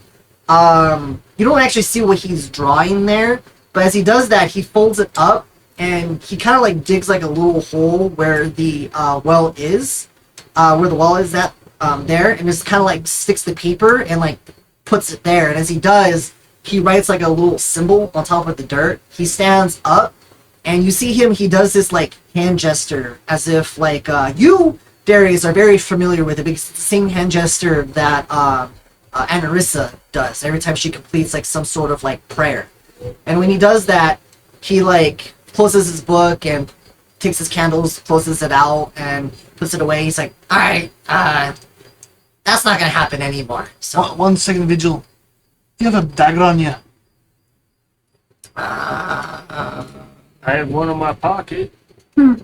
You don't actually see what he's drawing there, but as he does that, he folds it up and he kind of like digs like a little hole where the well is, there, and just kind of like sticks the paper and like puts it there. And as he does, he writes like a little symbol on top of the dirt. He stands up, and you see him, he does this like hand gesture as if like you, Darius, are very familiar with it, because it's the same hand gesture that Anarissa does every time she completes like some sort of like prayer. And when he does that, he like closes his book and takes his candles, closes it out, and puts it away. He's like, Alright, that's not gonna happen anymore. So, 1 second, Vigil. You have a dagger on you. I have one in my pocket. you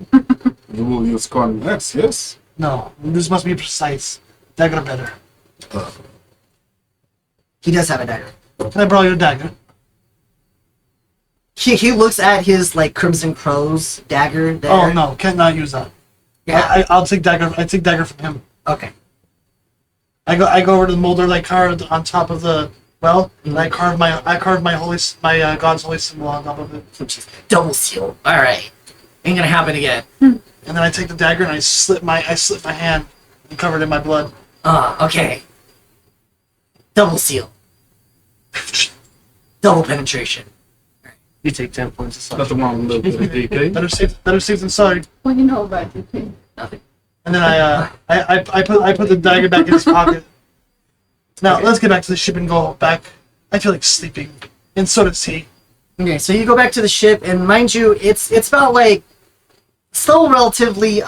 will use Karn next, yes? No, this must be precise. Dagger better. he does have a dagger. Can I borrow your dagger? He looks at his like Crimson Crow's dagger there. Oh no, cannot use that. Yeah. I'll take dagger. I take dagger from him. Okay. I go over to the molder that I carved on top of the well, and I carved my God's holy symbol on top of it. double seal. Alright. Ain't gonna happen again. And then I take the dagger and I slit my hand and cover it in my blood. Okay. Double seal. Double penetration. You take 10 points of Nothing slashing. wrong with a little bit of DK. Better safe than sorry. What do you know about DP? Nothing. And then I put the dagger back in his pocket. Now let's get back to the ship and go back. I feel like sleeping, and so does he. Okay, so you go back to the ship, and mind you, it's about like still relatively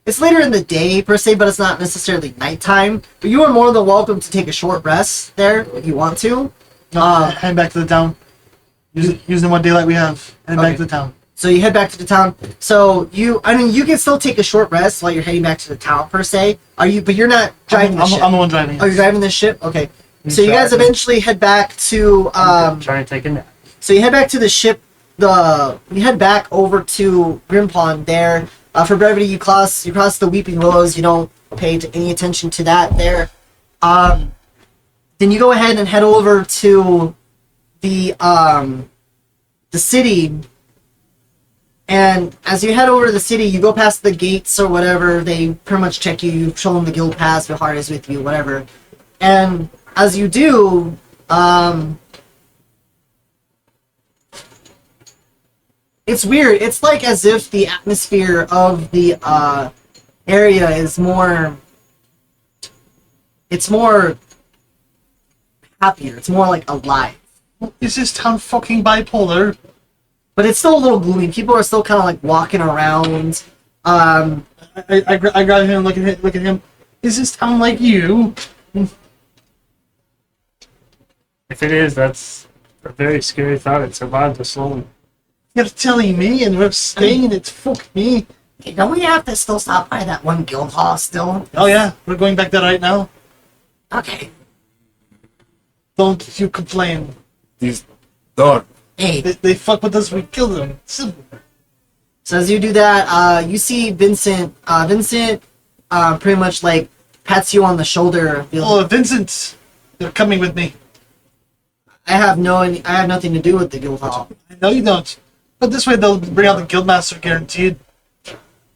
it's later in the day per se, but it's not necessarily nighttime. But you are more than welcome to take a short rest there if you want to. Head back to the town. Using what daylight we have, and back Okay. to the town. So you head back to the town. So you can still take a short rest while you're heading back to the town per se. But you're not driving the ship. I'm the one driving. Oh, you're driving the ship? Okay. He's So you guys driving. eventually head back to Trying to take a nap. so you head back to the ship. You head back over to Grimepond there. For brevity, you cross the Weeping Willows. You don't pay any attention to that there. Then you go ahead and head over to the city. And as you head over to the city, you go past the gates or whatever. They pretty much check you. You show them the guild pass. Your heart is with you, whatever. And as you do, it's weird. It's like as if the atmosphere of the area is more. It's more happier. It's more like alive. Is this town fucking bipolar? But it's still a little gloomy. People are still kind of like walking around. I grab him and look at him. Is this town like you? If it is, that's a very scary thought. It survived the storm. You're telling me, and we're staying in it. Fuck me. Okay, don't we have to still stop by that one guild hall still? Oh yeah, we're going back there right now. Okay. Don't you complain. These dog. Hey, They fuck with us, we kill them. Simple. So as you do that, you see Vincent. Vincent pretty much like pats you on the shoulder. Oh, Vincent, you're coming with me. I have nothing to do with the guild hall. I know you don't. But this way they'll bring out the guildmaster guaranteed.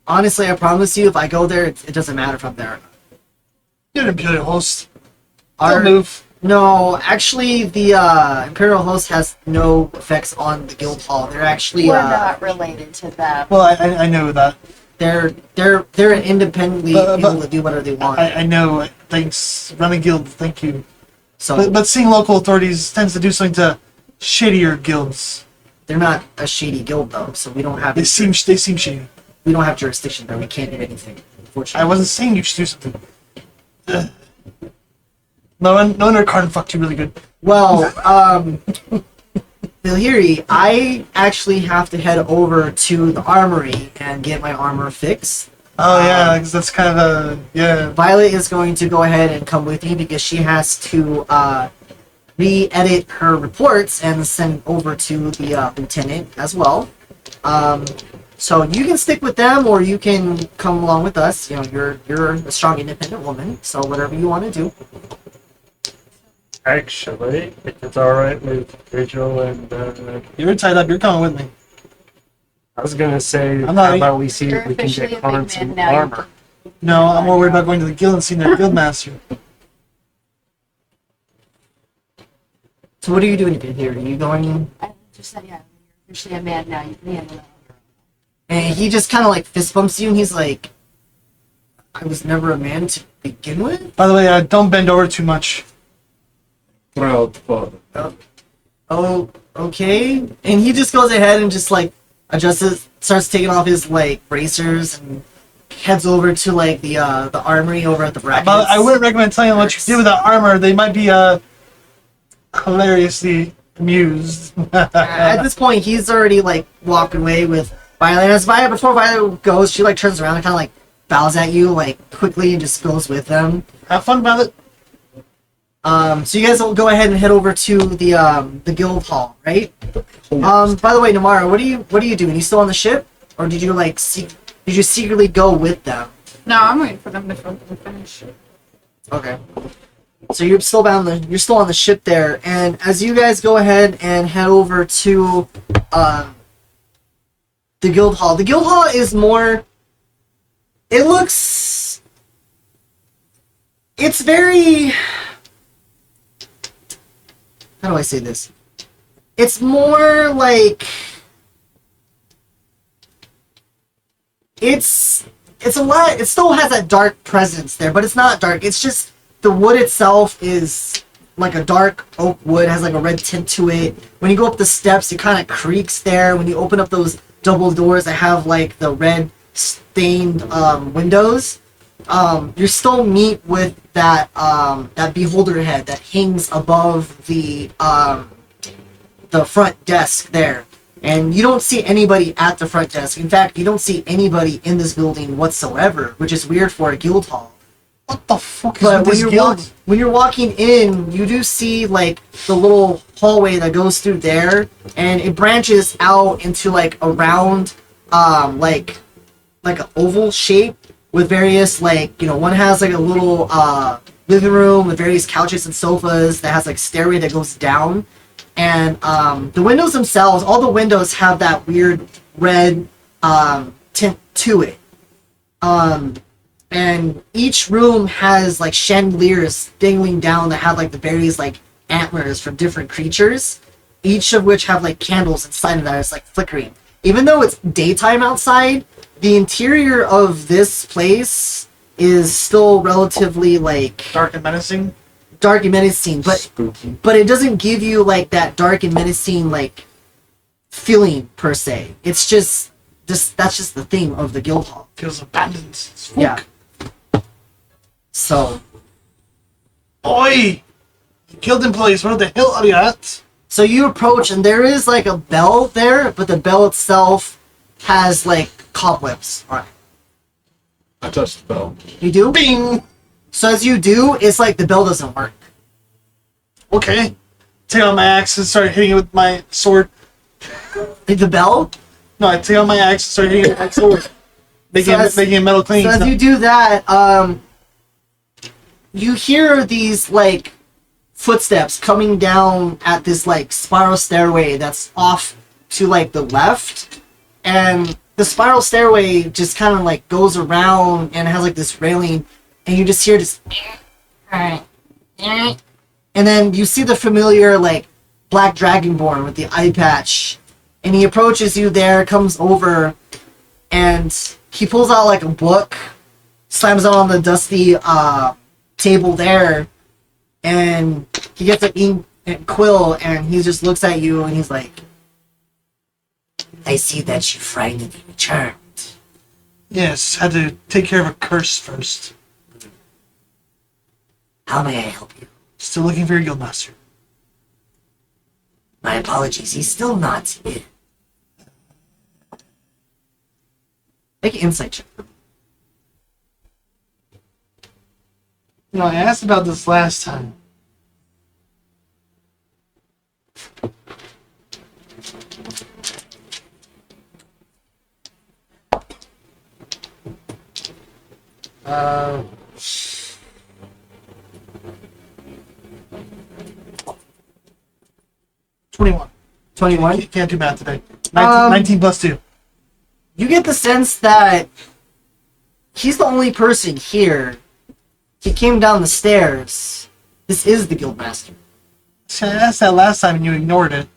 Honestly, I promise you, if I go there, it doesn't matter from there. You're an imperial host. Our- Don't move. No, actually, the Imperial Host has no effects on the guild hall. They're actually We're not related to them. Well, I know that. they're independently But- able to do whatever they want. I know. Thanks, running guild. Thank you. So But seeing local authorities tends to do something to shittier guilds. they're not a shady guild though. So we don't have They seem shitty. we don't have jurisdiction there. We can't do anything. Unfortunately. I wasn't saying you should do something. Ugh. No one card fucked you really good. Well, Bilhiri, I actually have to head over to the armory and get my armor fixed. Oh yeah, 'cause that's kind of a yeah. Violet is going to go ahead and come with me because she has to re-edit her reports and send over to the lieutenant as well. So you can stick with them, or you can come along with us. You know, you're a strong, independent woman, so whatever you want to do. Actually, if it's alright with Rachel and You're tied up. You're coming with me. I was gonna say, I'm not- how about we see You're if we can officially a get big Connor man some now. armor. No, I'm more worried about going to the guild and seeing their guildmaster. So what are you doing here? Are you going? I just said, yeah, you're officially a man now. You can handle that. And he just kind of like fist bumps you, and he's like, "I was never a man to begin with." By the way, don't bend over too much. Proud father. Oh, okay. And he just goes ahead and just like adjusts, starts taking off his like bracers and heads over to like the armory over at the brackets. But I wouldn't recommend telling them what you did with that armor. They might be hilariously amused. At this point, he's already like walking away with Violet. As Violet, before Violet goes, she like turns around and kind of like bows at you like quickly and just goes with them. Have fun, Violet. So you guys will go ahead and head over to the guild hall, right? By the way, Namara, what are you doing? You still on the ship, or did you like did you secretly go with them? No, I'm waiting for them to finish. Okay. So you're still on the ship there, and as you guys go ahead and head over to the guild hall. The guild hall is more. It's very. How do I say this? It's more like it's a lot. It still has that dark presence there, but it's not dark. It's just the wood itself is like a dark oak wood, has like a red tint to it. When you go up the steps, it kind of creaks there. When you open up those double doors that have like the red stained windows, you still meet with that that beholder head that hangs above the front desk there. And you don't see anybody at the front desk. In fact, you don't see anybody in this building whatsoever, which is weird for a guild hall. What the fuck is But with this guild? when you're walking in, you do see like the little hallway that goes through there, and it branches out into like a round, like an oval shape with various like one has like a little living room with various couches and sofas that has like stairway that goes down, and the windows themselves, all the windows have that weird red tint to it. and each room has like chandeliers dangling down that have like the various like antlers from different creatures, each of which have like candles inside of that. It's like flickering. Even though it's daytime outside, the interior of this place is still relatively like Dark and menacing. dark and menacing, but it doesn't give you like that dark and menacing like feeling per se. It's just that's just the theme of the guild hall. Feels abandoned. It's Yeah. fuck. So Oi! Guild employees, where the hell are you at? so you approach and there is like a bell there, but the bell itself has like cobwebs on it. I touched the bell. You do? Bing! So as you do, it's like the bell doesn't work. Okay. Take out my axe and start hitting it with my sword. Like the bell? No, I take out my axe and start hitting it with my sword. Making it metal clean. So as you do that, you hear these like footsteps coming down at this like spiral stairway that's off to like the left, and the spiral stairway just kind of like goes around and has like this railing, and you just hear this, and then you see the familiar like black dragonborn with the eye patch, and he approaches you there, comes over, and he pulls out like a book, slams it on the dusty table there, and he gets an ink and quill, and he just looks at you and he's like, I see that you finally returned. Yes, had to take care of a curse first. How may I help you? Still looking for your guildmaster. My apologies, he's still not in. make an insight check. You know, I asked about this last time. Uh, 21. 21. Can't do math today. 19 plus 2. You get the sense that he's the only person here. He came down the stairs. This is the guildmaster. See, I asked that last time and you ignored it.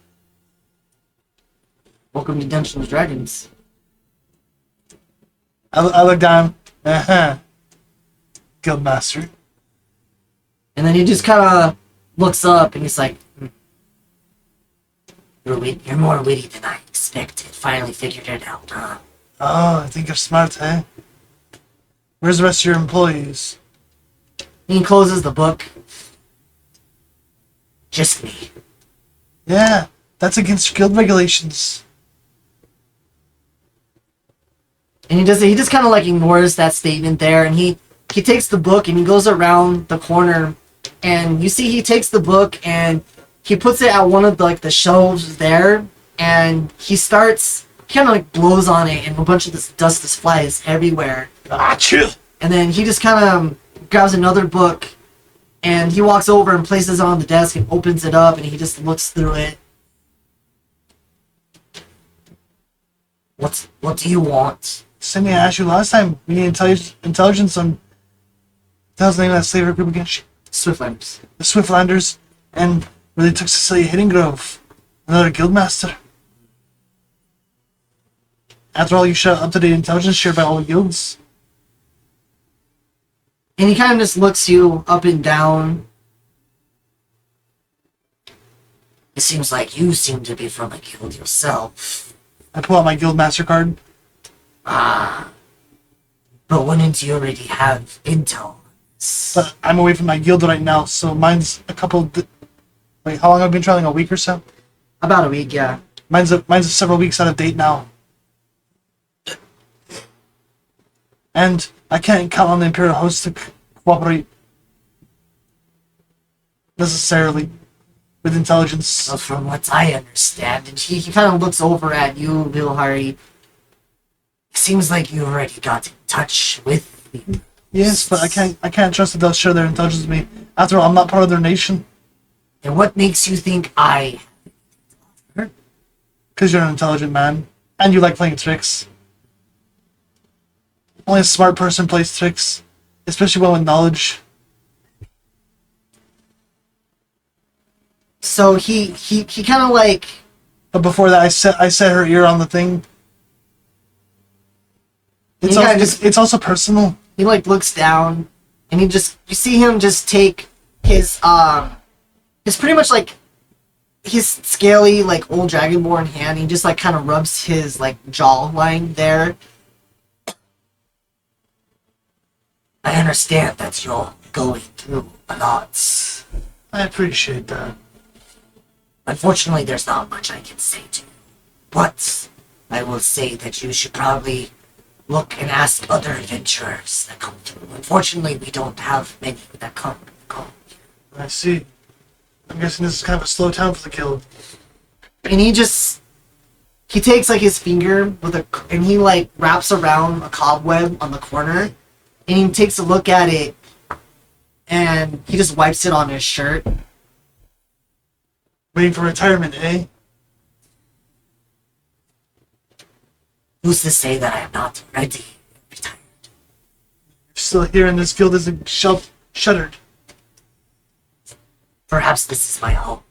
Welcome to Dungeons and Dragons. I look down. Uh-huh. Guildmaster. And then he just kind of looks up and he's like, You're more witty than I expected. Finally figured it out, huh? Oh, I think you're smart, eh? Where's the rest of your employees? and he closes the book. Just me. Yeah, that's against guild regulations. And he just kind of like ignores that statement there, and he takes the book and he goes around the corner, and you see he takes the book and he puts it at one of the shelves there, and he kind of like blows on it, and a bunch of this dust just flies everywhere. Achoo! And then he just kind of grabs another book, and he walks over and places it on the desk and opens it up, and he just looks through it. What do you want? Same thing I asked you last time. We need intelligence on... That was the name of that slaver group again. Swiftlanders. The Swiftlanders, and where they took Cecilia Hiddengrove, another guildmaster. After all, you should have up-to-date intelligence shared by all the guilds. And he kind of just looks you up and down. It seems like you seem to be from a guild yourself. I pull out my guildmaster card. Ah. But wouldn't you already have intel? But I'm away from my guild right now, so mine's a couple... Wait, how long have I been traveling? A week or so? About a week, yeah. Mine's several weeks out of date now. And I can't count on the Imperial host to cooperate necessarily with intelligence. So from what I understand, And he kind of looks over at you, Vilhari. it seems like you already got in touch with me. Yes, but I can't trust that they'll share their intelligence with me. After all, I'm not part of their nation. And what makes you think I... Because you're an intelligent man. And you like playing tricks. Only a smart person plays tricks, especially one with knowledge. So he kind of like But before that, I set her ear on the thing. It's You also, guys just- it's also personal. he like looks down, and you see him just take his pretty much like his scaly like old dragonborn hand. He just like kind of rubs his like jawline there. I understand that you're going through a lot. I appreciate that. Unfortunately, there's not much I can say to you. But I will say that you should probably look and ask other adventurers that come through. Unfortunately, we don't have many that come and go. I see. I'm guessing this is kind of a slow town for the guild. And he takes like his finger and he like wraps around a cobweb on the corner, and he takes a look at it, and he just wipes it on his shirt. Waiting for retirement, eh? Who's to say that I am not ready? Retired. Still here and this guild isn't shuttered. Perhaps this is my home.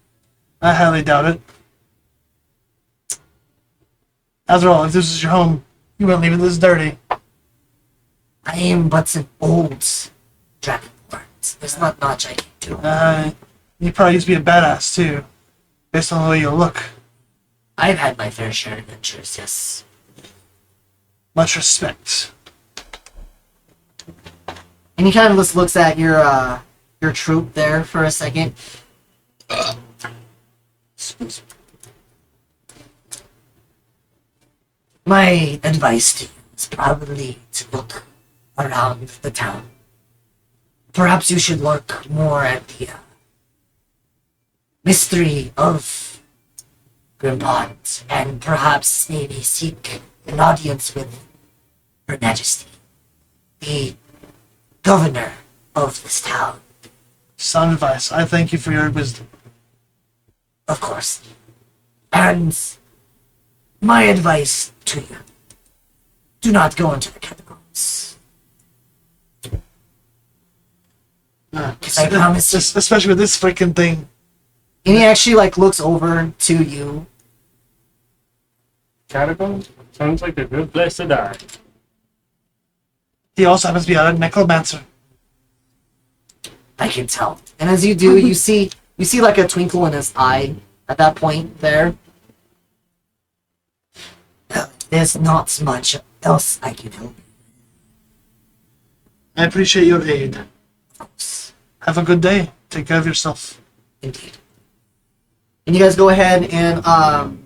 I highly doubt it. After all, if this is your home, you wouldn't leave it this dirty. I am but an old dragonborn. There's not much I can do. You probably used to be a badass too, based on the way you look. I've had my fair share of adventures, yes. Much respect. And he kind of just looks at your troop there for a second. Excuse me. My advice to you is probably to look around the town. Perhaps you should look more at the mystery of Grimepond, and perhaps maybe seek an audience with Her Majesty, the governor of this town. Sound advice. I thank you for your wisdom. Of course. And my advice to you, do not go into the catacombs. I promise you. Especially with this freaking thing. And he actually like looks over to you. Catacombs? Sounds like a good place to die. He also happens to be a necromancer. I can tell. And as you do, you see like a twinkle in his eye at that point there. There's not much else I can help you. I appreciate your aid. Have a good day. Take care of yourself. Indeed. And you guys go ahead and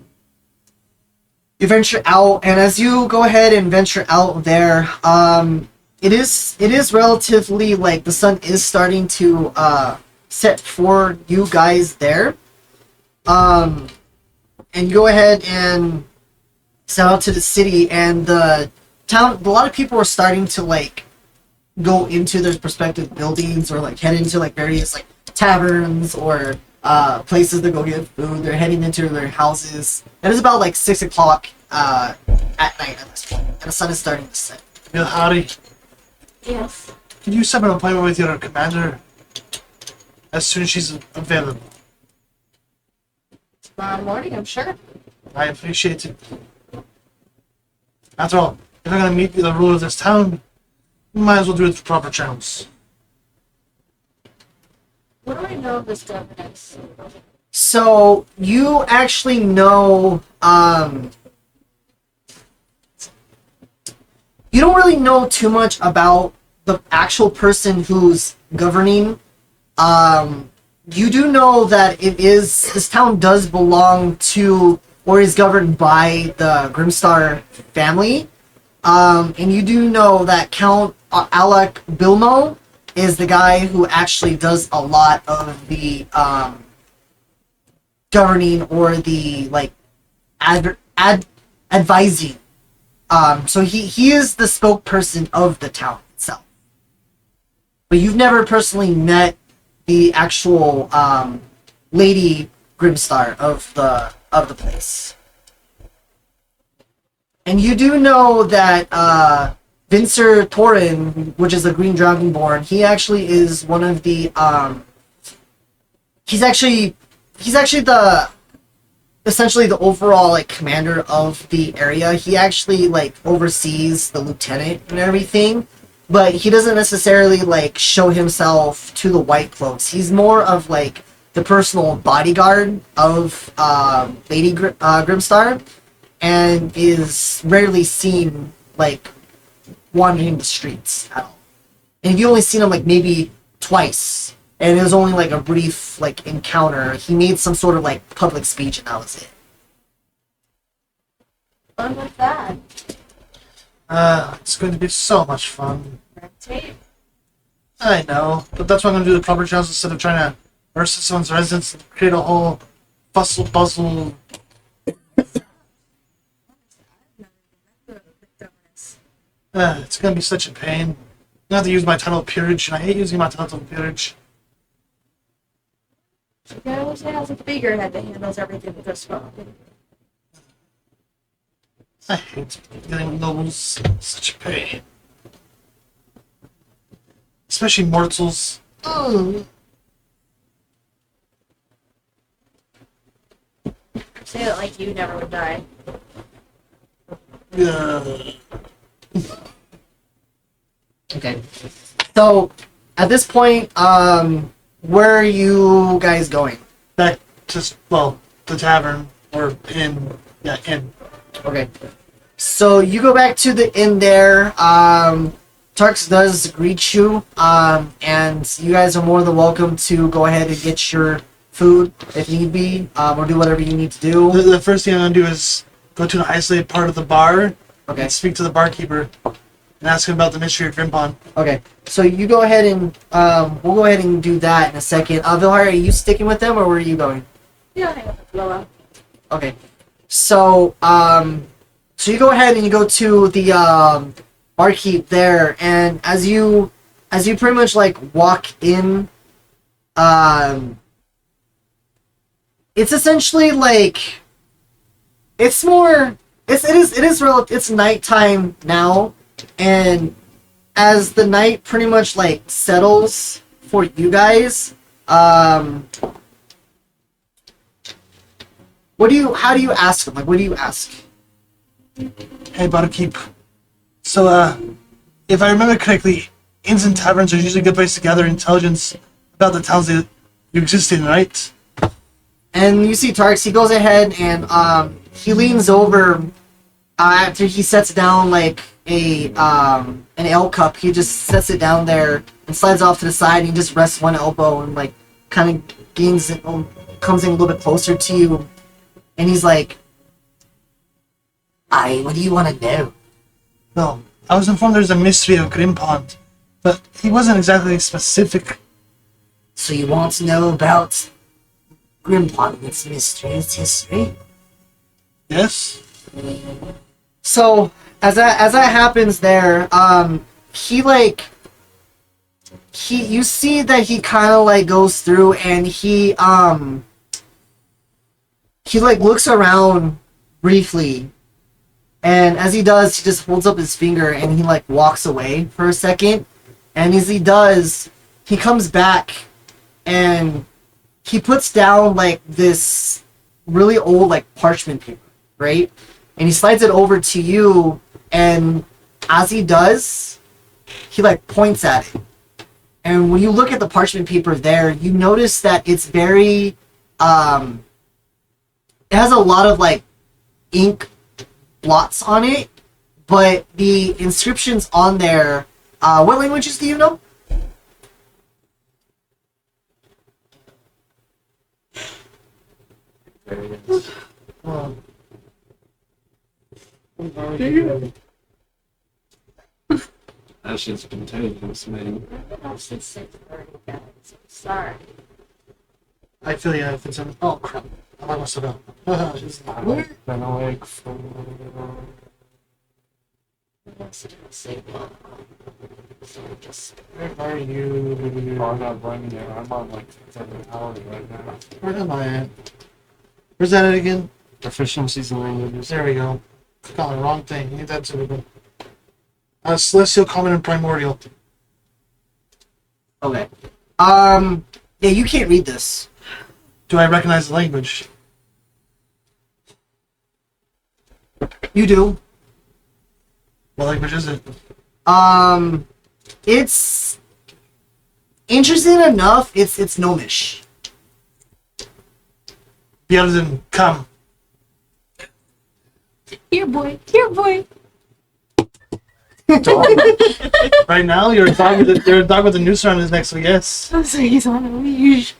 you venture out. And as you go ahead and venture out there, it is relatively like the sun is starting to set for you guys there. And you go ahead and set out to the city, and the town. A lot of people are starting to like go into their respective buildings, or like head into like various like taverns or places to go get food. They're heading into their houses. It is about like 6 o'clock at night at this point, and the sun is starting to set. Bill Harry, Yes. can you set an appointment with your commander as soon as she's available? Tomorrow morning, I'm sure. I appreciate it. After all, if I'm going to meet the ruler of this town, we might as well do it through proper channels. What do I know of this governance? So you actually know, you don't really know too much about the actual person who's governing. You do know that this town does belong to, or is governed by, the Grimstar family. And you do know that Count Alec Bilmo is the guy who actually does a lot of the governing, or the like advising. So he is the spokesperson of the town itself. But you've never personally met the actual Lady Grimstar of the place. And you do know that Vincer Torin, which is a green dragonborn, he actually is one of the he's actually the essentially the overall like commander of the area. He actually like oversees the lieutenant and everything, but he doesn't necessarily like show himself to the White Cloaks. He's more of like the personal bodyguard of Lady Grimstar, and is rarely seen like wandering the streets at all. And you've only seen him like maybe twice, and it was only like a brief like encounter. He made some sort of like public speech, and that was it. Fun with that. It's going to be so much fun. Red tape. I know, but that's why I'm going to do the proper channels instead of trying to burst someone's residence and create a whole bustle buzzle. It's going to be such a pain. I have to use my title of peerage, and I hate using my title of peerage. Yeah, I wish I had a figurehead that handles everything this well. I hate getting nobles. Such a pain. Especially mortals. Say it like you never would die. Okay. So at this point, where are you guys going? Back to, well, the tavern. Or inn. Yeah, inn. Okay. So you go back to the inn there. Tarks does greet you, and you guys are more than welcome to go ahead and get your food if need be, or do whatever you need to do. The first thing I'm going to do is go to an isolated part of the bar and speak to the barkeeper and ask him about the mystery of Grimepond. Okay. So you go ahead and we'll go ahead and do that in a second. Vilhar, are you sticking with them, or where are you going? Yeah, hang with Lola. Okay. So so you go ahead and you go to the barkeep there, and as you pretty much like walk in, it's essentially like it's nighttime now, and as the night pretty much like settles for you guys, how do you ask them? Like, what do you ask? Hey, barkeep. So, if I remember correctly, inns and taverns are usually a good place to gather intelligence about the towns that you exist in, right? And you see Tarks, he goes ahead and he leans over after he sets down like an ale cup. He just sets it down there and slides off to the side, and he just rests one elbow and like kind of comes in a little bit closer to you, and he's like, What do you want to know? Well, I was informed there's a mystery of Grimepond, but he wasn't exactly specific. So you want to know about Grimepond, its mystery, its history? Yes? so as that happens there, you see that he kind of like goes through, and he like looks around briefly, and as he does, he just holds up his finger and he like walks away for a second, and as he does, he comes back and he puts down like this really old like parchment paper, right? And he slides it over to you, and as he does, he like points at it. And when you look at the parchment paper there, you notice that it's very it has a lot of like ink blots on it, but the inscriptions on there, what languages do you know? That shit's contagious, man. Sorry. I feel you if it's in. Oh, crap. I must have done. I've been awake for... Where are you? Oh, I'm not running there. I'm on like 7 hours right now. Where am I at? Where's that at again? Proficiencies in languages. There we go. Click on the wrong thing. Need that too. Celestial, Common, and Primordial. Okay. Yeah, you can't read this. Do I recognize the language? You do. What language is it? It's interesting enough. It's Gnomish. Be other than come. Here, boy. Here, boy. Right now, you're a dog with a noose around his neck, so yes. So he's on a leash.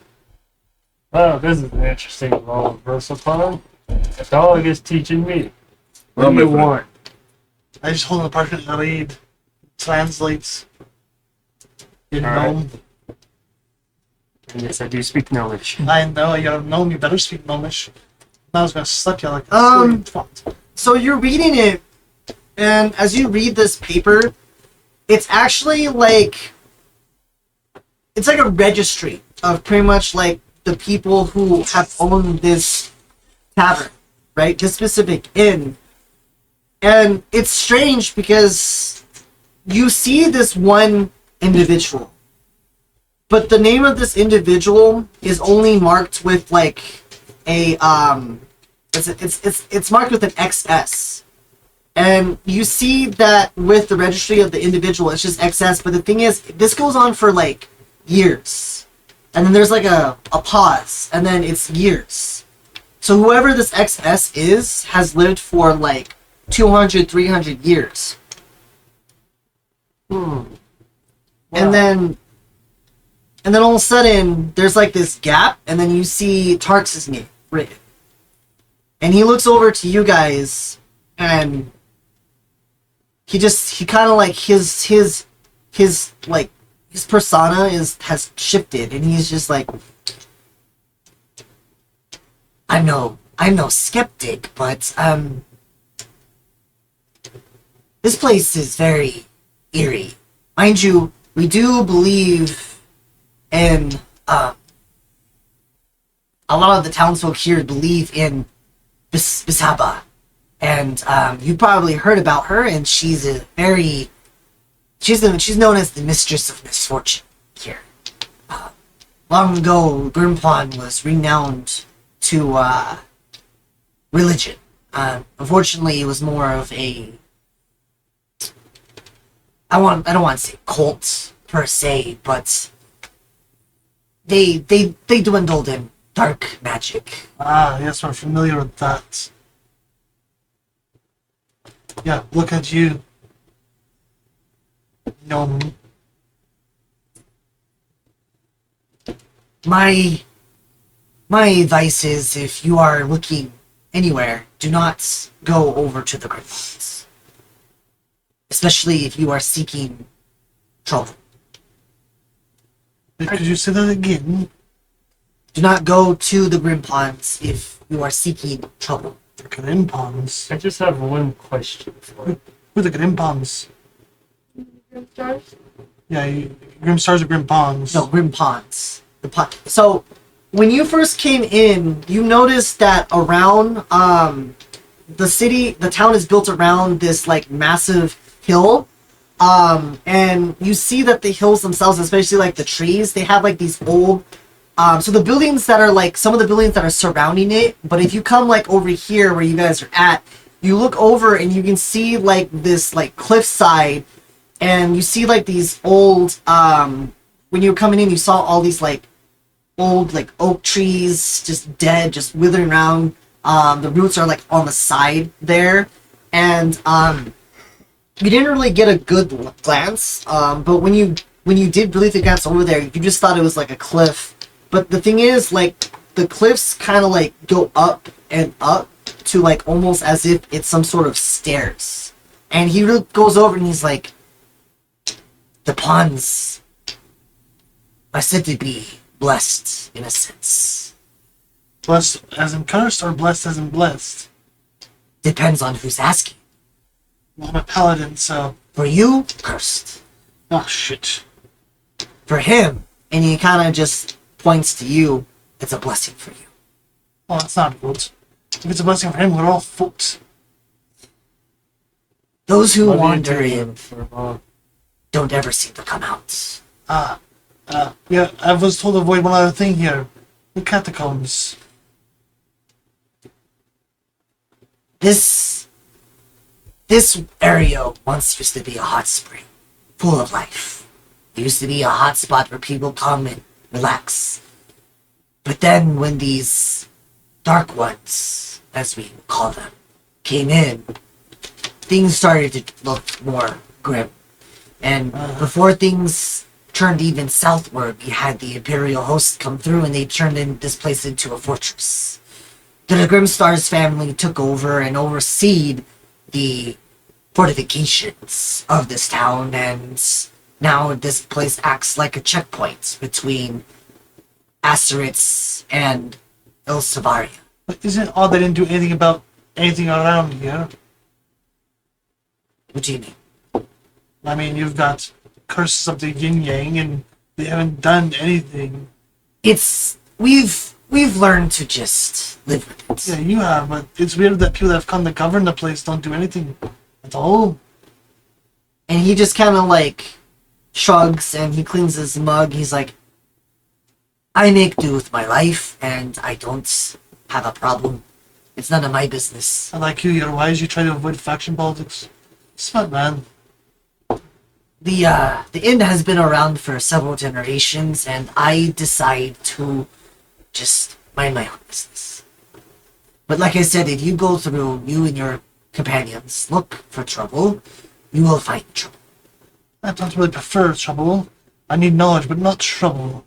Well, this is an interesting role reversal plan. The dog is teaching me. What do you want? I just hold the parchment that read. Translates. You Alright. know. Yes, I do speak Gnomish. I know, you're a gnome, you better speak gnomish. I was gonna slap you like So you're reading it, and as you read this paper, it's actually like it's like a registry of pretty much like the people who have owned this tavern, right? This specific inn. And it's strange because you see this one individual, but the name of this individual is only marked with like a it's marked with an XS. And you see that with the registry of the individual, it's just XS, but the thing is, this goes on for like years. And then there's like a pause, and then it's years. So whoever this XS is has lived for like 200, 300 years. Wow. And then all of a sudden, there's like this gap, and then you see Tarx's name written. And he looks over to you guys, and he kind of like his persona has shifted, and he's just like, I'm no skeptic, but this place is very eerie. mind you, we do believe in a lot of the townsfolk here believe in Bisaba. And you probably heard about her, and she's known as the Mistress of Misfortune here. Long ago, Grimepond was renowned to religion. Unfortunately, it was more of a I don't want to say cult per se, but they dwindled in dark magic. Ah, yes, we're familiar with that. Yeah, look at you. Gnome. My advice is, if you are looking anywhere, do not go over to the Grimepons. Especially if you are seeking trouble. Could you say that again? Do not go to the Grimepons if you are seeking trouble. The Grimpons. I just have one question for you. Who are the Grimpons? Stars? Yeah, Grimstars or Grimpons? No, Grimponds. So, when you first came in, you noticed that around the town is built around this like massive hill. And you see that the hills themselves, especially like the trees, they have like these old so the buildings that are like some of the buildings that are surrounding it, but if you come like over here where you guys are at, you look over and you can see like this like cliffside, and you see like these old when you were coming in, you saw all these like old like oak trees just dead, just withering around. The roots are like on the side there, and you didn't really get a good glance, but when you did briefly glance over there, you just thought it was like a cliff. But the thing is, like, the cliffs kind of like go up and up to like almost as if it's some sort of stairs. And he really goes over and he's like, The ponds are said to be blessed in a sense. Blessed as in cursed or blessed as in blessed? Depends on who's asking. Well, I'm a paladin, so... For you, cursed. Oh, shit. for him, and he kind of just points to you, it's a blessing for you. Well, that's not good. If it's a blessing for him, we're all fucked. Those who Love you wander too, in Furball. don't ever seem to come out. Yeah, I was told to avoid one other thing here. The catacombs. This area once used to be a hot spring, full of life. It used to be a hot spot where people come and relax. But then when these dark ones, as we call them, came in, things started to look more grim. And before things turned even southward, we had the Imperial host come through and they turned this place into a fortress. The Grimstars family took over and overseed the fortifications of this town, and now this place acts like a checkpoint between Asteritz and El Savaria. But isn't it odd they didn't do anything about anything around here? What do you mean? I mean, you've got curses of the yin yang, and they haven't done anything. We've learned to just live with it. Yeah, you have, but it's weird that people that have come to govern the place don't do anything at all. And he just kind of like shrugs and he cleans his mug. He's like, I make do with my life, and I don't have a problem. It's none of my business. I like you, you're wise, you try to avoid faction politics. Smart man. The inn has been around for several generations, and I decide to just mind my own business. But like I said, if you go through, you and your companions look for trouble, you will find trouble. I don't really prefer trouble. I need knowledge, but not trouble.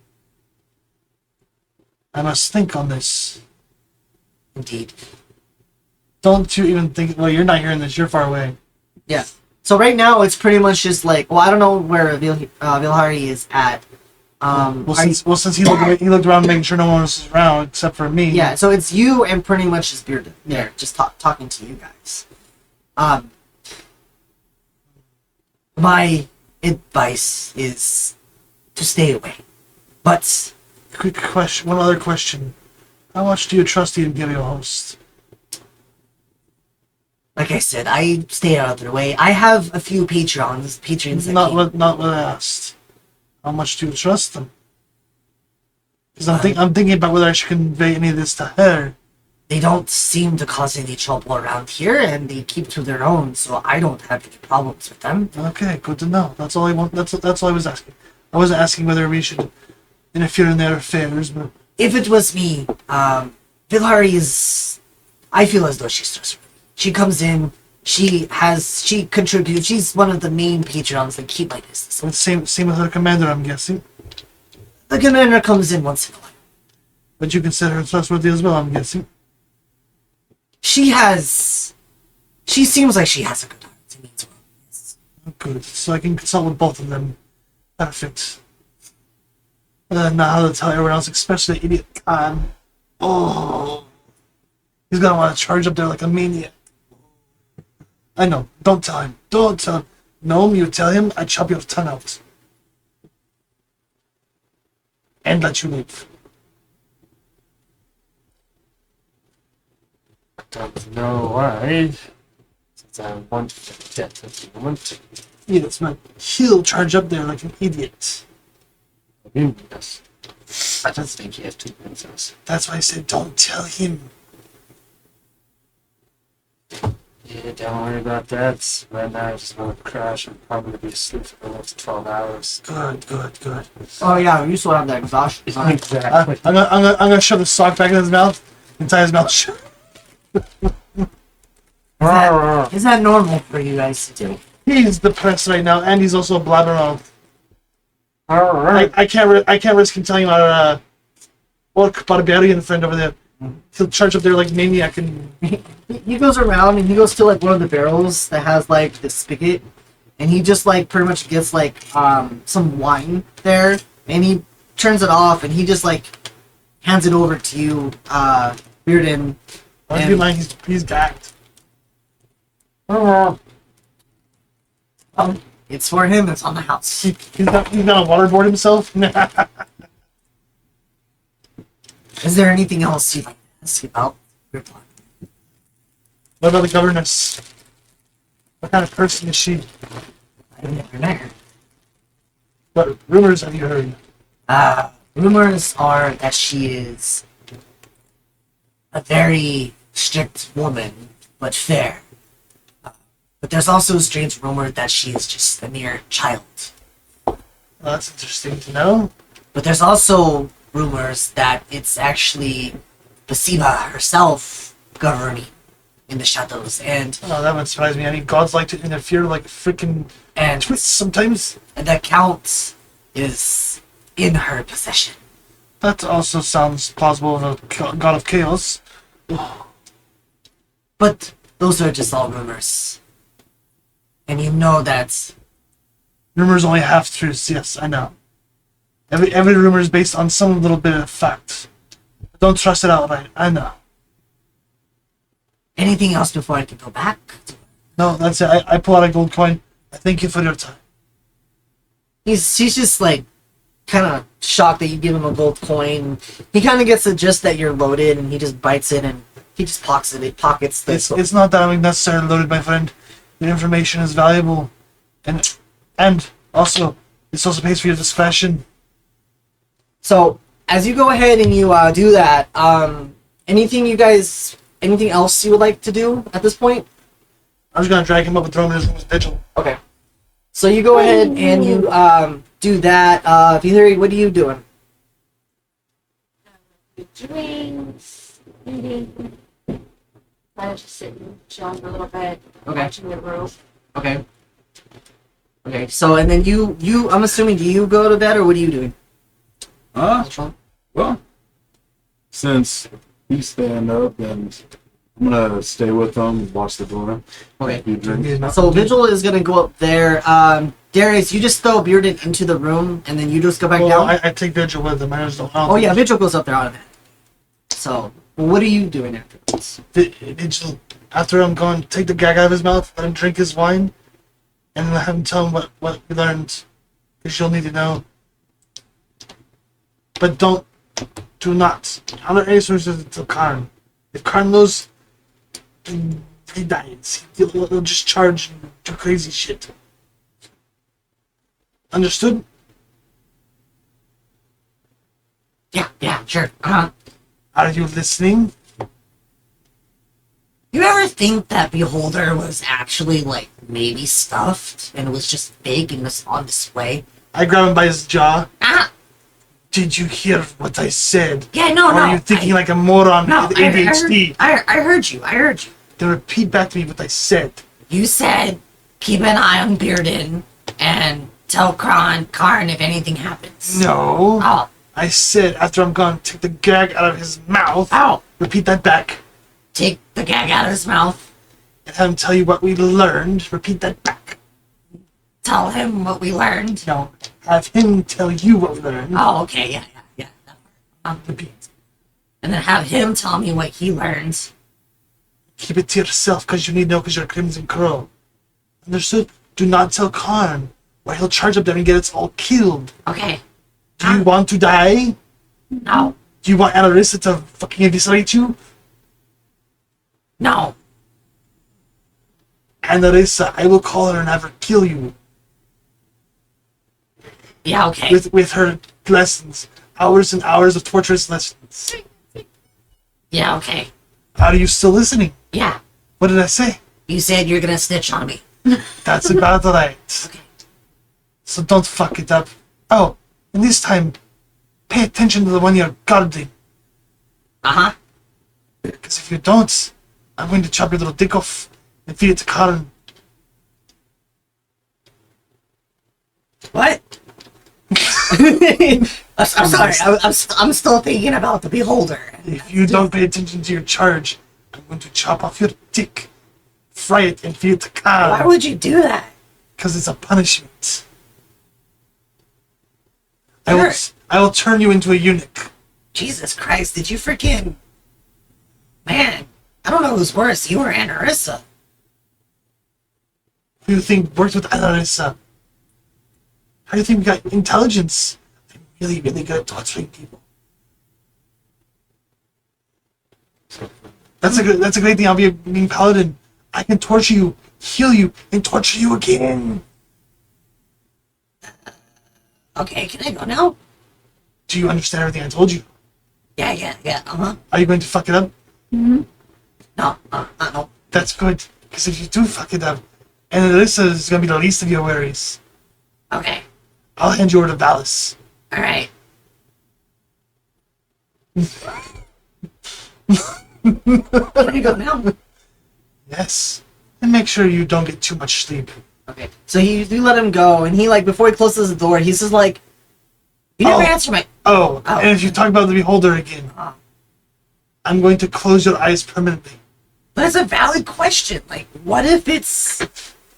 I must think on this. Indeed. Don't you even think... Well, you're not hearing this, you're far away. yeah. So right now it's pretty much just like, well, I don't know where Vilhari is at. Since he looked around making sure no one was around except for me. Yeah, so it's you and pretty much just Bearden there, just talking to you guys. My advice is to stay away. But Quick question, one other question. How much do you trust the Imperial host? like I said, I stay out of their way. I have a few patrons that Not came. what I asked. How much do you trust them? Because I'm thinking about whether I should convey any of this to her. They don't seem to cause any trouble around here, and they keep to their own, so I don't have any problems with them. Okay, good to know. That's all I want. That's all I was asking. I wasn't asking whether we should interfere in their affairs, but If it was me, Vilhari is... I feel as though she's trustworthy. She comes in, she contributes, she's one of the main patrons that keep my business. same with her commander, I'm guessing. The commander comes in once in a while. But you consider her trustworthy as well, I'm guessing. She seems like she has a good heart to me as well. Yes. Good. So I can consult with both of them. Perfect. Now how to tell everyone else, especially the idiot Khan. Oh. He's gonna want to charge up there like a maniac. I know. Don't tell him. Don't tell him. No, you tell him, I chop your tongue out. And let you live. Don't know why. Since I want to death at the moment. Idiots, man. He'll charge up there like an idiot. Yes. I don't think he has two princesses. That's why I said don't tell him. Yeah, don't worry about that. Right now I just want to crash and probably be asleep for the next 12 hours. Good. Oh yeah, you still have that exhaustion. Exactly. I'm gonna shove the sock back in his mouth and tie his mouth shut. Is that normal for you guys to do? He's depressed right now, and he's also a blabbermouth. Alright. I can't risk him telling our barbarian friend over there. He'll charge up there like maniac and He goes around and he goes to like one of the barrels that has like the spigot, and he just like pretty much gets like some wine there, and he turns it off and he just like hands it over to you, Bearden. keep in mind he's gagged. It's for him. It's on the house. He's not waterboard himself. Is there anything else you'd like to ask about Grimepond? What about the governess? What kind of person is she? I've never met her. What rumors have you heard? Rumors are that she is a very strict woman, but fair. But there's also a strange rumor that she is just a mere child. Well, that's interesting to know. But there's also rumors that it's actually Basiba herself governing in the shadows, and Oh, that would surprise me. I mean, gods like to interfere like freaking and twists sometimes. the count is in her possession. That also sounds plausible of a god of chaos. But those are just all rumors. And you know that Rumors only half truths. Yes, I know. Every rumor is based on some little bit of fact. Don't trust it outright. I know. anything else before I can go back. No, that's it. I pull out a gold coin. I thank you for your time. She's just like kind of shocked that you give him a gold coin. He kind of gets the gist that you're loaded, and he just bites it and he just pockets the. It's not that I'm necessarily loaded, my friend. Your information is valuable, and also this also pays for your discretion. So as you go ahead and you do that, anything else you would like to do at this point? I'm just gonna drag him up and throw him in his room's vigil. Okay. So you go ahead and you do that. Valerie, what are you doing? Drinks, eating. I was just sitting, chilling for a little bit, Okay. watching the roof. Okay. Okay. So and then you I'm assuming, do you go to bed or what are you doing? Well, since he's staying up, then I'm gonna stay with him, watch the door. Okay. Few drinks. So Vigil is gonna go up there. Darius, you just throw Bearded into the room and then you just go back Well, down. I take Vigil with him. I just don't. Oh yeah, Vigil goes up there automatic. So what are you doing afterwards? Vigil, after I'm gone, take the gag out of his mouth, let him drink his wine, and then have him tell him what we learned, because you'll need to know. But do not alert any sources to Karn. If Karn knows, then he dies. He'll just charge and do crazy shit. Understood? Yeah, sure. Are you listening? You ever think that Beholder was actually, like, maybe stuffed and was just fake and was on display? I grab him by his jaw. Ah! Did you hear what I said? Yeah, no, Or no. are you thinking like a moron No, with ADHD? I heard you. Then repeat back to me what I said. You said keep an eye on Bearden and tell Karn if anything happens. No. Oh, I said after I'm gone, take the gag out of his mouth. ow. Repeat that back. Take the gag out of his mouth. And have him tell you what we learned. Repeat that back. Tell him what we learned. No. Have him tell you what we learned. Oh, okay, yeah. Repeat. And then have him tell me what he learned. Keep it to yourself because you need to know because you're a Crimson Crow. Understood? Do not tell Karn, or he'll charge up there and get us all killed. Okay. Do you want to die? No. Do you want Alarissa to fucking eviscerate you? No. Alarissa, I will call her and have her kill you. Yeah, okay. With her lessons. Hours and hours of torturous lessons. Yeah, okay. Are you still listening? Yeah. What did I say? You said you're gonna snitch on me. That's about right. Okay. So don't fuck it up. Oh, and this time, pay attention to the one you're guarding. Uh-huh. Because if you don't, I'm going to chop your little dick off and feed it to Karen. What? I'm sorry. I'm still thinking about the Beholder. If you don't pay attention to your charge, I'm going to chop off your dick, fry it, and feed it to Why Karen. would you do that? Because it's a punishment. Sure. I will turn you into a eunuch. Jesus Christ, did you freaking... Man, I don't know who's worse, you or Anarissa. Who do you think worked with Alarissa? How do you think we got intelligence? I'm really, really good at torturing people. That's a great thing. I'll be being paladin. I can torture you, heal you, and torture you again. Okay, can I go now? Do you understand everything I told you? Yeah. Uh-huh. Are you going to fuck it up? No, no. That's good, because if you do fuck it up, and Alyssa is going to be the least of your worries, Okay, I'll hand you over to Valis. alright. Can I go now? Yes. And make sure you don't get too much sleep. Okay. So you let him go, and he like before he closes the door, he's just like, You never Oh. answered my... Oh, Oh. and if you talk about the Beholder again, Oh. I'm going to close your eyes permanently. But it's a valid question. Like, what if it's...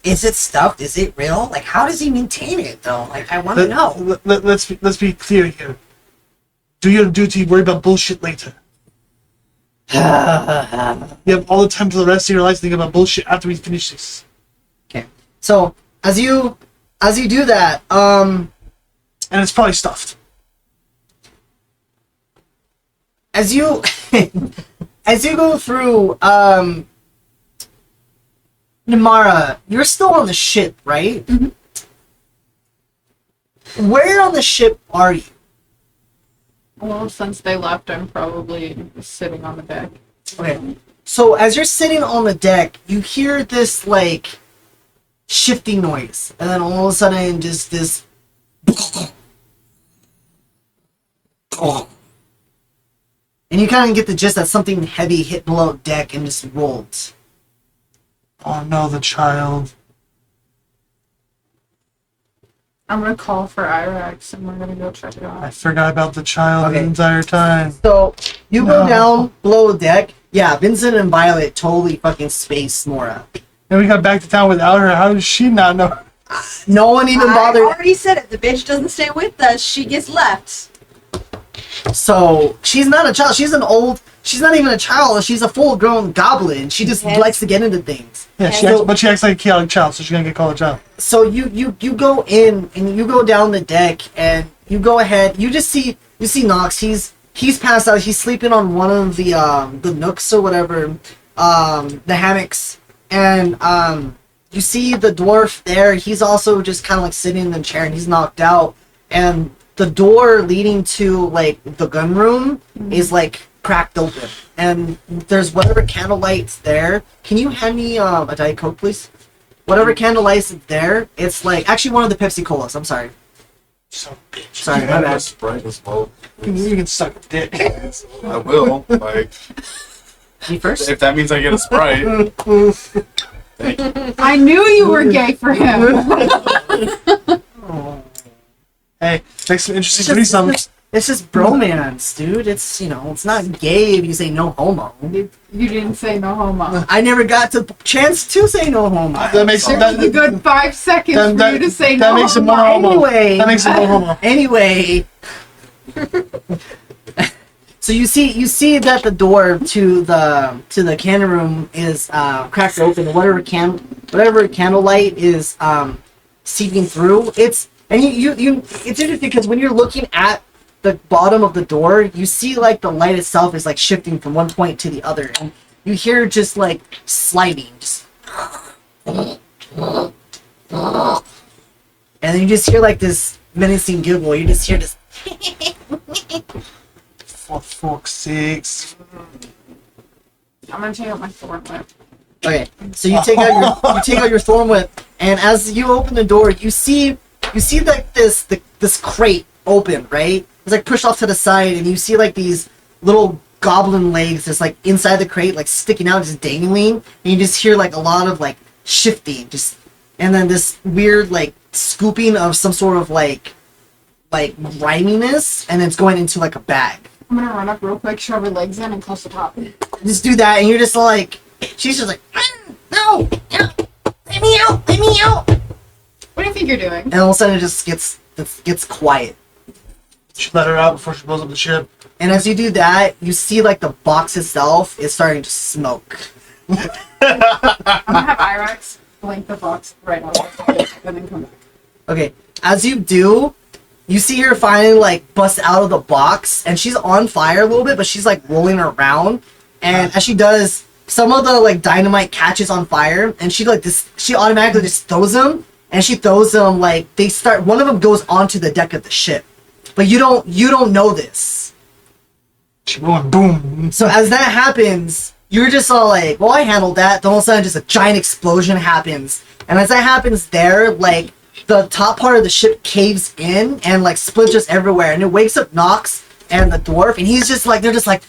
Is it stuffed? Is it real? Like, how does he maintain it, though? Like, I want to know. Let's be clear here. Do your duty, worry about bullshit later. You have all the time for the rest of your life to think about bullshit after we finish this. okay. So as you do that, And it's probably stuffed. as you as you go through, Mora, you're still on the ship, right? Mhm. Where on the ship are you? Well, since they left, I'm probably sitting on the deck. Okay. So as you're sitting on the deck, you hear this like shifting noise, and then all of a sudden just this and you kind of get the gist that something heavy hit below deck and just rolled. Oh no, the child. I'm gonna call for Irax and we're gonna go check it I out. forgot about the child Okay. the entire time. So you go No. down below deck. Yeah, Vincent and Violet totally fucking space Mora. And we got back to town without her. How does she not know? No one even I bothered. already said it. The bitch doesn't stay with us. She gets left. So she's not a child. She's an old. She's not even a child. She's a full-grown goblin. She just Yes. likes to get into things. Yeah, but she acts like a chaotic child, so she's gonna get called a child. So you go in and you go down the deck and you go ahead. You see Nox. He's passed out. He's sleeping on one of the nooks or whatever, the hammocks, and you see the dwarf there. He's also just kind of like sitting in the chair and he's knocked out. And the door leading to like the gun room is like cracked open, and there's whatever candlelight's there. Can you hand me a Diet Coke, please? Whatever candlelight's there, it's like actually one of the Pepsi Colas. I'm sorry. So bitch. Sorry, my Have a bad. Sprite as well. You can suck a dick. I will. Like, Me first. if that means I get a Sprite. Thank you. I knew you were gay for him. Hey, makes some interesting threesomes. It's just bromance, dude. It's it's not gay if you say no homo. You didn't say no homo. I never got the chance to say no homo. That makes it There's a good 5 seconds for you to say that no makes it homo. more homo. Anyway. That makes it more homo. Anyway, so you see that the door to the cannon room is cracked open. Whatever candlelight is seeping through. It's interesting because when you're looking at the bottom of the door, you see like the light itself is like shifting from one point to the other, and you hear just like sliding, just. And then you just hear like this menacing giggle. You just hear this. For fuck's sakes. I'm gonna take out my sword whip. Okay, so you take out your thorn whip, and as you open the door, you see like this crate open, right? It's like pushed off to the side, and you see like these little goblin legs just like inside the crate, like sticking out, just dangling, and you just hear like a lot of like shifting, just and then this weird like scooping of some sort of like griminess, and it's going into like a bag. I'm gonna run up real quick, shove her legs in, and close the top. Just do that, and you're just like, she's just like, no, let me out. What do you think you're doing? And all of a sudden it just gets quiet. She let her out before she blows up the ship. And as you do that, you see like the box itself is starting to smoke. I'm gonna have Irax blink the box right on and then come back. Okay, as you do, you see her finally like bust out of the box, and she's on fire a little bit, but she's like rolling around. And as she does, some of the like dynamite catches on fire, and she automatically just throws them, and she throws them like one of them goes onto the deck of the ship, but you don't know this. She going boom. So as that happens, you're just all like, well, I handled that. Then all of a sudden, just a giant explosion happens. And as that happens there, like, the top part of the ship caves in and, like, splinters everywhere. And it wakes up Nox and the dwarf. And he's just like, they're just like,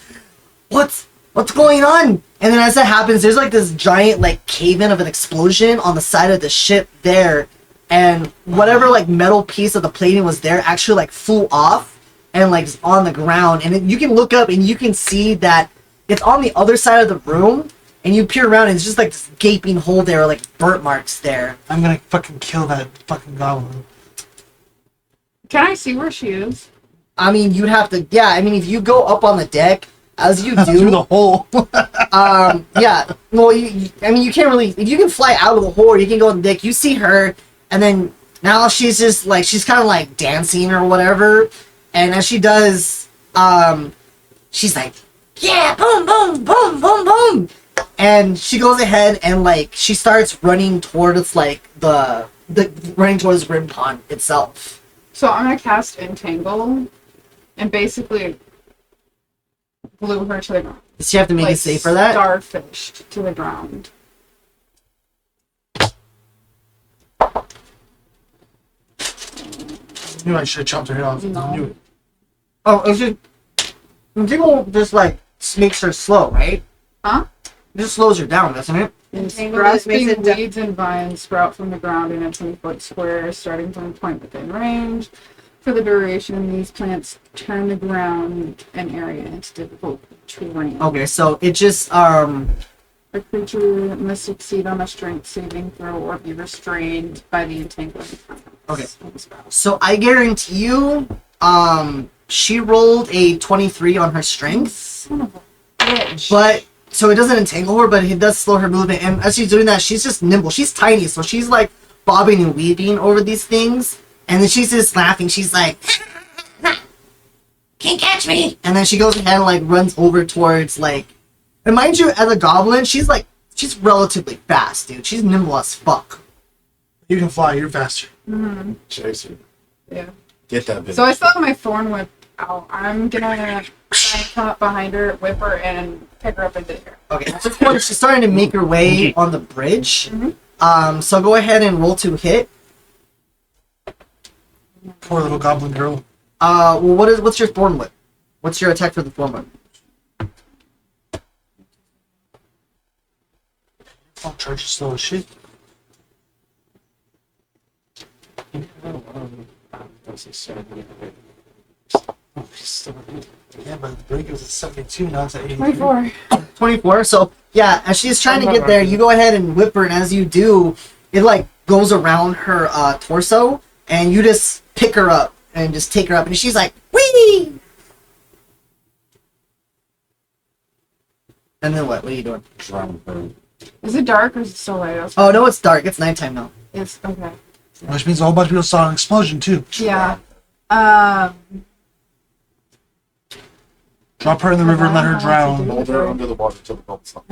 what's going on? And then as that happens, there's, like, this giant, like, cave-in of an explosion on the side of the ship there. And whatever, like, metal piece of the plating was there actually, like, flew off and, like, is on the ground. And you can look up and you can see that it's on the other side of the room, and you peer around, and it's just like this gaping hole there, like burnt marks there. I'm gonna fucking kill that fucking goblin. Can I see where she is? I mean, you'd have to, yeah, I mean, if you go up on the deck, as you do... Through the hole. Yeah, well, I mean, you can't really, if you can fly out of the hole, or you can go on the deck, you see her, and then now she's just, like, she's kind of, like, dancing or whatever, and as she does, she's like, yeah, boom, boom, boom, boom, boom. And she goes ahead and like she starts running towards like the running towards Grimepond itself. So I'm gonna cast Entangle and basically glue her to the ground. Does she have to make Like it safe for that? Starfished to the ground. I knew I should have chopped her head off. No. I knew it. Oh, it's just Entangle just like makes her slow, right? Huh? It just slows her down, doesn't it? Entangle just makes Grasping it weeds and vines sprout from the ground in a 20-foot square, starting from a point within range. For the duration, these plants turn the ground and area into difficult terrain. Okay, so it just A creature must succeed on a strength saving throw or be restrained by the entangling powers. Okay. So I guarantee you, she rolled a 23 on her strength, Son of a bitch. but so it doesn't entangle her, but it does slow her movement. And as she's doing that, she's just nimble. She's tiny, so she's like bobbing and weaving over these things, and then she's just laughing. She's like, Can't catch me. and then she goes ahead and like runs over towards like. And mind you, as a goblin, she's relatively fast, dude. She's nimble as fuck. You can fly. You're faster. Chaser. Yeah. Get that bitch. So I still have my thorn whip out. I'm gonna try and come up behind her, whip her, and pick her up into the air. Okay, at this point, she's starting to make her way on the bridge. So go ahead and roll to hit. Poor little goblin girl. Well, what's your thorn whip? What's your attack for the thorn whip? I'll charge you slow as shit. Yeah, but the break was at 72, now it's at 83. 24. 24. So yeah, as she's trying to get there, you go ahead and whip her, and as you do, it like goes around her torso, and you just pick her up and just take her up, and she's like, wee! And then what? What are you doing? Is it dark or is it still light? Oh no, it's dark. It's nighttime now. It's okay. Which means a whole bunch of people saw an explosion, too. Yeah. Drop her in the river and let her drown. Hold her under the water till the bubbles stop.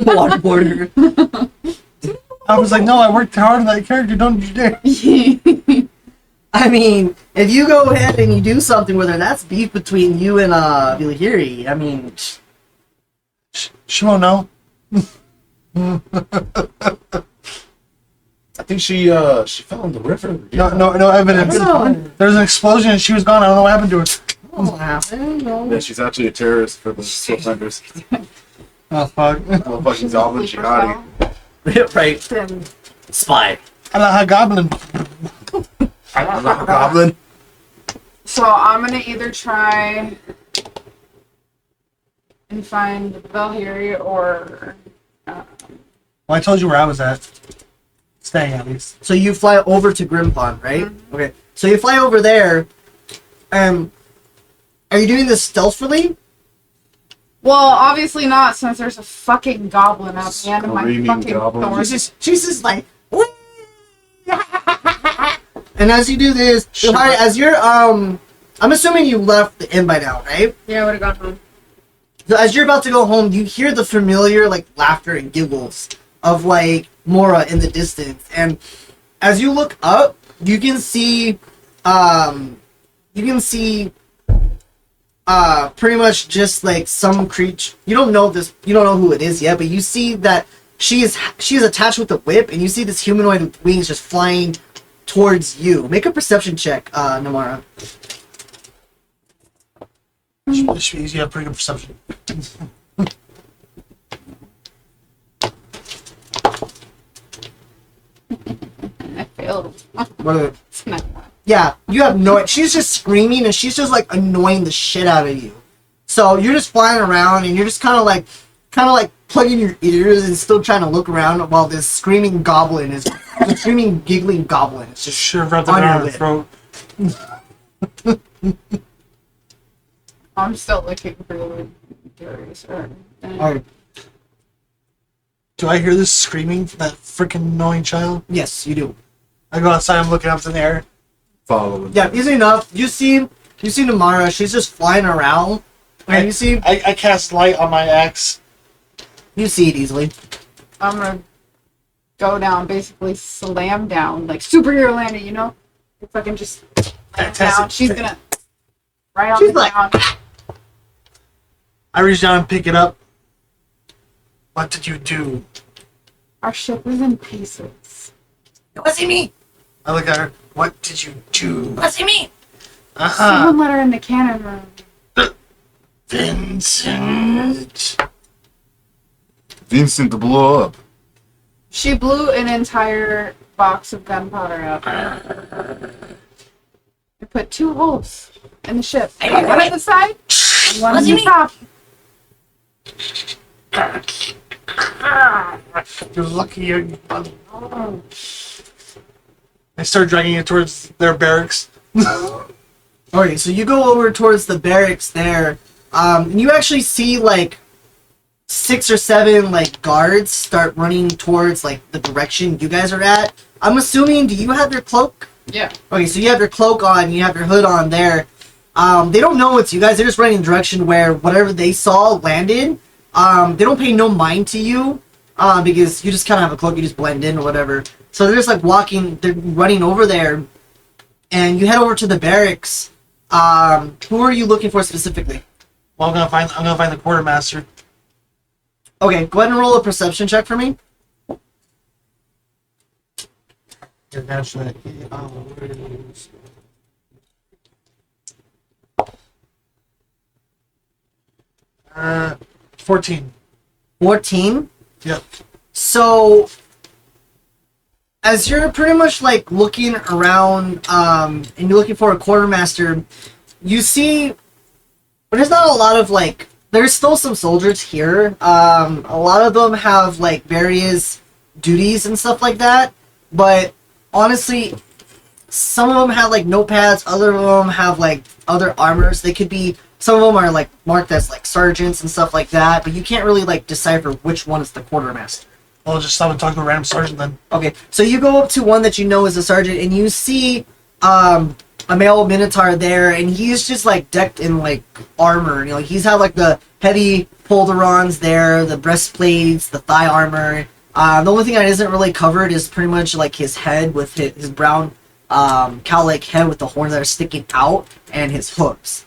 Waterboarder. I was like, no, I worked hard on that character, don't you dare. I mean, if you go ahead and you do something with her, that's beef between you and Vilahiri. I mean, She won't know. I think she fell in the river. No evidence. There was an explosion and she was gone. I don't know what happened to her. what happened? Yeah, she's actually a terrorist for the Soulfinders. Oh, fuck. Motherfucking Goblin jihadi. Right. Then Spy. I like a goblin. Goblin. So I'm gonna either try and find Valhyria or Well, I told you where I was at. Staying, at least. So you fly over to Grimepond, right? Okay. So you fly over there. Are you doing this stealthily? well, obviously not, since there's a fucking goblin at the end of my Screaming fucking goblin. thorn. She's just like. "Whee!" And as you do this, as you're I'm assuming you left the inn by now, right? Yeah, I would have gone home. So as you're about to go home, you hear the familiar like laughter and giggles of like Mora in the distance, and as you look up, you can see pretty much just like some creature. You don't know who it is yet, but you see that she is attached with a whip, and you see this humanoid with wings just flying towards you. Make a perception check, Namara. Should be easy. You have pretty good perception. I failed. What are It's not Yeah, you have no. She's just screaming, and she's just like annoying the shit out of you. So you're just flying around, and you're just kind of like plugging your ears and still trying to look around while this screaming goblin is, the screaming giggling goblin is just Should have rubbed it on down your her lip. throat. I'm still looking for the Darius. Alright. Do I hear this screaming from that freaking annoying child? Yes, you do. I go outside. I'm looking up in the air. Following. Yeah, easy enough. You see Namara. She's just flying around, and you see I cast light on my axe. it easily. I'm gonna go down, basically slam down, like superhero landing, you know? If I can just land down, she's gonna right on She's the like- ground. I reach down and pick it up. What did you do? Our ship is in pieces. It wasn't me. I look at her. What did you do? It wasn't me. Someone let her in the cannon room. Vincent. Vincent blow up. She blew an entire box of gunpowder out. And put 2 holes in the ship. I didn't One do at the side and one at Wasn't the me. top. You're lucky you. I start dragging it towards their barracks. Okay, so you go over towards the barracks there, and you actually see like 6 or 7 like guards start running towards like the direction you guys are at. I'm assuming, do you have your cloak? Yeah. Okay, so you have your cloak on, you have your hood on there. They don't know it's you guys. They're just running in the direction where whatever they saw landed. They don't pay no mind to you, because you just kind of have a cloak. You just blend in or whatever. So they're just like they're running over there, and you head over to the barracks. Who are you looking for specifically? Well, I'm gonna find the quartermaster. Okay, go ahead and roll a perception check for me. Yeah, that's right. 14. 14. Yep. So, as you're pretty much like looking around, and you're looking for a quartermaster, you see, but there's not a lot of like. There's still some soldiers here. A lot of them have like various duties and stuff like that. But honestly, some of them have like notepads. Other of them have like other armors. They could be. Some of them are like marked as like sergeants and stuff like that. But you can't really like decipher which one is the quartermaster. Well, just stop and talk to a random sergeant then. Okay, so you go up to one that you know is a sergeant, and you see a male minotaur there, and he's just like decked in like armor. You know, he's had like the heavy polderons there, the breastplates, the thigh armor. The only thing that isn't really covered is pretty much like his head with his brown cow-like head with the horns that are sticking out, and his hooves.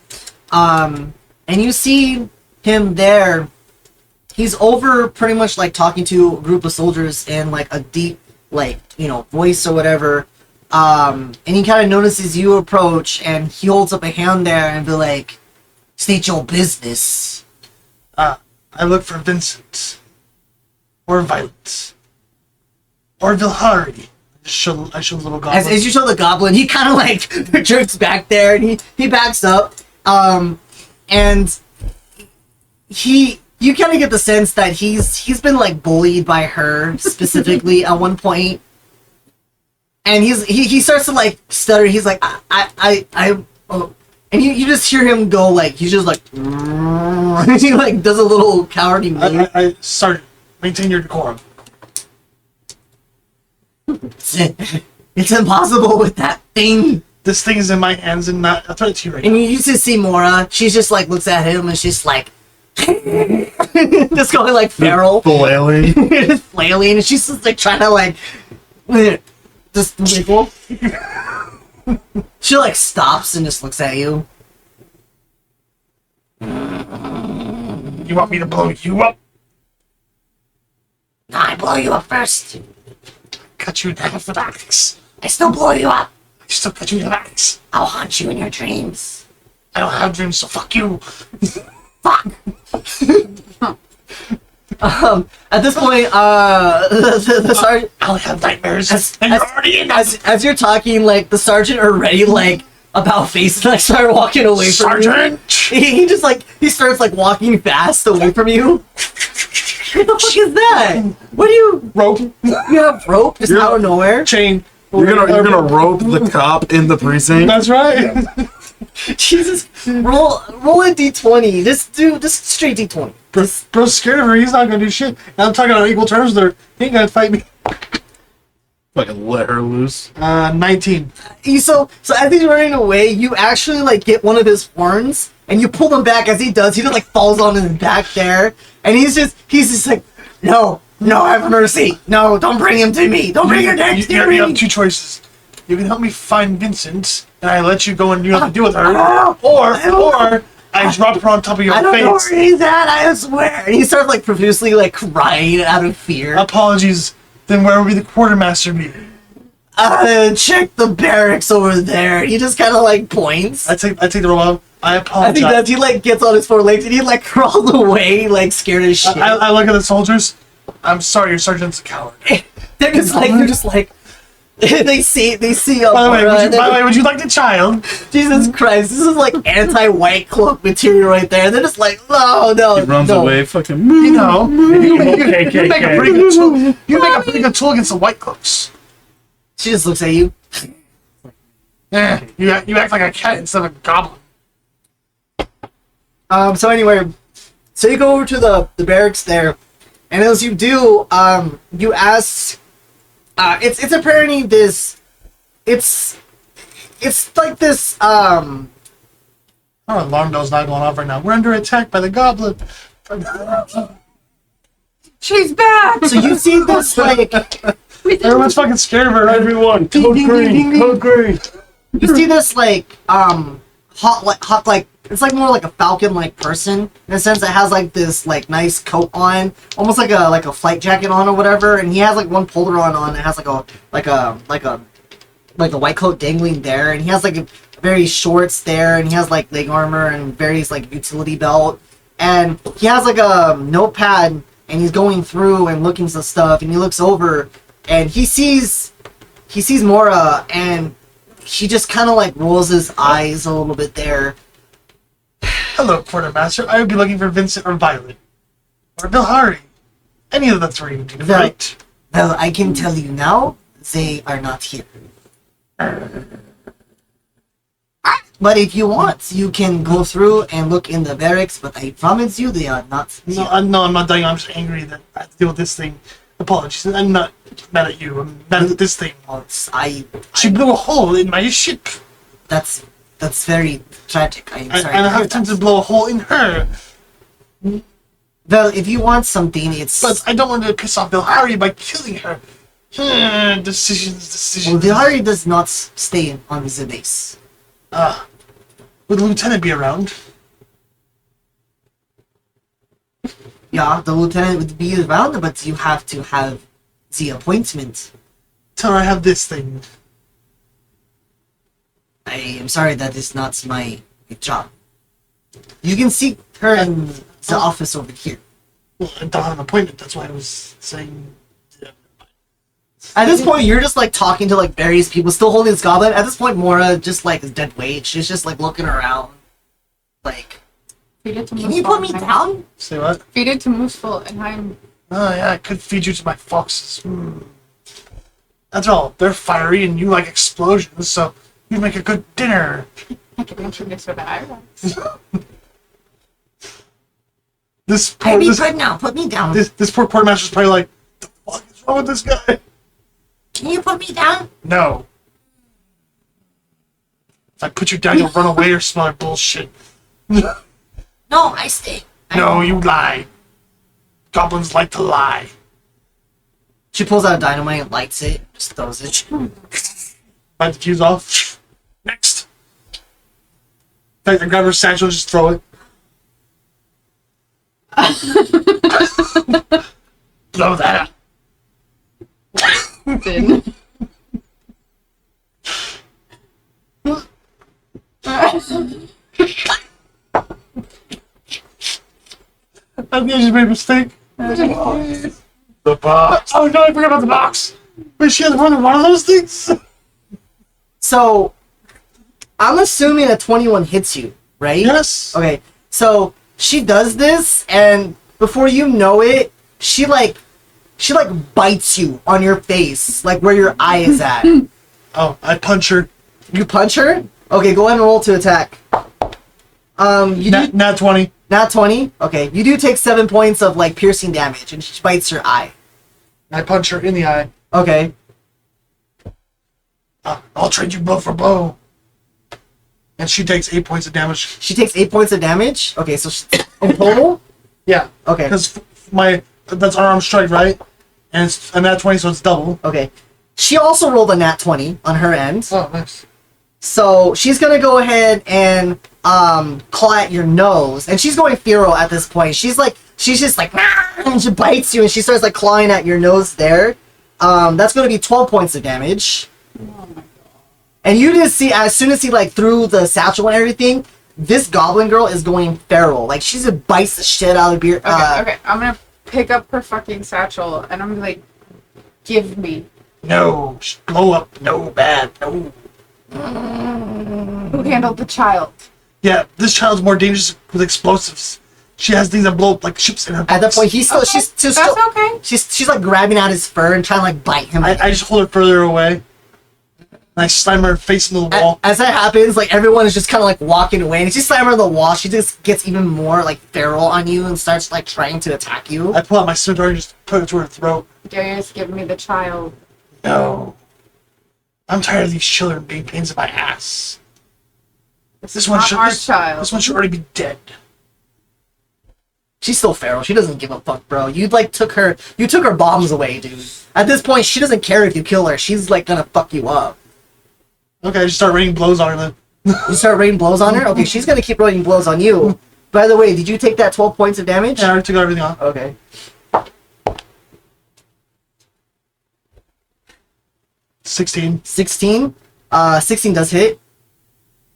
And you see him there. He's over pretty much like talking to a group of soldiers in like a deep, like, you know, voice or whatever. And he kind of notices you approach, and he holds up a hand there and be like, "State your business." I look for Vincent. Or Violet. Or Vilhari. I show the little goblin. As you show the goblin, he kind of like jerks back there, and he backs up. And you kind of get the sense that he's been like bullied by her specifically at one point, and he starts to like stutter. He's like, oh. And you just hear him go like, he's just like, he like does a little cowardly move. I Sergeant, maintain your decorum. It's impossible with that thing. This thing is in my hands and not. I'll throw it to you right And now. you just see Mora. She's just like looks at him, and she's like, just going like feral. Flailing. Just flailing, and she's just like trying to like just wiggle. She like stops and just looks at you. You want me to blow you up? Nah, I blow you up first. Cut you in half with axe. I still blow you up. I still cut you in axe. I'll haunt you in your dreams. I don't have dreams, so fuck you. Fuck. At this point, the sergeant, I'll have nightmares. As- and you're as- already in them. as you're talking, like the sergeant already like about face like started walking away from you. Sergeant! He just like he starts like walking fast away from you. What the fuck is that? What do you Rope. you have rope just out of nowhere? Chain. You're gonna rope the cop in the precinct. That's right. Jesus, roll a d20. Just straight d20. Bro's scared of her. He's not gonna do shit. And I'm talking on equal terms with her. He ain't gonna fight me. Fucking let her loose. 19. So as he's running away, you actually like get one of his horns and you pull him back. As he does, he just like falls on his back there, and he's just like, no, have mercy, no, don't bring him to me, don't bring him next to You have me. two choices. You can help me find Vincent, and I let you go and do nothing to do with her, or I drop her on top of your I don't know face. where he's at, I swear. And he starts like profusely like crying out of fear. Apologies. Then where would be the quartermaster be? Check the barracks over there. He just kind of like points. I take the roll out. I I apologize. think that he like gets on his four legs and he like crawls away like scared as shit. I look at the soldiers. I'm sorry, your sergeant's a coward. they're just like they see By the way, would you like the child? Jesus Christ, this is like anti-white cloak material right there. They're just like, no, He runs no. away, fucking. You know, you make KKK. a pretty good tool. You make a pretty good tool against the white cloaks. She just looks at you. You act like a cat instead of a goblin. So anyway, so you go over to the barracks there, and as you do, you ask, it's apparently this, it's like this, Our alarm bell's not going off right now. We're under attack by the goblin. She's back. so you see this like, Everyone's fucking scared of her. Right? Everyone, code green, code green. you see this like, hawk like, it's like more like a falcon like person in a sense that has like this like nice coat on, almost like a flight jacket on or whatever, and he has like one polaron on that has like the white coat dangling there, and he has like very shorts there, and he has like leg armor and various like utility belt, and he has like a notepad, and he's going through and looking at stuff, and he looks over and he sees Mora, and he just kind of like rolls his eyes a little bit there. Hello, quartermaster. I would be looking for Vincent or Violet. Or Bilhari. Any of the three would be right. Well, I can tell you now, they are not here. But if you want, you can go through and look in the barracks, but I promise you they are not here. No, I'm not dying. I'm just angry that I have to deal with this thing. Apologies. I'm not mad at you. I'm mad at this thing. Well, She blew a hole in my ship. that's very tragic. I'm And sorry I to hear have time that. to blow a hole in her. Well, if you want something, it's... But I don't want to piss off Bilhari by killing her. Decisions. Well, Vihari does not stay on the base. Would the lieutenant be around? Yeah, the lieutenant would be around, but you have to have the appointment. Tell her I have this thing. I am sorry, that is not my job. You can see her in the office over here. Well, I don't have an appointment. That's why I was saying. At this point, you're just like talking to like various people, still holding this goblin. At this point, Mora just like is dead weight. She's just like looking around. Like, Feed it to can you put me down? Say what? Feed it to Mooseful and I'm Oh yeah, I could feed you to my foxes. That's all. They're fiery and you like explosions, so you make a good dinner. I can introduce her to Ira. This I poor, be this, good now. Put me down. this poor quartermaster's probably like, the fuck is wrong with this guy? Can you put me down? No. If I put you down, you'll run away or smell like bullshit. No, I stay. No, you lie. Goblins like to lie. She pulls out dynamite and lights it, just throws it. Bite the fuse off. Next. I grab her satchel and just throw it. Blow that up. Din. I think I just made a mistake. The box. Oh no, I forgot about the box. Wait, she has more than one of those things? So, I'm assuming a 21 hits you, right? Yes. Okay, so she does this, and before you know it, she bites you on your face, like where your eye is at. Oh, I punch her. You punch her? Okay, go ahead and roll to attack. Nat 20. Nat 20? Okay, you do take 7 points of like piercing damage, and she bites your eye. I punch her in the eye. Okay. I'll trade you blow for blow. And she takes 8 points of damage. She takes 8 points of damage? Okay, so in total? Yeah. Okay. Because that's unarmed strike, right? And it's a nat 20, so it's double. Okay. She also rolled a nat 20 on her end. Oh, nice. So she's gonna go ahead and claw at your nose, and she's going feral at this point. She's just like, and she bites you, and she starts like clawing at your nose there. That's gonna be 12 points of damage. And you just see, as soon as he like threw the satchel and everything, this goblin girl is going feral. Like she just bites the shit out of beer. Okay, I'm gonna pick up her fucking satchel and I'm gonna like, give me. No. Blow up. No, bad. No. Who handled the child? Yeah, this child's more dangerous with explosives. She has things that blow up like ships in her box. At that point, she's That's okay. she's like grabbing at his fur and trying to like bite him. I just hold her further away. And I slam her face into the wall. As that happens, like everyone is just kind of like walking away, and as you slam her in the wall, she just gets even more like feral on you and starts like trying to attack you. I pull out my scimitar and just put it to her throat. Darius, give me the child. No. I'm tired of these children being pains in my ass. This one should our child. This one should already be dead. She's still feral. She doesn't give a fuck, bro. You took her bombs away, dude. At this point, she doesn't care if you kill her. She's like gonna fuck you up. Okay, I just start raining blows on her then. You start raining blows on her? Okay, she's gonna keep raining blows on you. By the way, did you take that 12 points of damage? Yeah, I already took everything off. Okay. 16. 16? 16 does hit.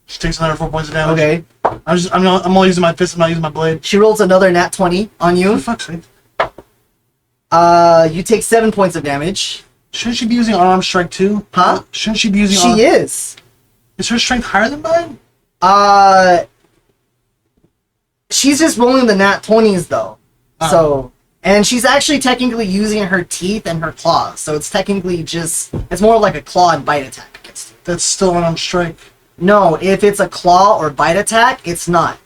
She takes another 4 points of damage. Okay. I'm only using my fist, I'm not using my blade. She rolls another nat 20 on For you. fuck's sake. You take 7 points of damage. Shouldn't she be using unarmed strike too? Huh? Shouldn't she be using She is. Is her strength higher than mine? She's just rolling the nat 20s though. Oh. So, and she's actually technically using her teeth and her claws. So it's technically it's more like a claw and bite attack against you. That's still unarmed strike. No, if it's a claw or bite attack, it's not.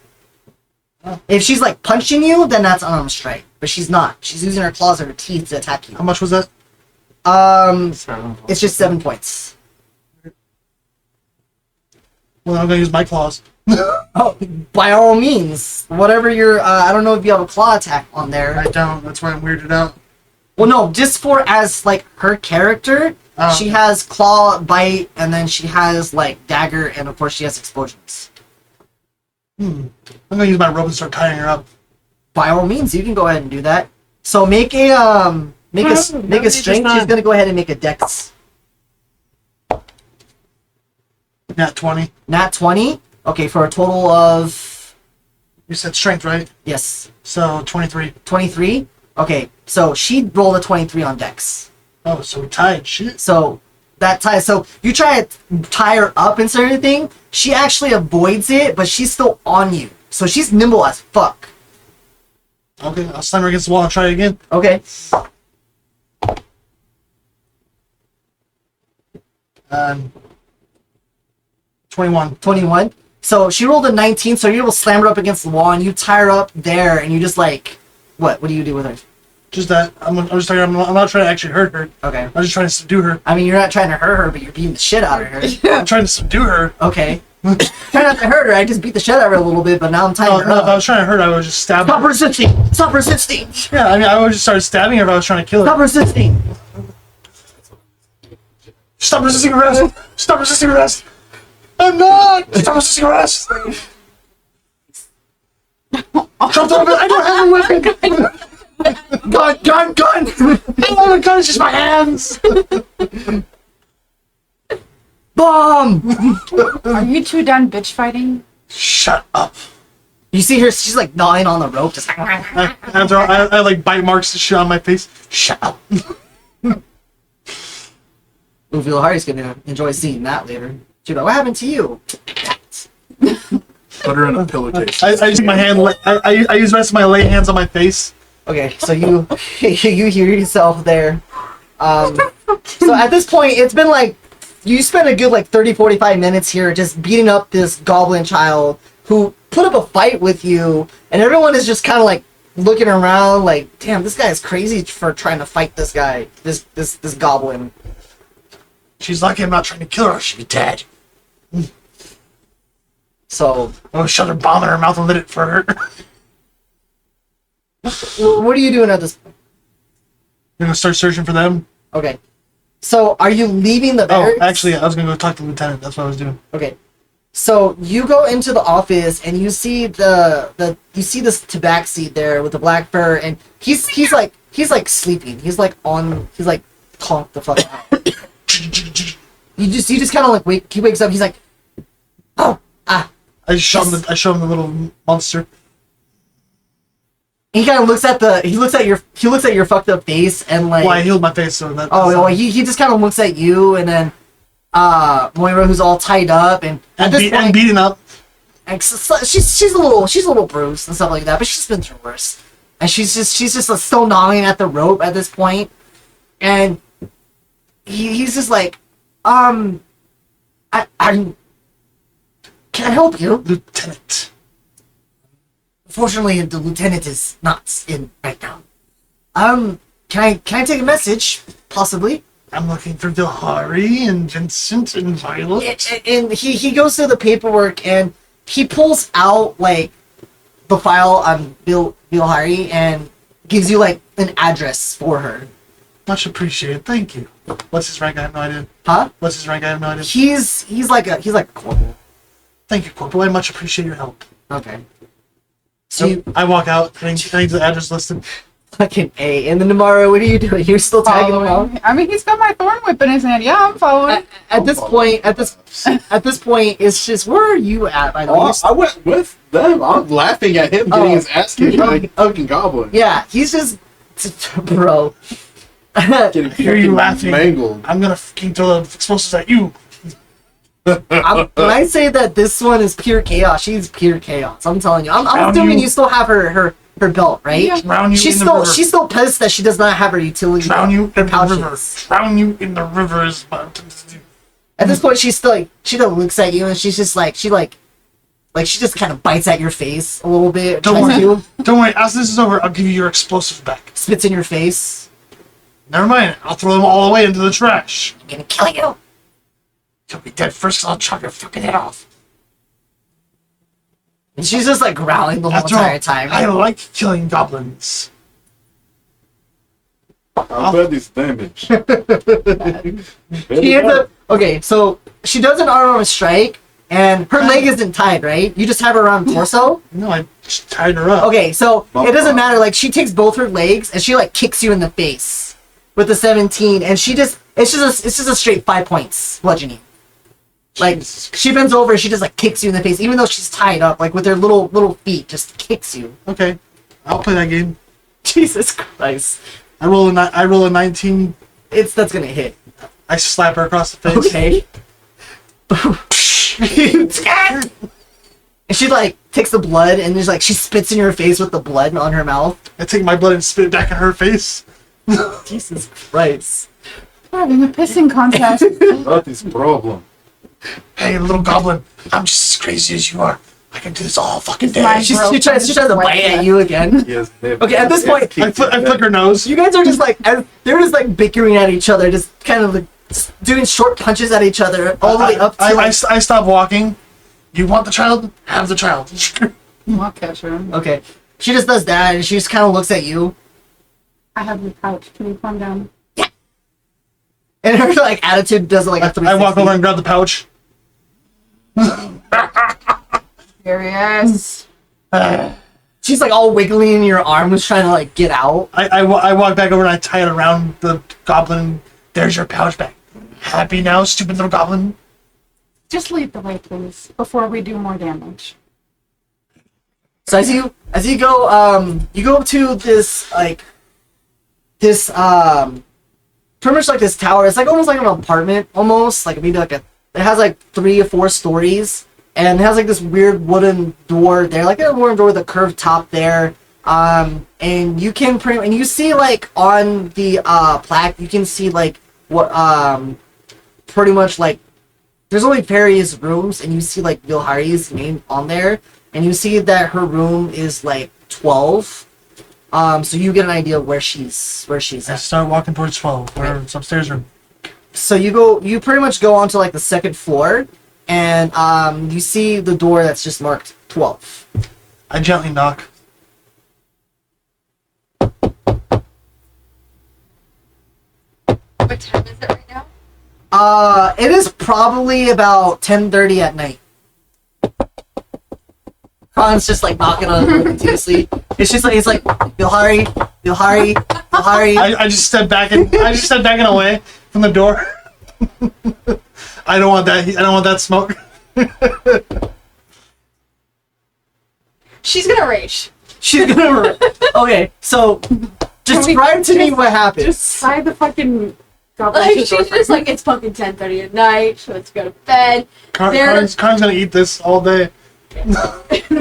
Oh. If she's like punching you, then that's unarmed strike. But she's not. She's using her claws or her teeth to attack you. How much was that? It's just 7 points. Well, I'm gonna use my claws. Oh, by all means. Whatever your, I don't know if you have a claw attack on there. I don't. That's why I'm weirded out. Well, no, just for as, like, her character, Oh. she has claw, bite, and then she has, like, dagger, and of course she has explosions. I'm gonna use my rope and start tying her up. By all means, you can go ahead and do that. So make a, make a strength. She's gonna go ahead and make a dex. Nat 20. Nat 20. Okay, for a total of, You said strength, right? yes, So 23. 23. Okay, so she rolled a 23 on dex. Oh, so we tied. Shit. So that ties. So you try to tie her up and everything. She actually avoids it, but she's still on you. So she's nimble as fuck. Okay, I'll slam her against the wall and try it again. Okay. 21. 21. So she rolled a 19. So you're able to slam her up against the wall, and you tie her up there, and you just like, what? What do you do with her? Just that. I'm just talking. I'm not trying to actually hurt her. Okay. I'm just trying to subdue her. I mean, you're not trying to hurt her, but you're beating the shit out of her. I'm trying to subdue her. Okay. Try not to hurt her. I just beat the shit out of her a little bit, but now I'm tying No, her no, if I up. was trying to hurt her, I would just stab Stop her. resisting! Stop resisting! Yeah, I mean, I would just start stabbing her if I was trying to kill her. Stop resisting! Stop resisting arrest! Stop resisting arrest! I'm not! Stop resisting arrest! Drop the weapon! I don't have a weapon! Gun! Gun! Gun! I don't have a gun, it's just my hands! Bomb! Are you two done bitch fighting? Shut up. You see her, she's like gnawing on the rope, just like... After I like bite marks the shit on my face. Shut up. Uvil gonna enjoy seeing that later. She'll be like, what happened to you? Put her in a pillowcase. I use my hand, I use the rest of my lay hands on my face. Okay, so you you hear yourself there. So at this point, it's been like, you spent a good like 30-45 minutes here just beating up this goblin child who put up a fight with you, and everyone is just kind of like looking around like, damn, this guy is crazy for trying to fight this guy, this goblin. She's lucky I'm not trying to kill her, she'd be dead. So, I shoved her bomb in her mouth and lit it for her. what are you doing at this? You're gonna start searching for them? Okay. So, are you leaving the Oh, barracks? actually, I was gonna go talk to the lieutenant. That's what I was doing. Okay. So you go into the office and you see you see this tabaxi there with the black fur, and he's like sleeping. He's like conked the fuck out. You just kind of like he wakes up. He's like, oh I show him the little monster. He kind of looks at your fucked up face and like. Well, I healed my face, so that. Oh, well, he just kind of looks at you, and then Moira, who's all tied up and at this point, beaten up. and she's a little bruised and stuff like that, but she's been through worse, and she's just like, still gnawing at the rope at this point, and he's just like, I'm can I help you? Lieutenant. Unfortunately, the lieutenant is not in right now. Can I take a message? Possibly. I'm looking for Vilhari and Vincent and Violet. And he goes through the paperwork and he pulls out like the file on Vilhari and gives you like an address for her. Much appreciated. Thank you. What's his rank? I have no idea. Huh? What's his rank? I have no idea. He's like a corporal. Thank you, Corporal. I much appreciate your help. Okay. So you I walk out. Can I get the address listed? fucking A. And then tomorrow, what are you doing? You're still tagging him out? I mean, he's got my thorn whip in his hand. Yeah, I'm following. At this point, it's just, where are you at? By the way, Oh, I went with them. I'm laughing at him getting Oh. his ass kicked by a fucking goblin. yeah, he's just, bro. Getting hear you fucking laughing. mangled. I'm gonna fucking throw the explosives at you. When I say that this one is pure chaos, she's pure chaos. I'm telling you. I'm assuming you still have her belt, right? Yeah. Drown you She's in the river. still pissed that she does not have her utility. Drown you in the pouches. river. Drown you in the rivers. At this point, she's still like, she just looks at you and she's just like, she just kind of bites at your face a little bit. Don't tries worry. to, Don't worry. After this is over, I'll give you your explosives back. spits in your face. Never mind. I'll throw them all away into the trash. I'm gonna kill you. You'll be dead first, 'cause I'll chop your fucking head off. And she's just like growling the whole After all, entire time. I like killing goblins. I bet this damage. She ends up, okay, so she does an arm strike, and her leg isn't tied, right? You just have her around torso. No, I just tied her up. Okay, so it doesn't matter. Like, she takes both her legs and she like kicks you in the face with the 17, and it's just a straight 5 points bludgeoning. Like, she bends over, she just like kicks you in the face, even though she's tied up, like with her little feet, just kicks you. Okay, I'll play that game. Jesus Christ, I roll a 19. that's gonna hit. I slap her across the face. Okay. And she like takes the blood and there's like she spits in your face with the blood on her mouth. I take my blood and spit it back in her face. Jesus Christ. We're having a pissing contest. That is problem. Hey, little goblin, I'm just as crazy as you are. I can do this all fucking day. Mine. She tries to bite at you again. Yes. Okay, at this point, I flick her nose. you guys are just like they're just like bickering at each other, just kind of like doing short punches at each other all the way up to I like, stop walking, You want the child? Have the child. I'll catch her. Okay. She just does that, and she just kind of looks at you. I have the pouch. Can you calm down? And her like attitude does like a I 360. walk over and grab the pouch. Here he is. She's like all wiggly in your arms, trying to like get out. I walk back over and I tie it around the goblin. There's your pouch back. Happy now, stupid little goblin? Just lead the way, please, before we do more damage. So as you go up to this pretty much like this tower. It's like almost like an apartment, almost like maybe like it has like 3 or 4 stories, and it has like this weird wooden door there, like a wooden door with a curved top there. And you can and you see like on the plaque, you can see like what pretty much like there's only various rooms, and you see like Vilhari's name on there, and you see that her room is like 12. So you get an idea of where she's I at. start walking towards 12, where it's upstairs room. So you pretty much go onto like the 2nd floor, and you see the door that's just marked 12. I gently knock. What time is it right now? It is probably about 10:30 at night. Khan's just like knocking on the door continuously. It's like Vilhari. I just step back and away from the door. I don't want that smoke. She's gonna rage. She's gonna. Okay, so describe to me what happened. Just tie the fucking goblin Like to the she's door just frame. like it's fucking 10:30 at night. She wants to go to bed. Karn's gonna eat this all day.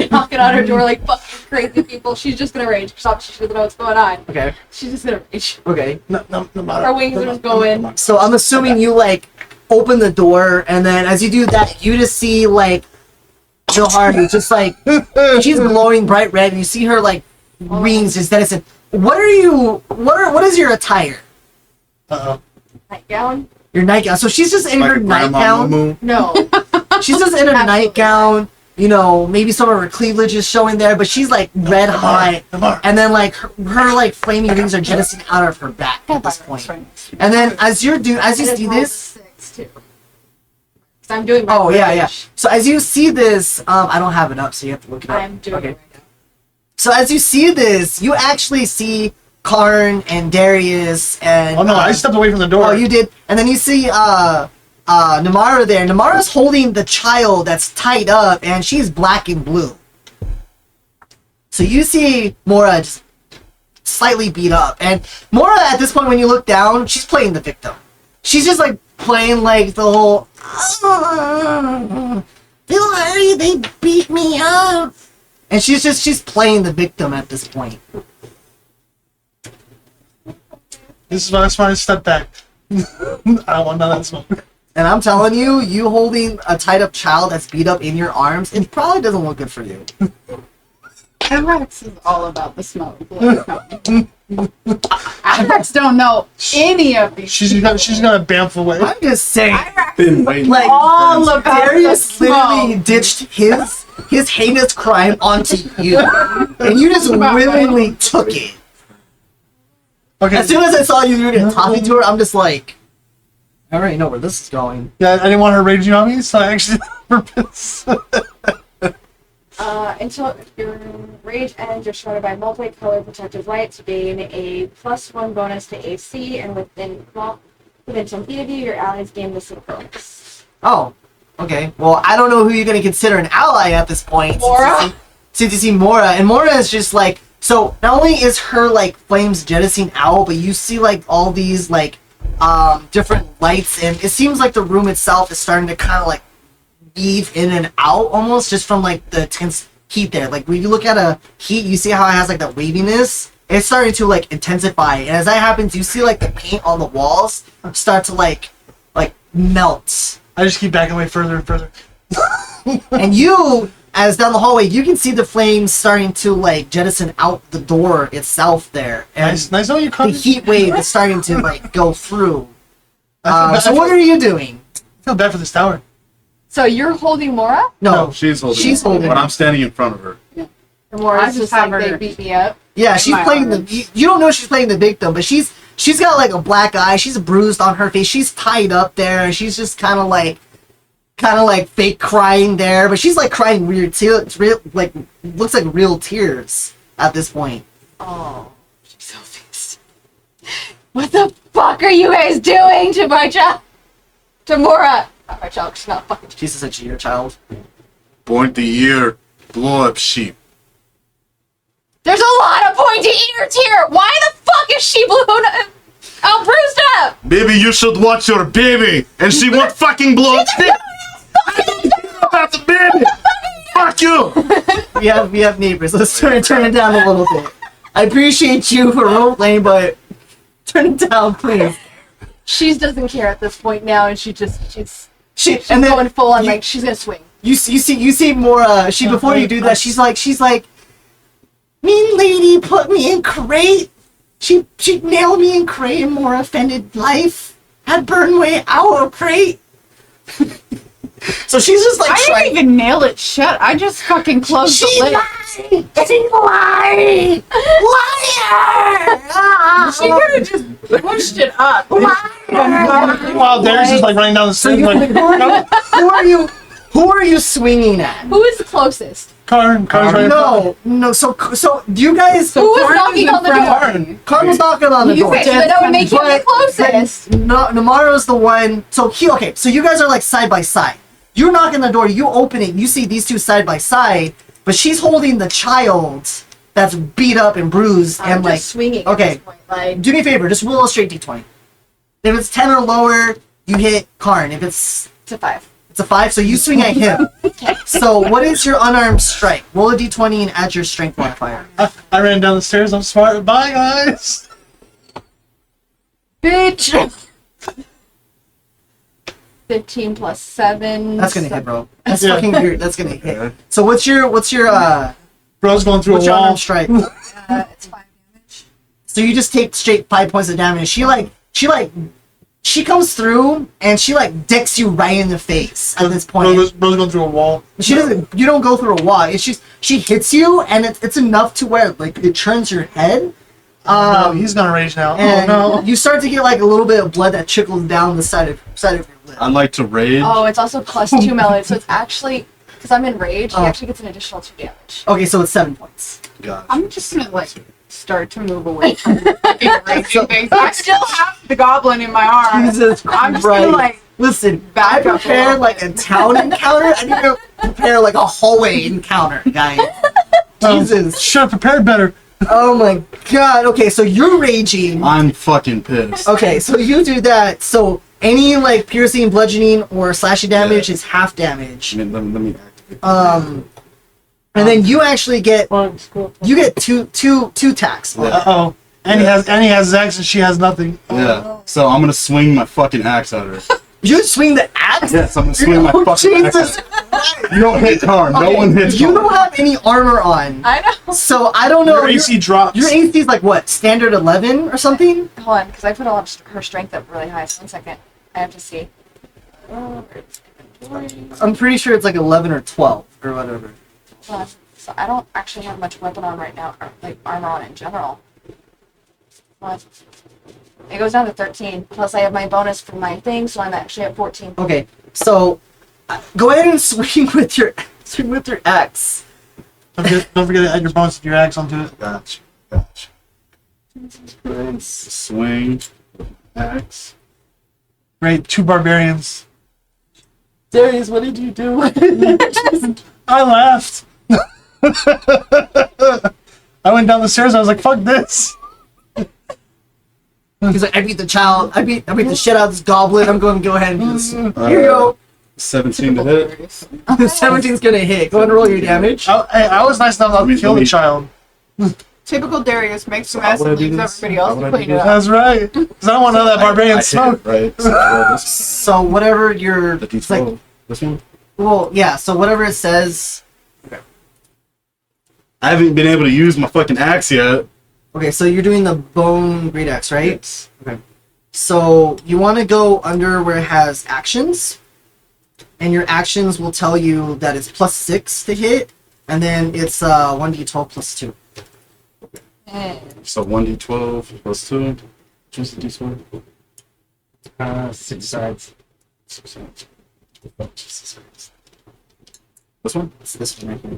Knocking on her door like fucking crazy people. She's just gonna rage. She doesn't know what's going on. Okay. She's just gonna rage. Okay. No matter. Her wings are just going. So I'm assuming you like open the door, and then as you do that, you just see like Vilhari just like she's glowing bright red, and you see her like wings just dancing. What is your attire? Uh-oh. Nightgown? Your nightgown. So she's just in her nightgown. No. She's just in her nightgown. You know, maybe some of her cleavage is showing there, but she's like red hot, and then like her like flaming wings are jettisoning out of her back at this point. And then as you see this, 6 too. 'Cause I'm doing my yeah. So as you see this, I don't have it up, so you have to look it up. I'm doing it right now. So as you see this, you actually see Karn and Darius and. Oh no! I stepped away from the door. Oh, you did, and then you see Namara there. Namara's holding the child that's tied up, and she's black and blue. So you see Mora just slightly beat up, and Mora at this point, when you look down, she's playing the victim. She's just like playing like the whole. Vilhari, they beat me up, and she's playing the victim at this point. This is why I'm trying to step back. I don't want none of that smoke. And I'm telling you, you holding a tied up child that's beat up in your arms, it probably doesn't look good for you. Rex is all about the smoke. Rex don't know any of these. She's gonna bamf away. I'm just saying, Been waiting. like all about Darius the literally smoke. ditched his heinous crime onto you, and you just willingly took it. Okay. As soon as I saw you were gonna talking to her, I'm just like, I already know where this is going. Yeah, I didn't want her raging on me, so I actually purpose. Until your rage ends, you're surrounded by multicolored protective light to gain a +1 bonus to AC, and within 10 feet of you, your allies gain this bonus. Oh, okay. Well, I don't know who you're gonna consider an ally at this point. Mora? Since you see Mora, and Mora is just like, so not only is her like flames jettisoning out, but you see like all these like different lights, and it seems like the room itself is starting to kind of like weave in and out almost just from like the intense heat there. Like when you look at a heat, you see how it has like that waviness. It's starting to like intensify, and as that happens, you see like the paint on the walls start to like melt. I just keep backing away further and further. And you, as down the hallway, you can see the flames starting to like jettison out the door itself there, and Nice knowing you the come. heat wave is starting to like go through. I So what are you doing? feel bad for this tower. So you're holding Mora? No, She's holding. She's it, holding But it. I'm standing in front of her. And Mora's I just just like, have her- they beat me up. yeah, she's my playing arms. you don't know she's playing the victim, but she's got like a black eye. She's bruised on her face. She's tied up there, and she's just kind of like fake crying there, but she's like crying weird too. It's real, like looks like real tears at this point. Oh, she's so pissed. What the fuck are you guys doing to my child? To Mora. Not my child, she's not fucking. She's such a your child. Pointy ear, blow up sheep. There's a lot of pointy ears here. Why the fuck is she all bruised up? Baby, you should watch your baby, and she won't fucking blow up sheep. I don't care about the baby. Fuck you. We have neighbors. Let's turn it down a little bit. I appreciate you for role playing, but turn it down, please. She doesn't care at this point now, and she's She's going full on like she's gonna swing. You see Mora. She before you do that, she's like, mean lady put me in crate. She nailed me in crate. And Mora offended life. Had burned way out of crate. So she's just like I didn't even nail it shut. I just fucking closed She the lid. lied. She lied. Liar. She could have just pushed it up. Meanwhile, Darius is like running down the stairs like, Who are you swinging at? Who is the closest? Karn right in front. No. So do you guys? Who was Karn knocking is on the in door? front. Karn was knocking on the door. Okay, so that would make him the closest. No, Namaro's the one. So okay. So you guys are like side by side. You're knocking the door. You open it. You see these two side by side, but she's holding the child that's beat up and bruised I'm and just like. swinging. okay. At this point. Like Do me a favor. Just roll a straight d20. If it's 10 or lower, you hit Karn. If it's it's a 5. a 5, so you swing at him. So what is your unarmed strike? Roll a d20 and add your strength modifier. I ran down the stairs. I'm smart. Bye, guys. Bitch. 15 plus 7. That's gonna hit, bro. That's Yeah. fucking weird. That's gonna hit. So what's your Bro's going through what's a your wall. unarmed strike? It's 5 damage. So you just take straight 5 points of damage. She comes through and she like decks you right in the face at this point. Bro's going through a wall. She doesn't. You don't go through a wall. It's just she hits you and it's enough to where like it turns your head. No, he's gonna rage now. And Oh no. you start to get like a little bit of blood that trickles down the side of your lip. I like to rage. Oh, it's also plus 2 melee, so it's actually because I'm in rage. He Oh. actually gets an additional 2 damage. Okay, so it's 7 points. God. I'm just gonna like start to move away from the fucking raging things. I still have the goblin in my arms. Jesus I'm just Christ. gonna like Listen, I back up a prepared little like a town encounter. I need to prepare like a hallway encounter, guys. Jesus. Should have prepared better. Oh my god. Okay, so you're raging. I'm fucking pissed. Okay, so you do that. So any like piercing, bludgeoning, or slashing damage is half damage. Let me And then you actually get two attacks. Uh oh. And he has Zax and she has nothing. Yeah. So I'm gonna swing my fucking axe at her. You swing the axe. Yes, I'm gonna swing my fucking axe Jesus. at her. You don't hit Karn. No Okay, one hits You Karn. don't have any armor on, I know. so I don't know. Your AC drops. Your AC is like what? Standard 11 or something? Hold on, because I put all of her strength up really high. So 1 second. I have to see. I'm pretty sure it's like 11 or 12 or whatever. Hold on. So I don't actually have much weapon on right now, or like armor on in general. What? It goes down to 13. Plus I have my bonus from my thing, so I'm actually at 14. Okay, so go ahead and swing with your axe. Don't forget to add your bonus of your axe onto it. Gotcha. Swing. Axe. Great, 2 barbarians. Darius, what did you do? I laughed. I went down the stairs. I was like, "Fuck this." He's like, I beat the child. I beat the shit out of this goblin. I'm going to go ahead and do this. Here you go. 17 to hit. 17's gonna hit. Go ahead and roll your damage. I was nice enough not to kill the child. typical Darius makes a mess would I and do leaves this? everybody else How to would I clean do it this? up. That's right. Because I don't want to know that barbarian I smoke. hit it, right? So I roll this So whatever your one. it's like, This one? well, yeah. So whatever it says. I haven't been able to use my fucking axe yet. Okay, so you're doing the bone great axe, right? Yes. Okay. So you want to go under where it has actions, and your actions will tell you that it's +6 to hit, and then it's 1d12 +2. So 1d12 plus 2. Just the d12. 6 sides. 6 sides. Oh, Jesus Christ. This one? It's this one right here.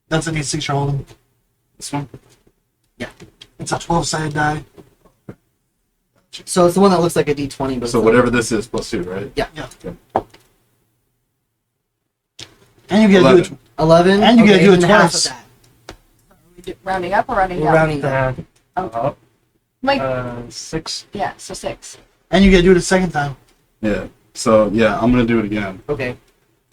That's a D6 you're holding. This one? It's a 12-sided die. So it's the one that looks like a d20. But So whatever this is, plus 2, right? Yeah. And you get to do 11. And you gotta do it then half twice. of that. Rounding up or rounding We're down? rounding down. Up. Like, 6. yeah, so 6. and you get to do it a second time. Yeah. So, yeah, I'm going to do it again. Okay.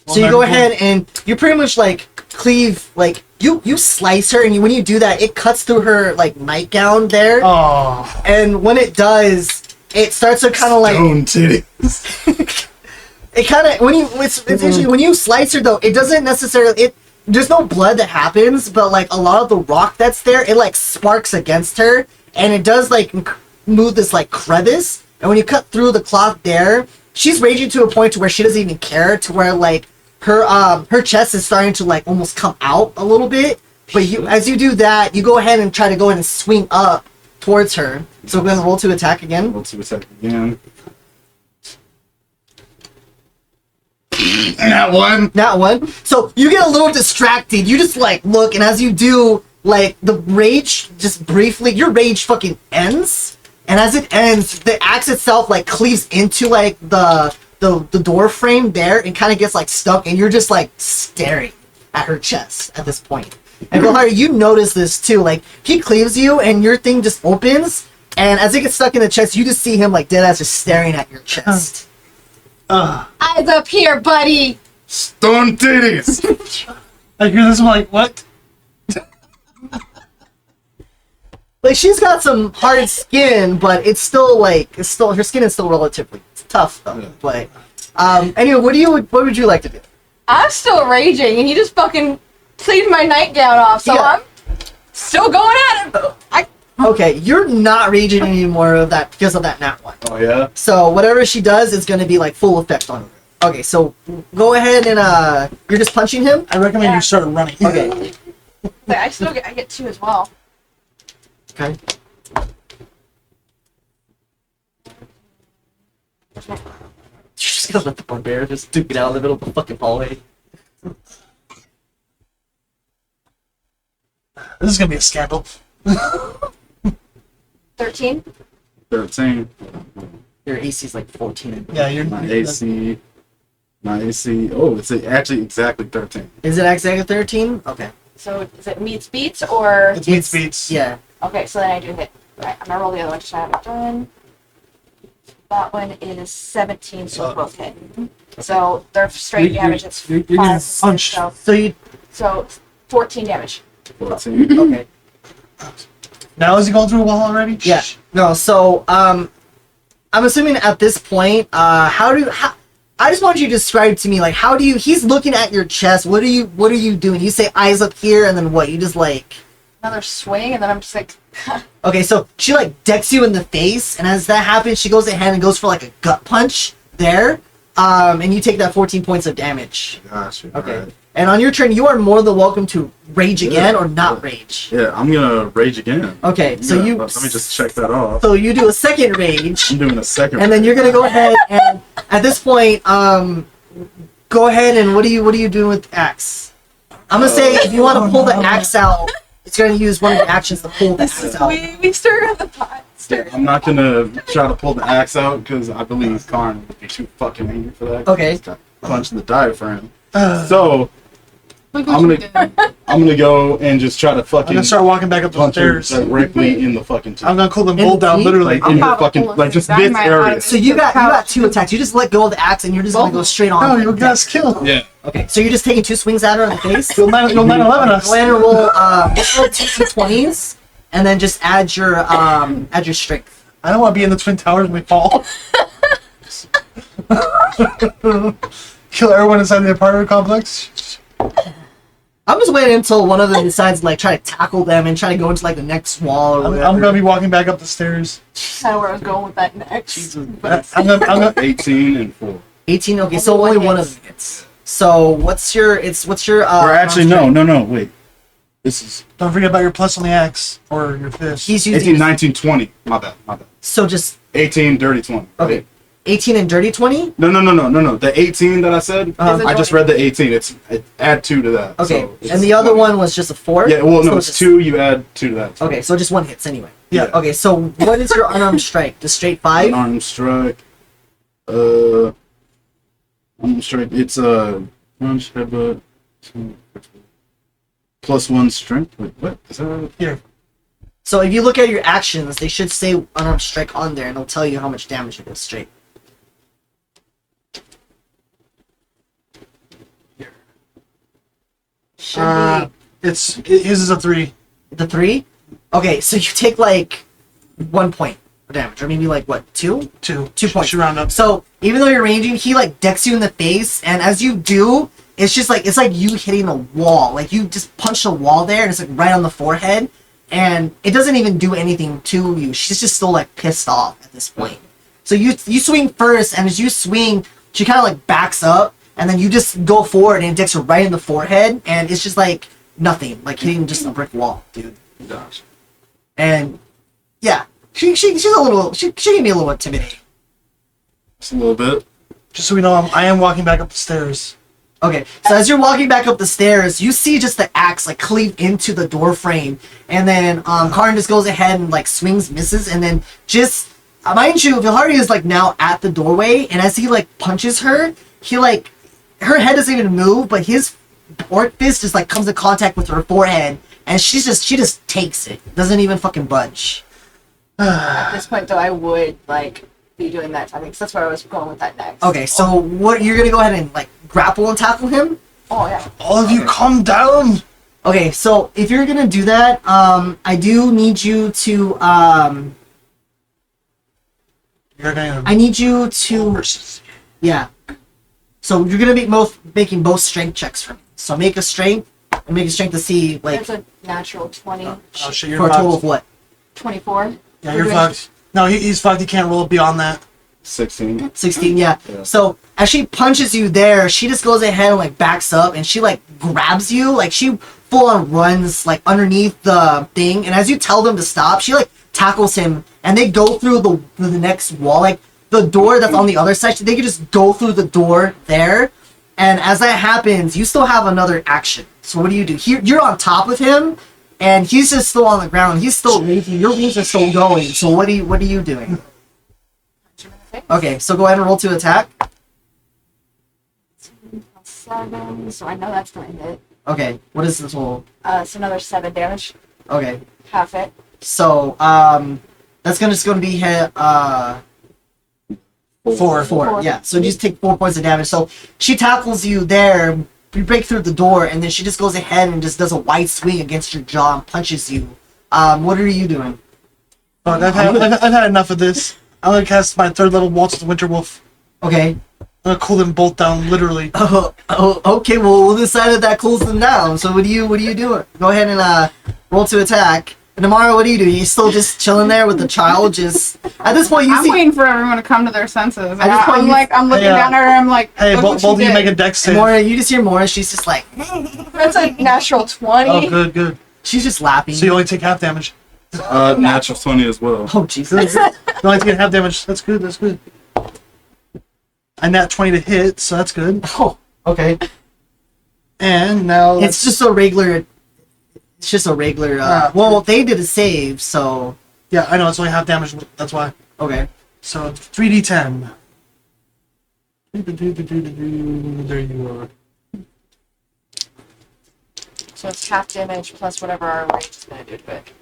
Well, So you then- go ahead and you pretty much like cleave, like you slice her, and when you do that, it cuts through her like nightgown there, Oh. and when it does, it starts to kind of like Stone titties. it kind of when you it's usually when you slice her though, it doesn't necessarily there's no blood that happens, but like a lot of the rock that's there, it like sparks against her, and it does like move this like crevice, and when you cut through the cloth there, she's raging to a point to where she doesn't even care, to where like her chest is starting to like almost come out a little bit, but you as you do that, you go ahead and try to go in and swing up towards her. So we're gonna roll to attack again. Roll to attack again. That one. So you get a little distracted. You just like look, and as you do, like the rage just briefly, your rage fucking ends. And as it ends, the axe itself like cleaves into like the door frame there, and kind of gets like stuck, and you're just like staring at her chest at this point. And Gohari, you notice this too. Like he cleaves you, and your thing just opens, and as it gets stuck in the chest, you just see him like dead ass just staring at your chest. Eyes up here, buddy! Stone titties! I hear this, I'm like, what? Like she's got some hard skin, but it's still her skin is still relatively tough though. Yeah. But anyway, what would you like to do? I'm still raging, and he just fucking cleaved my nightgown off, so Yeah. I'm still going at him. Okay, you're not raging anymore of that because of that nat one. Oh, yeah? So whatever she does is going to be like full effect on her. Okay, so go ahead and you're just punching him. I recommend you start running. Okay. But I get 2 as well. Okay. You're just gonna let the barbarian just duke it out in the middle of the fucking hallway. This is gonna be a scandal. 13. 13. Your AC is like 14. Yeah, you're My AC. Oh, it's actually exactly 13. Is it exactly 13? Okay. So is it meets beats or? It's meets beats. Yeah. Okay, so then I do hit. Right, I'm gonna roll the other one just I haven't done. That one is 17, so both hit. So they're straight damage. It's you're 5. getting punched. So 14 damage. 14. Okay. Now is he going through a wall already? Yeah. No. So I'm assuming at this point, how I just want you to describe to me like how do you? He's looking at your chest. What are you doing? You say eyes up here, and then what? You just like. Another swing, and then I'm just like. Okay, so she like decks you in the face, and as that happens, she goes ahead and goes for like a gut punch there, and you take that 14 points of damage. Gotcha. Okay. Alright. And on your turn, you are more than welcome to rage again or not rage. Yeah, I'm gonna rage again. Okay, so Yeah, you. Let me just check that off. So you do a second rage. I'm doing a second. And then you're gonna go ahead and at this point, go ahead and what are you doing with the axe? I'm gonna say if you want to pull the axe out, it's gonna use one of the actions to pull the axe out. We stirred the pot. Stirred. I'm not gonna try to pull the axe out because I believe Karn would be too fucking angry for that. Okay. He's got punch in the diaphragm. So Look I'm what you gonna did. I'm gonna go and just try to I'm fucking gonna start walking back up the punch her stairs. directly in the fucking teeth. I'm gonna cool them both down, teeth? literally. Like in her pop fucking full of like just this dynamite out area. of So you got 2 attacks. You just let go of the axe and you're just gonna go straight on. Oh, you got us killed. Yeah. Okay, so you're just taking 2 swings at her in the face. You'll 9/11 us. Go ahead and roll just roll 2 d20s, and then just add your strength. I don't want to be in the Twin Towers when we fall. Kill everyone inside the apartment complex. I'm just waiting until one of them decides to like try to tackle them and try to go into like the next wall or whatever. I'm gonna be walking back up the stairs. Kind of where I was going with that next. I'm gonna 18 and 4. 18. Okay, Only so one only one hits. of them hits. So what's your? Or actually, no. Wait. This is Don't forget about your plus on the axe or your fist. He's using 18, 19, 20. My bad. so just 18, dirty 20. okay. Right? 18 and dirty 20. No. The 18 that I said, I just read the 18. Add 2 to that. Okay, So it's and the other 20. one was just a 4. Yeah, well, no, So it's just- 2. You add 2 to that. Okay, so just one hits anyway. Yeah. Okay, so what is your unarmed strike? The straight 5? Unarmed strike. Unarmed strike. It's punch, headbutt, 2, plus 1 strength. Wait, what? Is that? Here. So if you look at your actions, they should say unarmed strike on there, and it'll tell you how much damage it is straight. Should be. His is a 3. The 3? Okay, so you take like 1 point of damage, or maybe like what, 2? 2. 2 points. Should round up. So even though you're ranging, he like decks you in the face, and as you do, it's just like it's like you hitting a wall. Like you just punch a wall there, and it's like right on the forehead, and it doesn't even do anything to you. She's just still like pissed off at this point. So you swing first, and as you swing, she kind of like backs up, and then you just go forward, and it decks her right in the forehead, and it's just like nothing, like hitting just a brick wall, dude. Gosh. And yeah, she's a little she can be a little intimidating. Just a little bit. Just so we know, I am walking back up the stairs. Okay, so as you're walking back up the stairs, you see just the axe like cleave into the door frame, and then Karin just goes ahead and like swings, misses, and then just mind you, Vilhari is like now at the doorway, and as he like punches her, he like her head doesn't even move, but his orc fist just like comes in contact with her forehead, and she just takes it, doesn't even fucking budge. At this point, though, I would like be doing that timing because that's where I was going with that next. Okay, so what you're gonna go ahead and like grapple and tackle him? Oh yeah. All of you, calm down. Okay, so if you're gonna do that, I do need you to You're going I need you to yeah. So you're gonna be making both strength checks for me. So make a strength and make a strength to see like That's a natural 20. Oh shit, you're for a fucked. total of what? 24. Yeah, you're fucked. No, he's fucked. He can't roll beyond that. 16. 16, yeah. Yeah. So as she punches you there, she just goes ahead and like backs up, and she like grabs you, like she full on runs like underneath the thing, and as you tell them to stop, she like tackles him, and they go through the next wall, like the door that's on the other side. They can just go through the door there, and as that happens, you still have another action. So what do? You're on top of him, and he's just still on the ground. He's still raging. Your wings are still going. So what are you doing? Okay, so go ahead and roll to attack. 7, so I know that's going to hit. Okay, what is this roll? It's another 7 damage. Okay, Half it. so that's gonna be hit 4. Four. Yeah, so you just take 4 points of damage. So she tackles you there. You break through the door, and then she just goes ahead and just does a wide swing against your jaw and punches you. What are you doing? Fuck, I've had enough of this. I'm gonna cast my 3rd level Waltz of the Winter Wolf. Okay. I'm gonna cool them both down, literally. Okay. Well, we'll decide that cools them down. So what do you do? Go ahead and roll to attack. And tomorrow, what do? You still just chilling there with the child? Just at this point, you I'm see. waiting for everyone to come to their senses. And At this point, I'm looking Hey, down at her. I'm like, Hey, look both what of she you make a did. dex And save. Mora, you just hear Mora. She's just like, That's a natural 20. Oh, good. she's just laughing. So you only take half damage. Natural 20 as well. Oh Jesus. You only take half damage. That's good. I nat 20 to hit, so that's good. Oh, okay. And now It's just a regular. It's just a regular. Well, they did a save, so yeah, I know it's only half damage. That's why. okay. So 3d10. There you are. So it's half damage plus whatever our rage is going to do to it.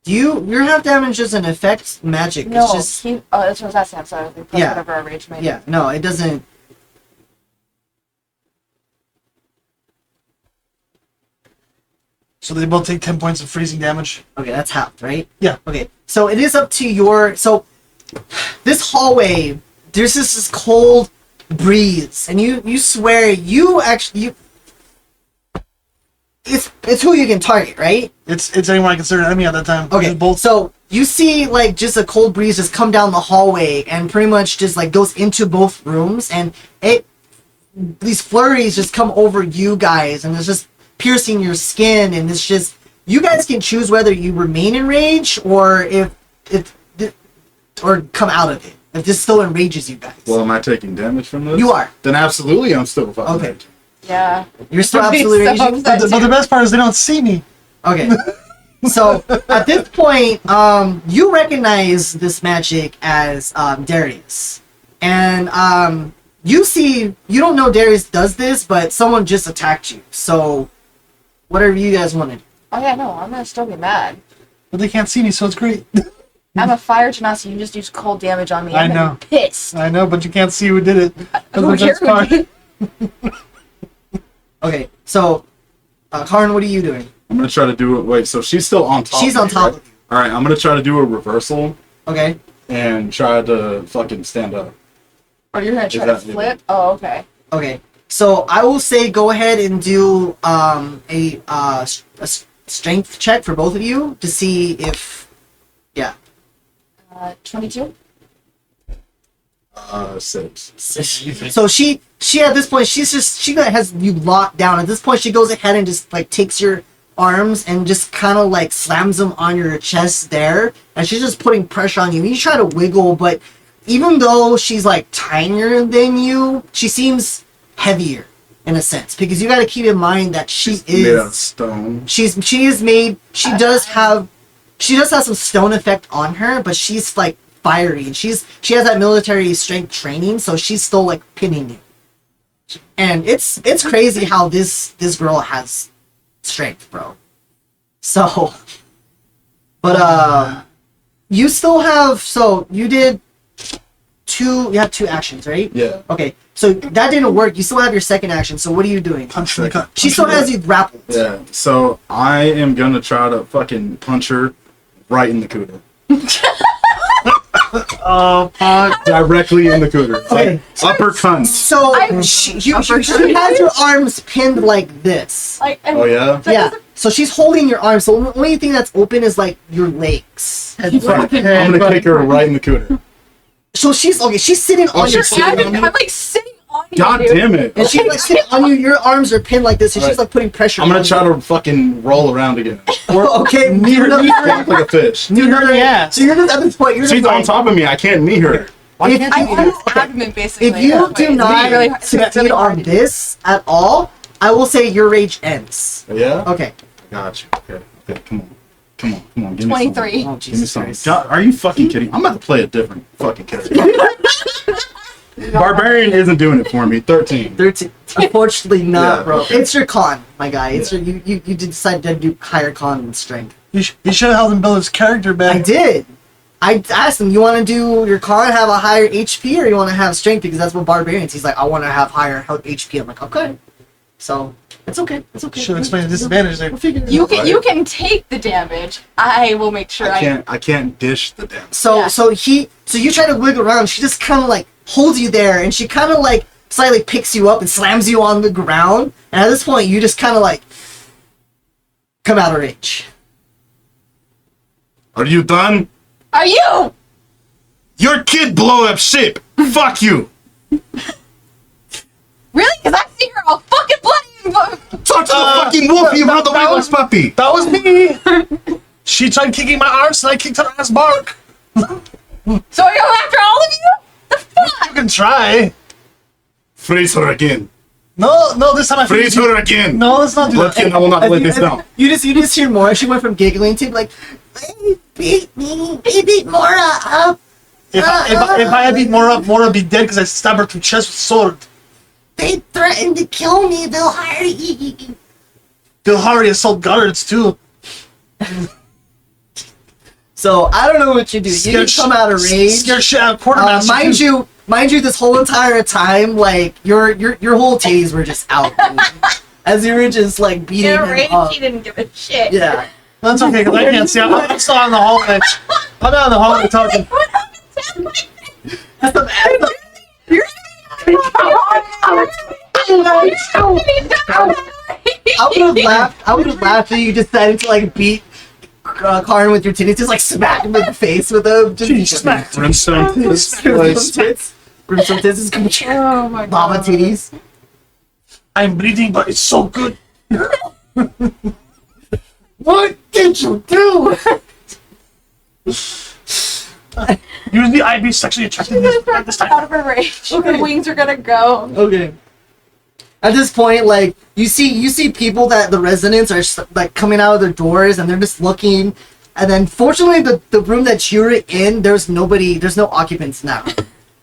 Your half damage doesn't affect magic. No, It's just that's what I was asking. I'm sorry. Plus Yeah. whatever our rage may do. yeah. No, it doesn't. So they both take 10 points of freezing damage. Okay, that's half, right? Yeah. Okay, so it is up to your. So this hallway, there's this cold breeze, and you swear you actually. It's who you can target, right? It's anyone I consider an enemy at that time. Okay, They're both. so you see like just a cold breeze just come down the hallway and pretty much just like goes into both rooms, and these flurries just come over you guys, and it's just piercing your skin, and it's just you guys can choose whether you remain enraged or or come out of it. If this still enrages you guys. Well, am I taking damage from this? You are. Then absolutely, I'm still fucking Okay. raging. Yeah. You're still I'd be absolutely so raging. upset. But the best part is they don't see me. Okay. So at this point, you recognize this magic as Darius, and you don't know Darius does this, but someone just attacked you. So whatever you guys want to do. Oh yeah, no, I'm gonna still be mad. But they can't see me, so it's great. I'm a fire genasi. You just use cold damage on me. I I'm gonna know. be pissed. I know, but you can't see who did it. That's Who the best cares? part. Okay, so Karin, what are you doing? I'm gonna try to do it. Wait, so she's still on top. She's of on me, top right? of you. All right, I'm gonna try to do a reversal Okay. and try to fucking stand up. Or you're gonna try Is to that- flip? Oh, okay. Okay. So I will say go ahead and do a strength check for both of you to see if 22. 6. So she at this point she has you locked down. At this point she goes ahead and just like takes your arms and just kind of like slams them on your chest there, and she's just putting pressure on you. You try to wiggle, but even though she's like tinier than you, she seems heavier in a sense, because you got to keep in mind that she Made out of is stone. she does have some stone effect on her, but she's like fiery, and she has that military strength training, so she's still like pinning you. And it's crazy how this girl has strength, bro. So, but you still have, so you have two actions, right? Yeah. Okay, so that didn't work. You still have your second action. So what are you doing? Punch in the gut. She still has you grappled. Yeah. So I am gonna try to fucking punch her right in the cooter. Oh, fuck. Directly in the cooter. Okay. Upper cunt. So she has your arms pinned like this. Like, and Oh yeah. Yeah. So she's holding your arms. So the only thing that's open is like your legs. I'm gonna kick her right in the cooter. So she's sitting on your she's I'm, sitting on me? like sitting on you. God dude. damn it. and she's like sitting on you. Your arms are pinned like this, and she's Alright. like putting pressure. I'm gonna on try to fucking roll around again. Okay, you're Walk like a fish. ass. So you're just at this point. You're She's just on like, top of me. I can't knee her. if, I if was you, adamant, basically. if you That's do why it's not really hard- succeed really hard on to do. this at all, I will say your rage ends. Yeah. Okay. Got you. Okay. Come on. Give me some. 23. Oh Give me Jesus some. Christ. God, are you fucking kidding? I'm about to play a different fucking character. Barbarian isn't doing it for me. 13. 13. Unfortunately not, Yeah, bro. okay. It's your con, my guy. It's your, you decided to do higher con than strength. You should have helped him build his character back. I did. I asked him, you want to do your con have a higher HP or you want to have strength, because that's what barbarians. He's like, I want to have higher health HP. I'm like, okay. So it's okay. It's okay. Should explain the disadvantage there. We'll figure it You out. can you can take the damage. I will make sure I can't dish the damage. So Yeah. so you try to wiggle around. She just kind of like holds you there, and she kind of like slightly picks you up and slams you on the ground. And at this point, you just kind of like come out of reach. Are you done? Are you? Your kid blow up ship. Fuck you. Really? Because I see her all fucking bloody. Talk to the fucking wolf, you that motherfucking was- puppy. That was me. She tried kicking my arse, and I kicked her ass bark. So are you going after all of you? The fuck? You can try. Freeze her again. No, this time I Freeze her again. No, let's not do Look, that. I will not let this down. You just hear Mora. She went from giggling to like, they beat me. They beat Mora up. If I had beat Mora up, Mora would be dead because I stabbed her through chest with sword. They threatened to kill me, Vilhari. Bilhari assault guards too. So I don't know what you do. You can come out of rage. Scare shit out of quartermaster. Mind you, this whole entire time, like your whole titties were just out, as you were just like beating In a him rage, up. he didn't give a shit. Yeah. That's okay because I can't see. I'm still out in the hallway. I'm out in the hallway talking. What happened to That's the bad. I would have laughed. I would have laughed if you decided to like beat Karn with your titties, just like smack him in the face with them. Just smack. Brimstone. Brimstone tits is Oh my lava god. titties. I'm bleeding, but it's so good. What did you do? Usually I'd be sexually attracted this Out time. of her rage. Okay. Her wings are gonna go. Okay. At this point, like you see people that the residents are like coming out of their doors and they're just looking, and then fortunately the room that you're in, there's no occupants now.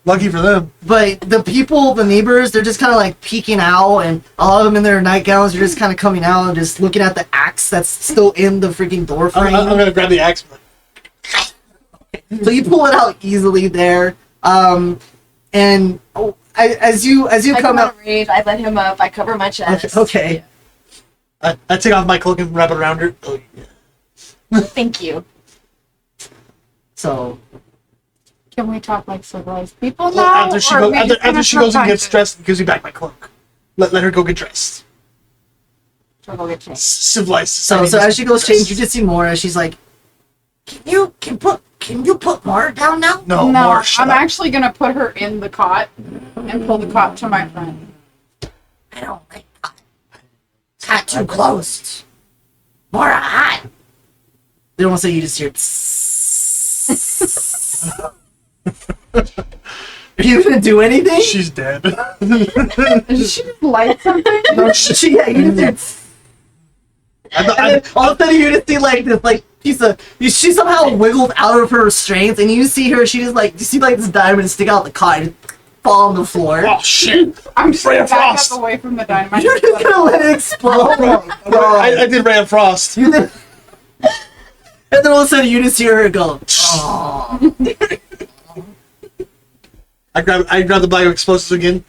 Lucky for them. But the people, the neighbors, they're just kind of like peeking out, and all of them in their nightgowns are just kind of coming out and just looking at the axe that's still in the freaking door frame. I'm gonna grab the axe. So you pull it out easily there, and as you I come come out. out of rage. I let him up. I cover my chest. Okay. I take off my cloak and wrap it around her. Oh, yeah. Thank you. So Can we talk like civilized people Well, now? after she, or go, we after, just after have she no goes and time gets to- dressed and gives me back my cloak. Let her go get dressed. She'll go get changed. Civilized. So society as she goes must change, dress. you just see Mora. She's like, Can you put Mora down now? No, No, more. Shut I'm up. actually gonna put her in the cot and pull the cot to my friend. I don't like that. It's not too close. Mora, hot. they don't say you just hear. Are you gonna do anything? She's dead. Did she just light something? No, yeah, you just hear. And then all of a sudden you just see like this like piece of she somehow wiggled out of her restraints, and you see her. She just like you see like this diamond stick out the cot and fall on the floor. Oh shit! I'm just Ray gonna of back Frost. up away from the dynamite. You're just gonna let it explode. I did Ray of Frost. You did- And then all of a sudden you just hear her go. Oh. I grab the bag of explosives again.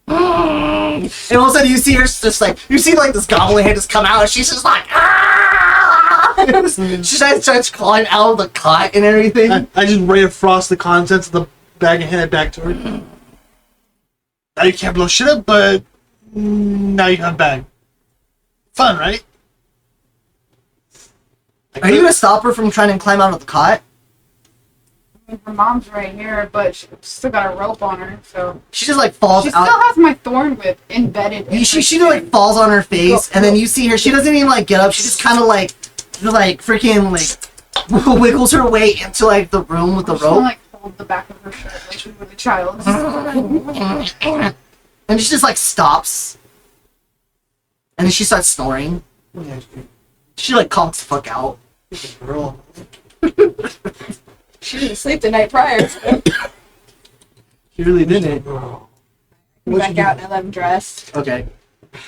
And all of a sudden you see her just like you see like this goblin head just come out, and she's just like ah! She starts crawling out of the cot and everything. I just Ray of Frost the contents of the bag and hand it back to her. Now you can't blow shit up, but now you have a bag. Fun, right? Are you gonna stop her from trying to climb out of the cot? Her mom's right here, but she's still got a rope on her, so She just like falls she out. still has my thorn whip embedded. In She her just like skin. falls on her face, and then you see her. She doesn't even like get up. She just kind of like freaking like wiggles her way into like the room with the I'm just gonna, rope, like hold the back of her shirt like she was a child. and she just like stops, and then she starts snoring. She like conks the fuck out. Girl. She didn't sleep the night prior. So She really didn't. come back out and I let him dressed. Okay.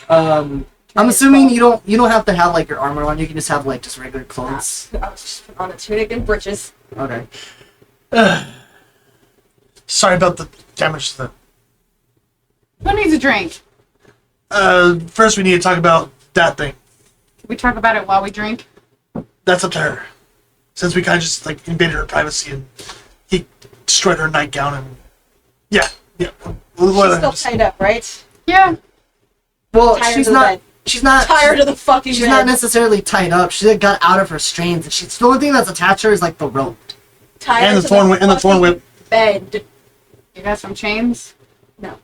I'm assuming you don't have to have like your armor on. You can just have like just regular clothes. I'll just put on a tunic and breeches. Okay. Sorry about the damage to the. Who needs a drink? First we need to talk about that thing. Can we talk about it while we drink? That's up to her. Since we kind of just like invaded her privacy and he destroyed her nightgown and yeah. She's still tied up, right? Yeah. Well, Tired she's of the not. bed. She's not. Tired of the fucking She's bed. not necessarily tied up. She like, got out of her strains, and she's the only thing that's attached to her is like the rope. Tired And the to thorn whip. And the thorn fucking whip. Bed. You got some chains? No.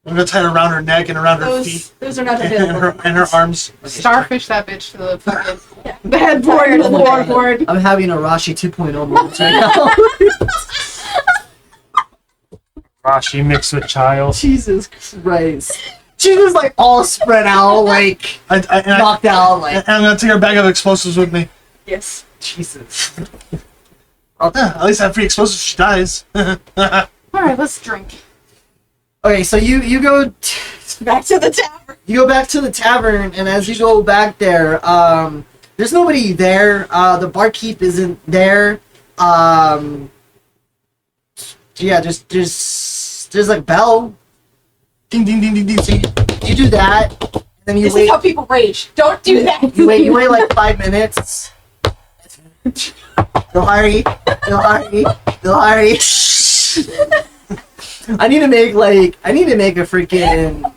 I'm gonna tie it around her neck and around her feet Those are not and available. her arms. Starfish that bitch to the fucking Yeah. the headboard and the floorboard. I'm having a Rashi 2.0 moment right now. Rashi mixed with child. Jesus Christ. She was like all spread out, like knocked out, like And I'm gonna take her bag of explosives with me. Yes. Jesus. Yeah, at least I have free explosives if she dies. Alright, let's drink. Okay, so you go Back to the tavern. you go back to the tavern, and as you go back there, there's nobody there. The barkeep isn't there. Yeah, there's like bell. Ding ding ding ding ding. ding. You do that, and then you This wait. is how people rage. Don't do that. You wait like 5 minutes. They'll hurry. They'll hurry. They'll hurry. I need to make a freaking.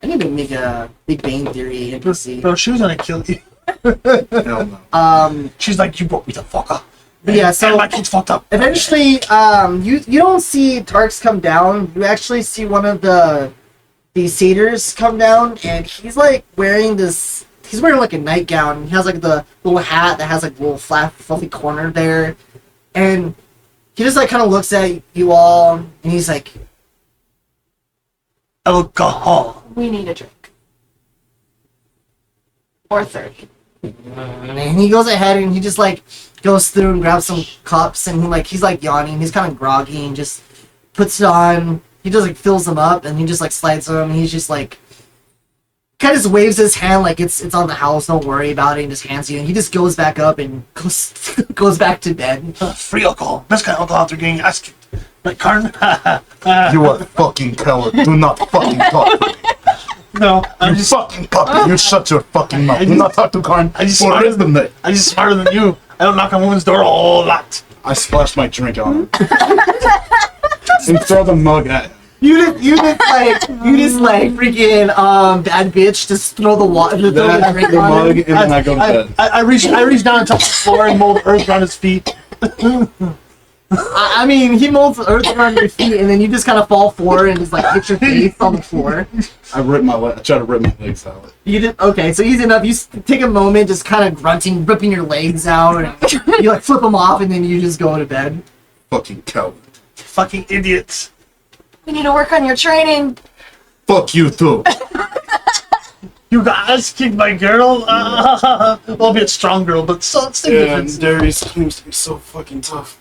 I need to make a Big Bang Theory NPC. Bro, she was gonna kill you. Hell no. She's like, you broke me the fuck up. But yeah, And so my kid's fucked up. eventually, you don't see Tarks come down. You actually see one of these satyrs come down, and he's like wearing this. He's wearing like a nightgown. He has like the little hat that has like a little flat, fluffy corner there, and he just like kind of looks at you all, and he's like, Alcohol. We need a drink. Or 30. and he goes ahead and he just like goes through and grabs some cups, and he's like yawning. He's kind of groggy, and just puts it on. He just like fills them up, and he just like slides them. And he's just like kind of just waves his hand like it's on the house. Don't worry about it. And just hands you. And he just goes back up and goes back to bed. Free alcohol. Best kind of alcohol after getting ass kicked. Like Karn? You are a fucking coward. Do not fucking talk to me. No, I'm You just fucking puppy. You shut your fucking mouth. Do not talk to Karn. I just For smarter wisdom day. I'm just smarter than you. I don't knock on women's door a whole lot. I splashed my drink on him. And throw the mug at him. You just like freaking bad bitch. Just throw the water, throw the Then drink the on mug, him. and then I go to bed. I reach down and touch the floor and mold earth around his feet. I mean, he molds the earth around your feet, and then you just kind of fall forward and just like hit your face on the floor. I try to rip my legs out. You did okay, so easy enough. You take a moment, just kind of grunting, ripping your legs out, and you like flip them off, and then you just go to bed. Fucking coward. Fucking idiots. We need to work on your training. Fuck you too. You got ass kicked by girl? Albeit strong girl, but so it's the Yeah, difference. and Darius claims to be so fucking tough.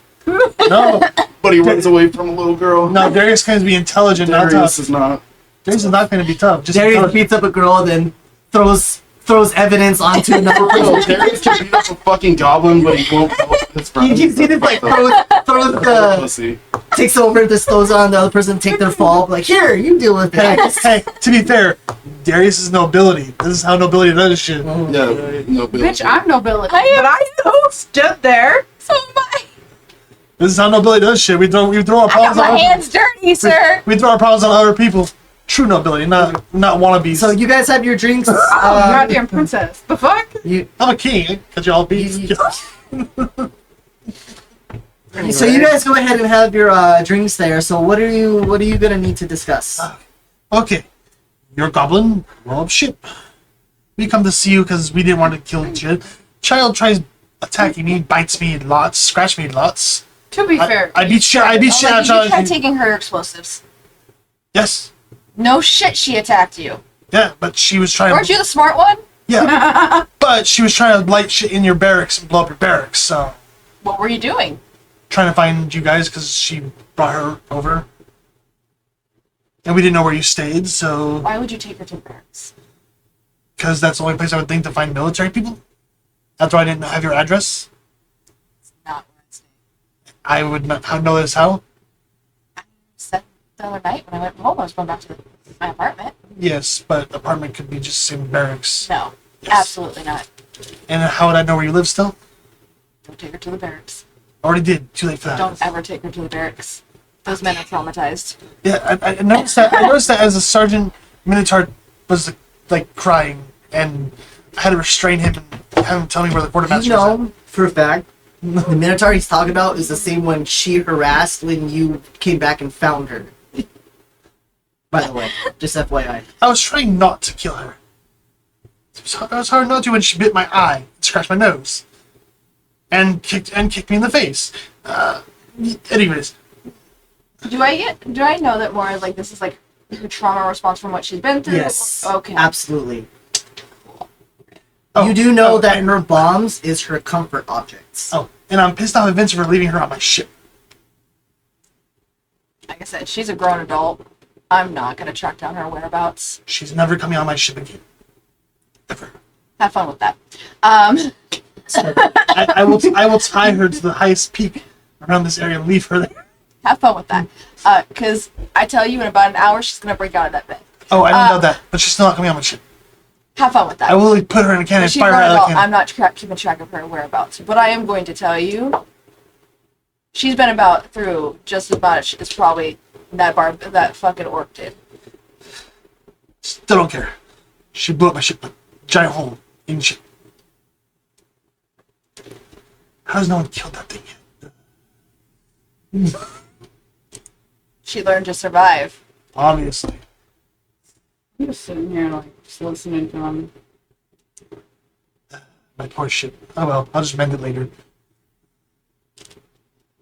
No, But he runs away from a little girl. no, Darius claims to be intelligent, not Darius tough. is not. Darius is not going to be tough. Just Darius intelligent. beats up a girl, then throws evidence onto another No, person. Darius can beat up a fucking goblin, but he won't help his You friends. just like throws the Pussy. takes over, just throws on the other person, take their fall. Like, here, you deal with Hey, it. hey, to be fair, Darius is nobility. This is how nobility does shit. Yeah, no Bitch, I'm nobility. I am but I stood there. So am I. This is how nobility does shit. We throw our I got problems my on hands dirty, sir. we throw our problems on other people. True nobility, not wannabes. So you guys have your drinks. Oh, goddamn princess. The fuck? I'm a king. Cause y'all beat. So you guys go ahead and have your drinks there. So what are you gonna need to discuss? Okay, you're a goblin. Roll up shit. We come to see you because we didn't want to kill you. Child tries attacking me, bites me lots, scratch me lots. To be fair, I beat shit. I beat shit out Like, of did you try child. taking her explosives? Yes. No shit, she attacked you. Yeah, but she was trying. Weren't you the smart one? Yeah. But she was trying to light shit in your barracks and blow up your barracks. So What were you doing? trying to find you guys because she brought her over, and we didn't know where you stayed. So Why would you take her to barracks? because that's the only place I would think to find military people. That's why I didn't have your address. Not where I stayed. I would not know this how. Said the other night when I went home, I was going back to my apartment. Yes, but apartment could be just same barracks. No, Yes. absolutely not. And how would I know where you live still? Don't take her to the barracks. Already did. Too late for that. Don't ever take her to the barracks. Those men are traumatized. Yeah, I noticed that. I noticed that as a sergeant, Minotaur was like crying, and I had to restrain him and have him tell me where the You quartermaster was at. know for a fact the Minotaur he's talking about is the same one she harassed when you came back and found her. By the way, just FYI. I was trying not to kill her. It was hard not to when she bit my eye and scratched my nose, and kicked me in the face. Anyways, Do I know that more like this is like her trauma response from what she's been through? Yes. Okay. Absolutely. oh, You do know that and her bombs is her comfort objects. Oh, and I'm pissed off at Vince for leaving her on my ship. Like I said, she's a grown adult. I'm not gonna track down her whereabouts. She's never coming on my ship again. Ever. Have fun with that. So, I will tie her to the highest peak around this area and leave her there. Have fun with that. Cause I tell you, in about an hour, she's gonna break out of that bed. Oh, I didn't know that, but she's still not coming on my ship. Have fun with that. I will like, put her in a can and She's fire a her grown out of adult. the can. I'm not keeping track of her whereabouts, but I am going to tell you, she's been about through just as much as probably that fucking orc did. Still don't care. She blew up my ship, a giant hole in the ship. How has no one killed that thing yet? She learned to survive. Obviously. I'm just sitting here, like, just listening to him. My poor ship. Oh well, I'll just mend it later.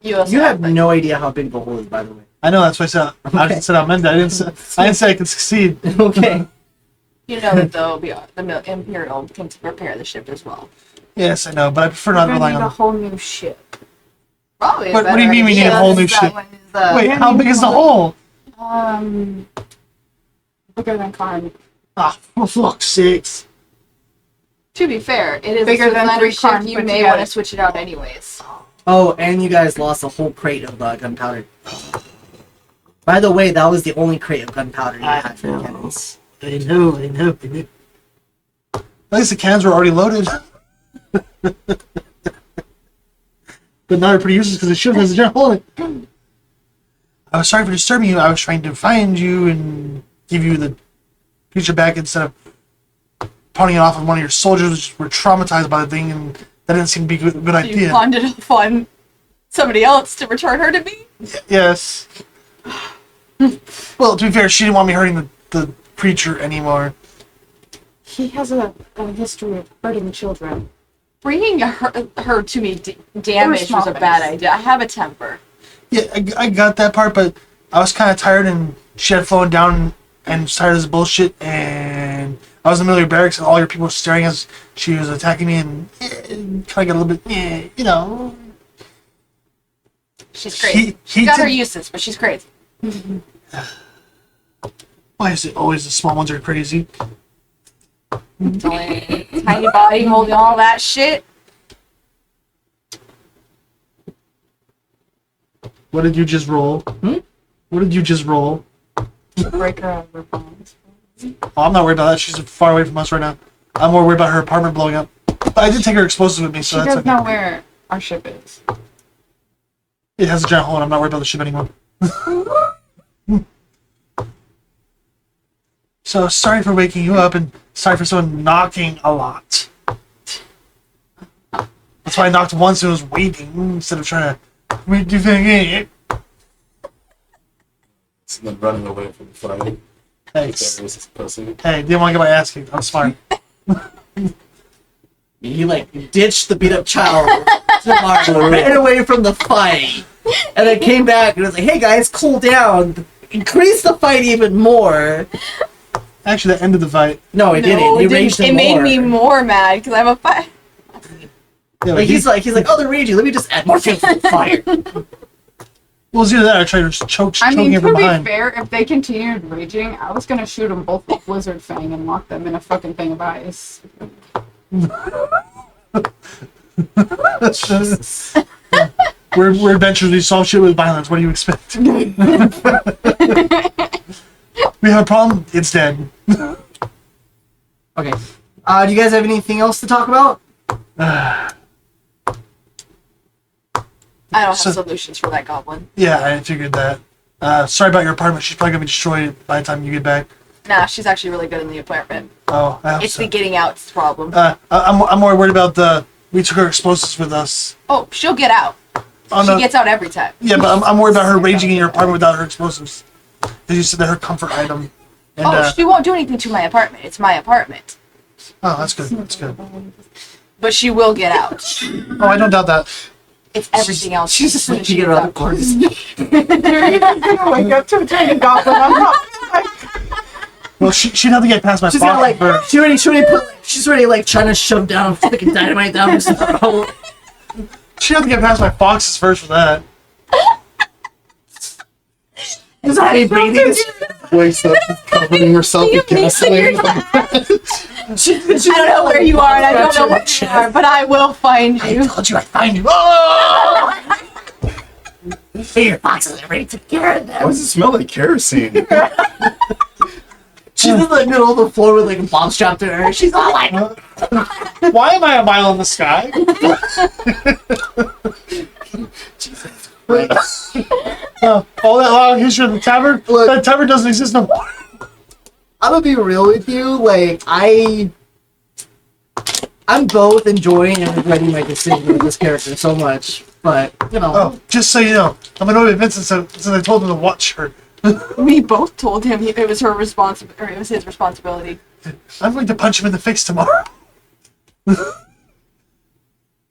You also You have no idea how big the hole is, by the way. I know, that's why I said I just said I'll mend it. I didn't say I could succeed. Okay. You know that the Imperial can repair the ship as well. Yes, I know, but I prefer We're not gonna relying need a on. whole new ship. Probably. What do you mean we need a whole new ship? Wait, how big is the hole? Bigger than Karn. Ah, for fuck's sakes. To be fair, it is Bigger a than Swiftlander 3 ship. Karns You put may together. want to switch it out anyways. Oh, and you guys lost a whole crate of gunpowder. By the way, that was the only crate of gunpowder you had for cannons. I know. At least the cans were already loaded. But now they're pretty useless because the ship has a giant hole in it. I was sorry for disturbing you. I was trying to find you and give you the creature back instead of pawning it off on one of your soldiers, which were traumatized by the thing, and that didn't seem to be a good You idea. pawned it off on somebody else to return her to me? Yes. Well, to be fair, she didn't want me hurting the creature anymore. He has a history of hurting children. Bringing her to me damaged small was a bad things. idea. I have a temper. Yeah, I got that part, but I was kind of tired, and she had fallen down and was tired of this bullshit, and I was in the middle of your barracks, and all your people were staring as she was attacking me, and kind of got a little bit, you know. She's crazy. She's got her uses, but she's crazy. Why is it always the small ones are crazy? It's only a tiny body holding all that shit. What did you just roll? What did you just roll? Break her out of her bonds. Oh, I'm not worried about that. She's far away from us right now. I'm more worried about her apartment blowing up. But I did take her explosives with me, so She that's does okay. know where our ship is. It has a giant hole, and I'm not worried about the ship anymore. So, sorry for waking you up, and sorry for someone knocking a lot. That's why I knocked once and was waiting, instead of trying to... What do you think? And then running away from the fight. Thanks. There was this pussy. Hey, didn't want to get my ass kicked. I'm smart. He like ditched the beat up child, ran away from the fight, and then came back and was like, "Hey guys, cool down." Increase the fight even more. Actually, that ended the fight. No, it didn't. He raged It him made more. me more mad because I'm a fight. Yeah, Like he's like, oh, they're raging. Let me just add more fuel to the fire. Well, it was either that or I tried to just I choking mean, him to from be behind. fair, if they continued raging, I was gonna shoot them both with Blizzard Fang and lock them in a fucking thing of ice. We're adventurers. We solve shit with violence. What do you expect? We have a problem. It's dead. Okay. Do you guys have anything else to talk about? I don't have So- solutions for that goblin. Yeah, I figured that. Sorry about your apartment. She's probably gonna be destroyed by the time you get back. Nah, she's actually really good in the apartment. Oh, I hope It's so. the getting out problem. I'm more worried about the. We took her explosives with us. Oh, she'll get out. Oh She no. gets out every time. Yeah, but I'm worried about her raging in your apartment without her explosives. Because you said they're her comfort item. And, Oh, she won't do anything to my apartment. It's my apartment. oh, that's good. That's good. But she will get out. Oh, I don't doubt that. It's everything else. She's just like, she get gets around the out. corners. Wake up to a tiny goblin. I'm not. Well, she'd have to get past my She's box got like, first. she's already like trying to shove down fucking dynamite down his throat. She'd have to get past my boxes first for that. Is that breathing? Wakes up, she's covering herself in gasoline. I don't know where you are, and I don't know what you are, but I will find you. I told you I'd find you. Oh! Your boxes are ready to get them. Why does it smell like kerosene? She's in the middle of the floor with like a bomb strapped to her. She's all like, Why am I a mile in the sky? All that long history of the tavern? That tavern doesn't exist no more. I'm gonna be real with you. Like I'm both enjoying and regretting my decision with this character so much. But you know, Oh, just so you know, I'm annoyed with Vincent since I told him to watch her. We both told him it was it was his responsibility. I'm going to punch him in the face tomorrow.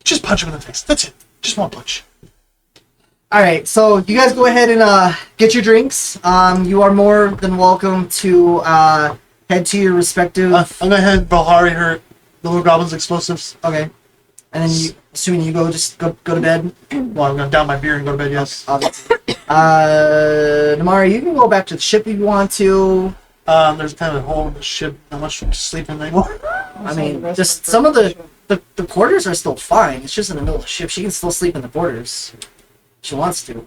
Just punch him in the face. That's it. Just one punch. all right. So you guys go ahead and get your drinks. You are more than welcome to head to your respective. I'm gonna hand Balhari her the little goblin's explosives. Okay. And then you, assuming you just go to bed. Well, I'm gonna down my beer and go to bed. Yes. Namara, you can go back to the ship if you want to. There's kind of a hole in the ship. Not much to sleep in anymore. I mean, just some of the quarters are still fine. It's just in the middle of the ship. She can still sleep in the quarters. If she wants to.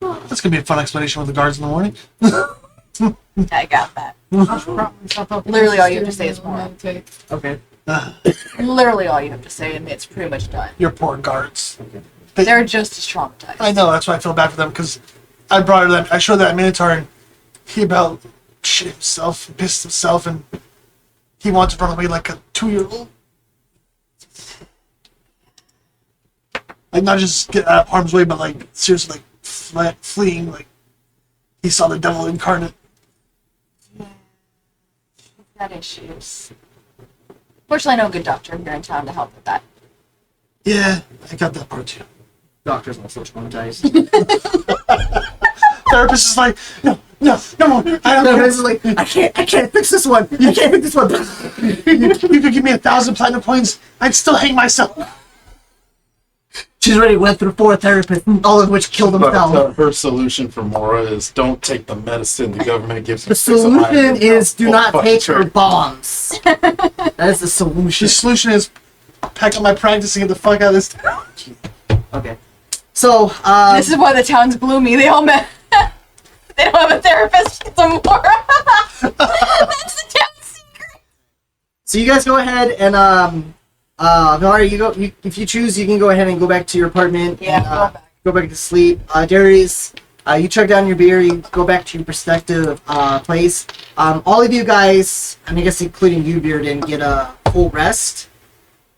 That's gonna be a fun explanation with the guards in the morning. I got that. Literally all you have to say is Mora. Okay. Literally all you have to say, and it's pretty much done. Your poor guards. They're just as traumatized. I know. That's why I feel bad for them because I brought her that. I showed that Minotaur and he about shit himself, pissed himself, and he wanted to run away like a 2-year-old. Like not just get out of harm's way, but like seriously, like fleeing. Like he saw the devil incarnate. Got issues. Fortunately, I know a good doctor here in town to help with that. Yeah, I got that part too. Doctor's also traumatized. Therapist is like, no more. I don't care. This is like, I can't fix this one. I can't fix this one. You could give me 1,000 platinum points, I'd still hang myself. She's already went through 4 therapists, all of which killed themselves. Her solution for Mora is don't take the medicine the government gives you. The solution is do not take her bombs. That is the solution. The solution is pack up my practice and get the fuck out of this town. Okay. So, This is why the town's gloomy. They all met. They don't have a therapist. It's a Mora. That's the town's secret. so you guys go ahead and, Valeria, if you choose, you can go ahead and go back to your apartment. Yeah, And, go back to sleep. Darius, you chug down your beer, you go back to your respective place. All of you guys, and I guess including you, Bearden, get a full rest.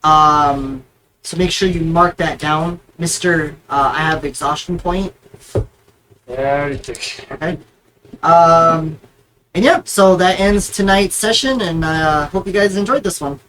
So make sure you mark that down. Mr. I have exhaustion point. Yeah, I already took. Okay. And yeah, so that ends tonight's session, and I hope you guys enjoyed this one.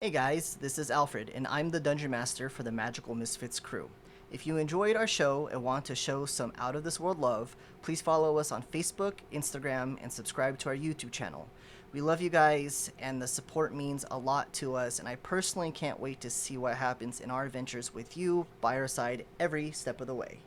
Hey guys, this is Alfred, and I'm the Dungeon Master for the Magical Misfits crew. If you enjoyed our show and want to show some out-of-this-world love, please follow us on Facebook, Instagram, and subscribe to our YouTube channel. We love you guys, and the support means a lot to us, and I personally can't wait to see what happens in our adventures with you by our side every step of the way.